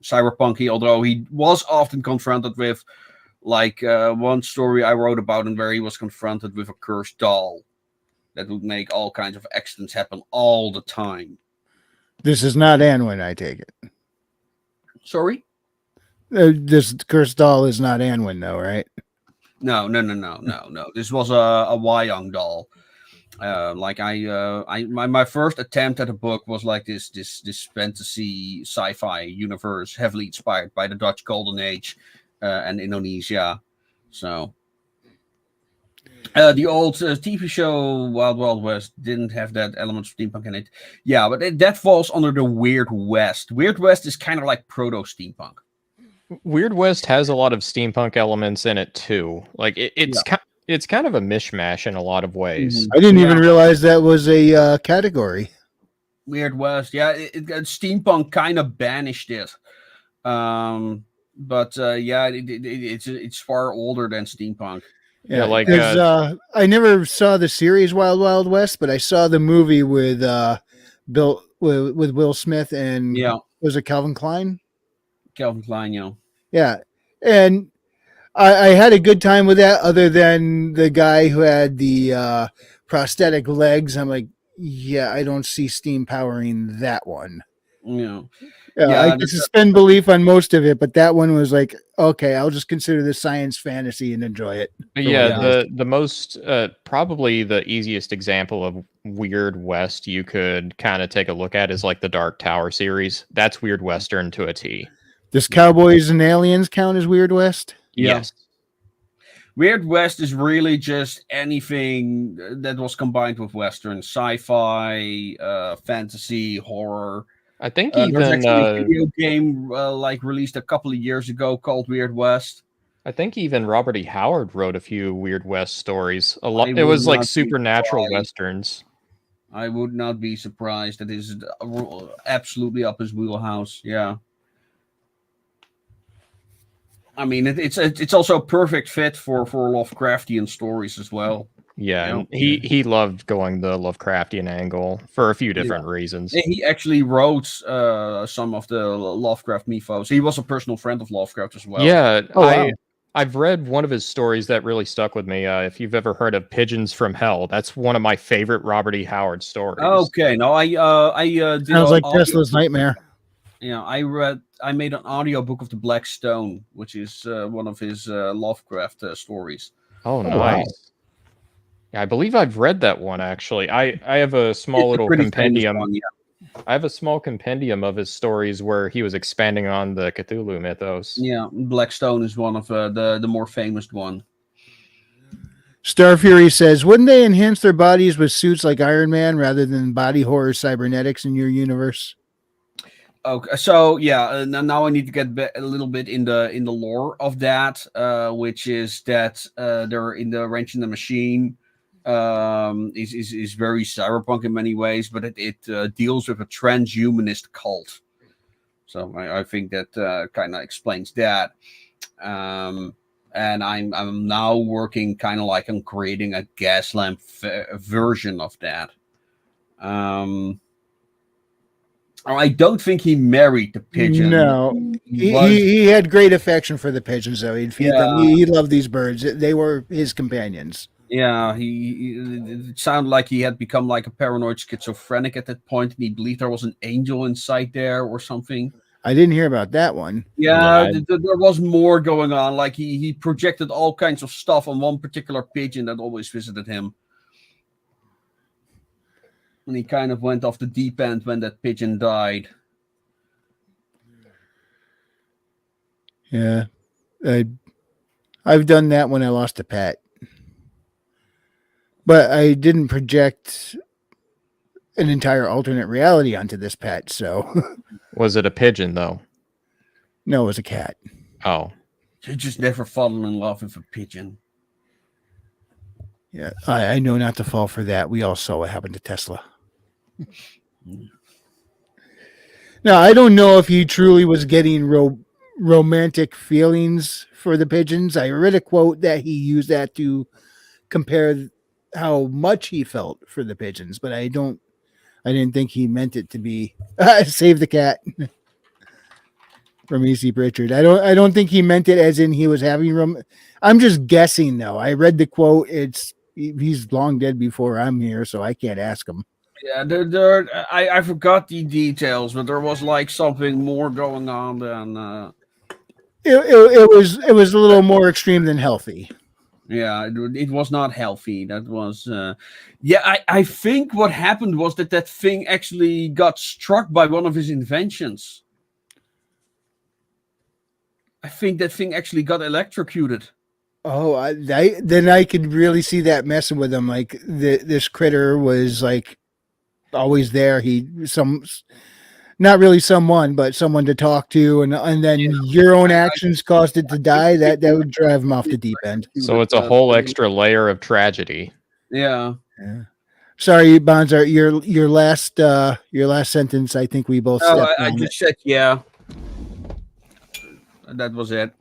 cyberpunky. Although he was often confronted with, like one story I wrote about him where he was confronted with a cursed doll that would make all kinds of accidents happen all the time. This is not Anwin, I take it. Sorry? This cursed doll is not Anwin, though, right? No. This was a Wyong doll. Like my first attempt at a book was like this fantasy sci-fi universe, heavily inspired by the Dutch Golden Age and Indonesia. So the old TV show Wild Wild West didn't have that element of steampunk in it. Yeah, but that falls under the Weird West. Weird West is kind of like proto steampunk. Weird West has a lot of steampunk elements in it too. Like it's kind of a mishmash in a lot of ways. I didn't even Yeah. realize that was a category. Weird West. Yeah, steampunk kind of banished it. But yeah, it's far older than steampunk. Yeah, like, because I never saw the series Wild Wild West, but I saw the movie with with Will Smith and Yeah, was it Calvin Klein? Calvin Klein. Yeah. Yeah, and I had a good time with that. Other than the guy who had the prosthetic legs, I'm like, yeah, I don't see steam powering that one. Yeah. I Yeah, could suspend belief on most of it, but that one was like, okay, I'll just consider this science fantasy and enjoy it. But for yeah, what it is. the most probably the easiest example of Weird West you could kind of take a look at is like the Dark Tower series. That's Weird Western to a T. Does Cowboys and Aliens count as Weird West? Yeah. Yes. Weird West is really just anything that was combined with Western, sci-fi, fantasy, horror. I think There's even actually a video game like released a couple of years ago called Weird West. I think even Robert E. Howard wrote a few Weird West stories. A lot. I It was would like not be supernatural surprised. westerns. I would not be surprised. That is absolutely up his wheelhouse. Yeah. I mean, it's also a perfect fit for Lovecraftian stories as well. Yeah, Yeah. and he loved going the Lovecraftian angle for a few different reasons. He actually wrote some of the Lovecraft mythos. He was a personal friend of Lovecraft as well. Yeah, Oh, wow. I've read one of his stories that really stuck with me. If you've ever heard of Pigeons from Hell, that's one of my favorite Robert E. Howard stories. Okay. No, I did Sounds like audio- Tesla's nightmare. Yeah, I made an audiobook of The Black Stone, which is one of his Lovecraft stories. Oh, wow. nice. Yeah, I believe I've read that one actually. I have a small It's a little pretty famous compendium. one, yeah. I have a small compendium of his stories where he was expanding on the Cthulhu mythos. Yeah, Black Stone is one of the more famous one. Star Fury says, wouldn't they enhance their bodies with suits like Iron Man rather than body horror cybernetics in your universe? Okay, so yeah, now I need to get a little bit in the lore of that, which is that they're in the Wrench in the Machine. Is very cyberpunk in many ways, but it deals with a transhumanist cult. So I think that kind of explains that. And I'm now working kind of like on creating a gas lamp version of that. I don't think he married the pigeon. No. He had great affection for the pigeons, though. He'd feed them. He loved these birds. They were his companions. Yeah, it sounded like he had become like a paranoid schizophrenic at that point, and he believed there was an angel inside there or something. I didn't hear about that one. Yeah, Yeah, there was more going on. Like he projected all kinds of stuff on one particular pigeon that always visited him. And he kind of went off the deep end when that pigeon died. Yeah. I've done that when I lost a pet. But I didn't project an entire alternate reality onto this pet, so Was it a pigeon though? no, it was a cat. Oh, You just never fallen in love with a pigeon. Yeah, I know not to fall for that. We all saw what happened to Tesla. Now, I don't know if he truly was getting romantic feelings for the pigeons. I read a quote that he used that to compare how much he felt for the pigeons, but I didn't think he meant it to be save the cat from E.C. Pritchard. I don't think he meant it as in he was having I'm just guessing though. I read the quote. He's long dead before I'm here, so I can't ask him. Yeah, I forgot the details, but there was like something more going on than. It was a little more extreme than healthy. Yeah, it was not healthy. That was, I think what happened was that thing actually got struck by one of his inventions. I think that thing actually got electrocuted. Oh, then I could really see that messing with him. Like this critter was like always there. not really someone, but someone to talk to, and then your own actions caused it to die. That would drive him off the deep end. So it's a whole extra layer of tragedy. Yeah. Yeah. Sorry, Bonsart, your last sentence. I think we both Oh, stepped I on just said yeah. That was it.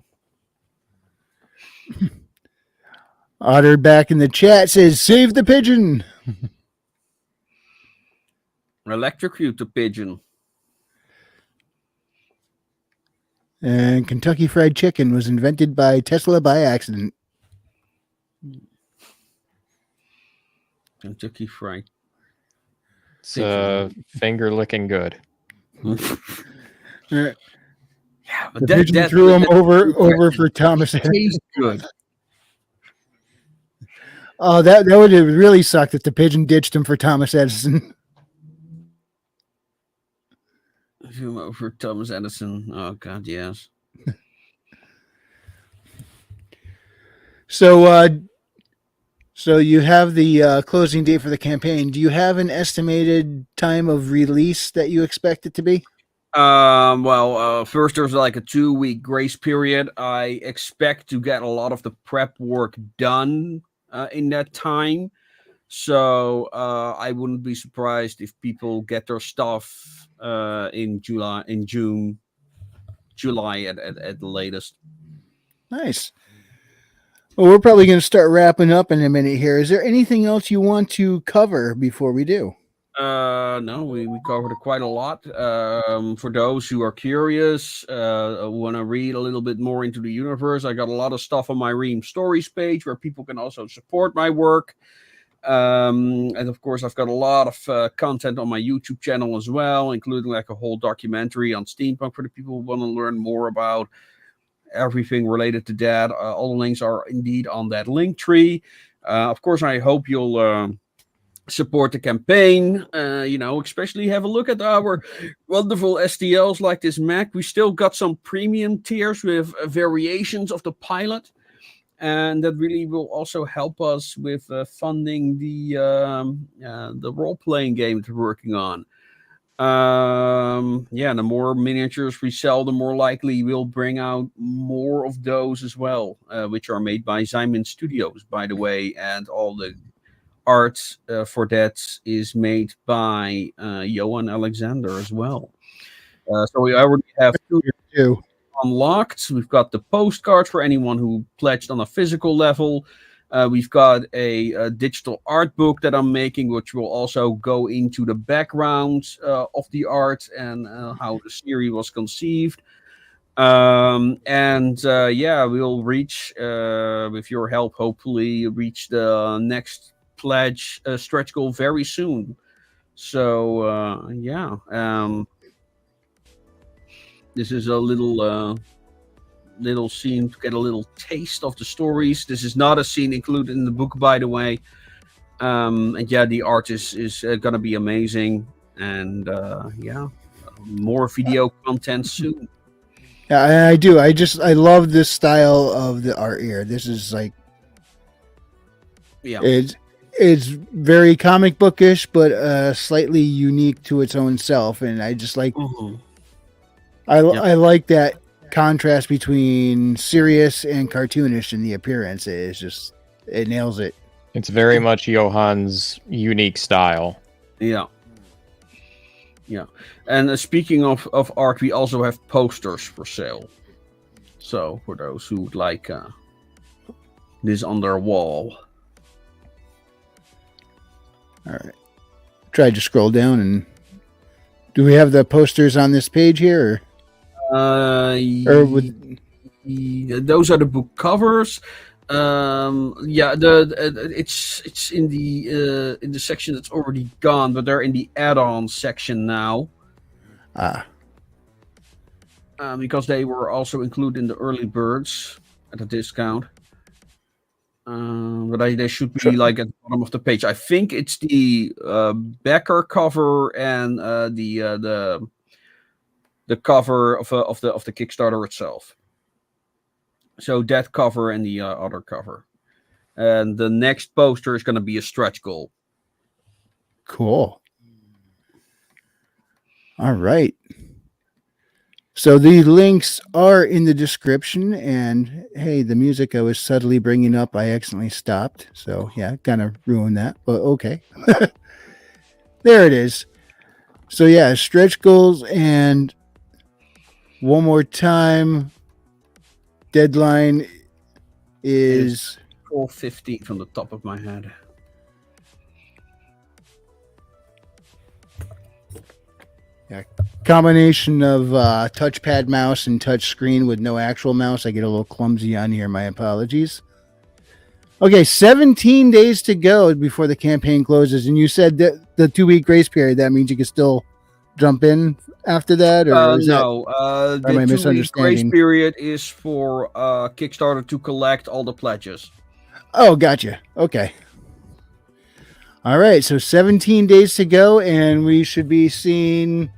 Otter back in the chat says, "Save the pigeon." Electrocute the pigeon. And Kentucky Fried Chicken was invented by Tesla by accident. Kentucky Fried. It's finger licking good. Yeah, but The pigeon threw him over for Thomas. Tastes good. Oh, that would have really sucked if the pigeon ditched him for Thomas Edison. For Thomas Edison. Oh God, yes. So you have the closing date for the campaign. Do you have an estimated time of release that you expect it to be? First there's like a 2-week grace period. I expect to get a lot of the prep work done in that time. So I wouldn't be surprised if people get their stuff in July at the latest. Nice. Well, we're probably going to start wrapping up in a minute here. Is there anything else you want to cover before we do? No, we covered quite a lot. For those who are curious, want to read a little bit more into the universe, I got a lot of stuff on my Ream Stories page where people can also support my work. And of course, I've got a lot of content on my YouTube channel as well, including like a whole documentary on steampunk for the people who want to learn more about everything related to that. All the links are indeed on that link tree. Of course, I hope you'll support the campaign, especially have a look at our wonderful STLs like this Mac. We still got some premium tiers with variations of the pilot, and that really will also help us with funding the role-playing game that we're working on. The more miniatures we sell, the more likely we'll bring out more of those as well, which are made by Simon Studios, by the way, and all the art for that is made by Johan Alexander as well. So we already have 2 unlocked. We've got the postcards for anyone who pledged on a physical level. We've got a digital art book that I'm making, which will also go into the background of the art and how the series was conceived. We'll reach, with your help, hopefully reach the next pledge stretch goal very soon. So this is a little scene to get a little taste of the stories. This is not a scene included in the book, by the way. The art is gonna be amazing, and more video content soon. Yeah, I do. I love this style of the art here. This is like, it's very comic bookish, but slightly unique to its own self, and I just like. Mm-hmm. I like that contrast between serious and cartoonish in the appearance. It nails it. It's very much Johan's unique style. Yeah. And speaking of art, we also have posters for sale. So for those who would like this on their wall. All right. Tried to scroll down, and do we have the posters on this page here? Those are the book covers. It's in the section that's already gone, but they're in the add-on section now. Because they were also included in the early birds at a discount. But they should be like at the bottom of the page. I think it's the backer cover and the cover of the Kickstarter itself. So that cover and the other cover, and the next poster is going to be a stretch goal. Cool. All right. So the links are in the description, and hey, the music I was subtly bringing up, I accidentally stopped. So yeah, kind of ruined that, but okay. There it is. So yeah, stretch goals, and one more time, deadline is 4:15 from the top of my head. combination of touchpad mouse and touch screen with no actual mouse. I get a little clumsy on here. My apologies. Okay, 17 days to go before the campaign closes, and you said that the 2-week grace period. That means you can still jump in after that, or is No, am I the 2-week grace misunderstanding? period is for Kickstarter to collect all the pledges. Oh, gotcha. Okay. All right, so 17 days to go, and we should be seeing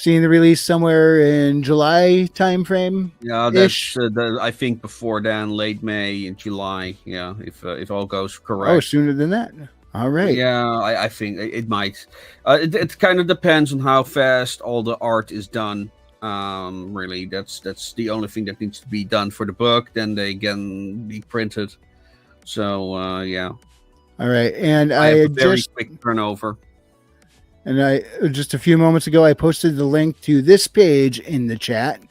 the release somewhere in July timeframe. Yeah, Ish. that's I think before then, late May and July. Yeah, if all goes Oh, correct. sooner than that. All right. Yeah, I think it might. It kind of depends on how fast all the art is done. Really, that's the only thing that needs to be done for the book. Then they can be printed. So yeah, All right, and I have I a very just quick turnover. and I just a few moments ago I posted the link to this page in the chat.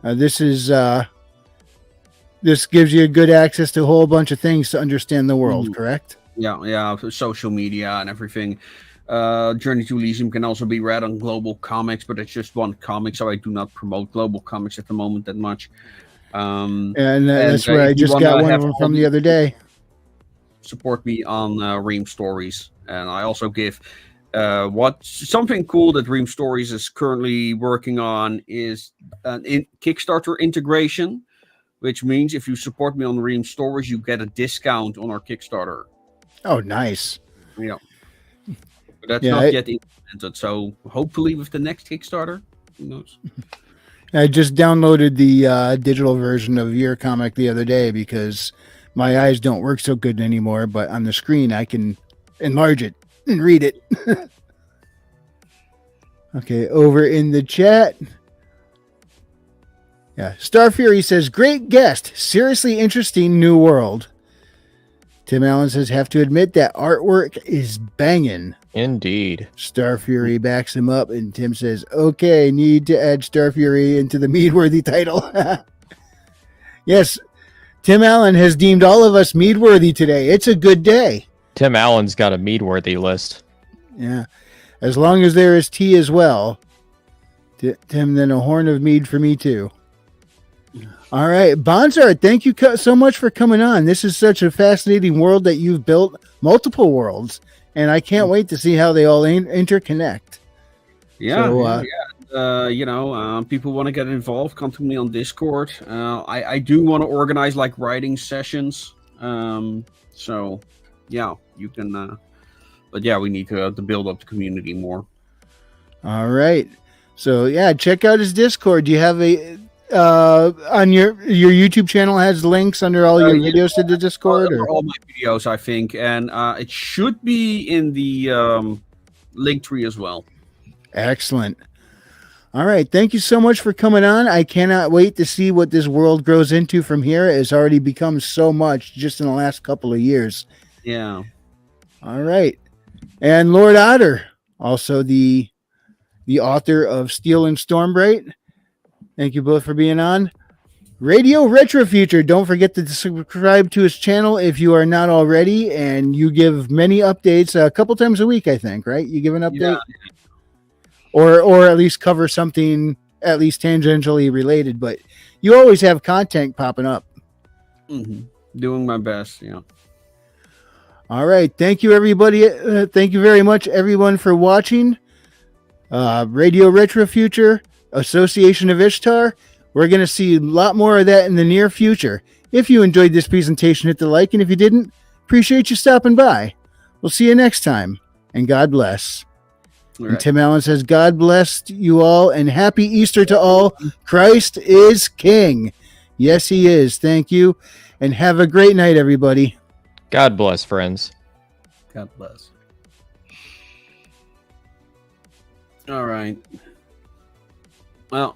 This gives you good access to a whole bunch of things to understand the world. Correct? Yeah, social media and everything. Journey to Elysium can also be read on Global Comics, but it's just one comic, so I do not promote Global Comics at the moment that much. And that's where I if you just got wanna one have of them all from the other day. Support me on Ream Stories, and I also give something cool that Ream Stories is currently working on is an Kickstarter integration, which means if you support me on Ream Stories, you get a discount on our Kickstarter. Oh, nice. Yeah, but that's not yet implemented. So hopefully with the next Kickstarter, who knows? I just downloaded the digital version of your comic the other day because my eyes don't work so good anymore, but on the screen I can enlarge it and read it. Okay, over in the chat. Yeah, Star Fury says, great guest. Seriously interesting new world. Tim Allen says, have to admit that artwork is banging. Indeed. Star Fury backs him up, and Tim says, okay, need to add Star Fury into the Mead-worthy title. Yes, Tim Allen has deemed all of us Mead-worthy today. It's a good day. Tim Allen's got a Mead-worthy list. Yeah, as long as there is tea as well. Tim, then a horn of mead for me too. All right, Bonsart, thank you so much for coming on. This is such a fascinating world that you've built, multiple worlds, and I can't wait to see how they all interconnect. Yeah, people want to get involved, come to me on Discord. I do want to organize like writing sessions. So yeah, you can. But yeah, we need to build up the community more. All right. So yeah, check out his Discord. Do you have a on your YouTube channel has links under all your videos to the Discord? Or? All my videos, I think, and it should be in the link tree as well. Excellent. All right. Thank you so much for coming on. I cannot wait to see what this world grows into from here. It's already become so much just in the last couple of years. Yeah. All right. And Lord Otter, also the author of Steel and Stormbright. Thank you both for being on. Radio Retro Future. Don't forget to subscribe to his channel if you are not already. And you give many updates a couple times a week, I think, right? You give an update? Yeah. Or at least cover something at least tangentially related. But you always have content popping up. Mm-hmm. Doing my best, yeah. All right. Thank you, everybody. Thank you very much, everyone, for watching. Radio Retro Future, Association of Ishtar. We're going to see a lot more of that in the near future. If you enjoyed this presentation, hit the like, and if you didn't, appreciate you stopping by. We'll see you next time, and God bless. All And right. Tim Allen says, God bless you all, and happy Easter to all. Christ is King. Yes, he is. Thank you, and have a great night, everybody. God bless, friends. God bless. All right. Well,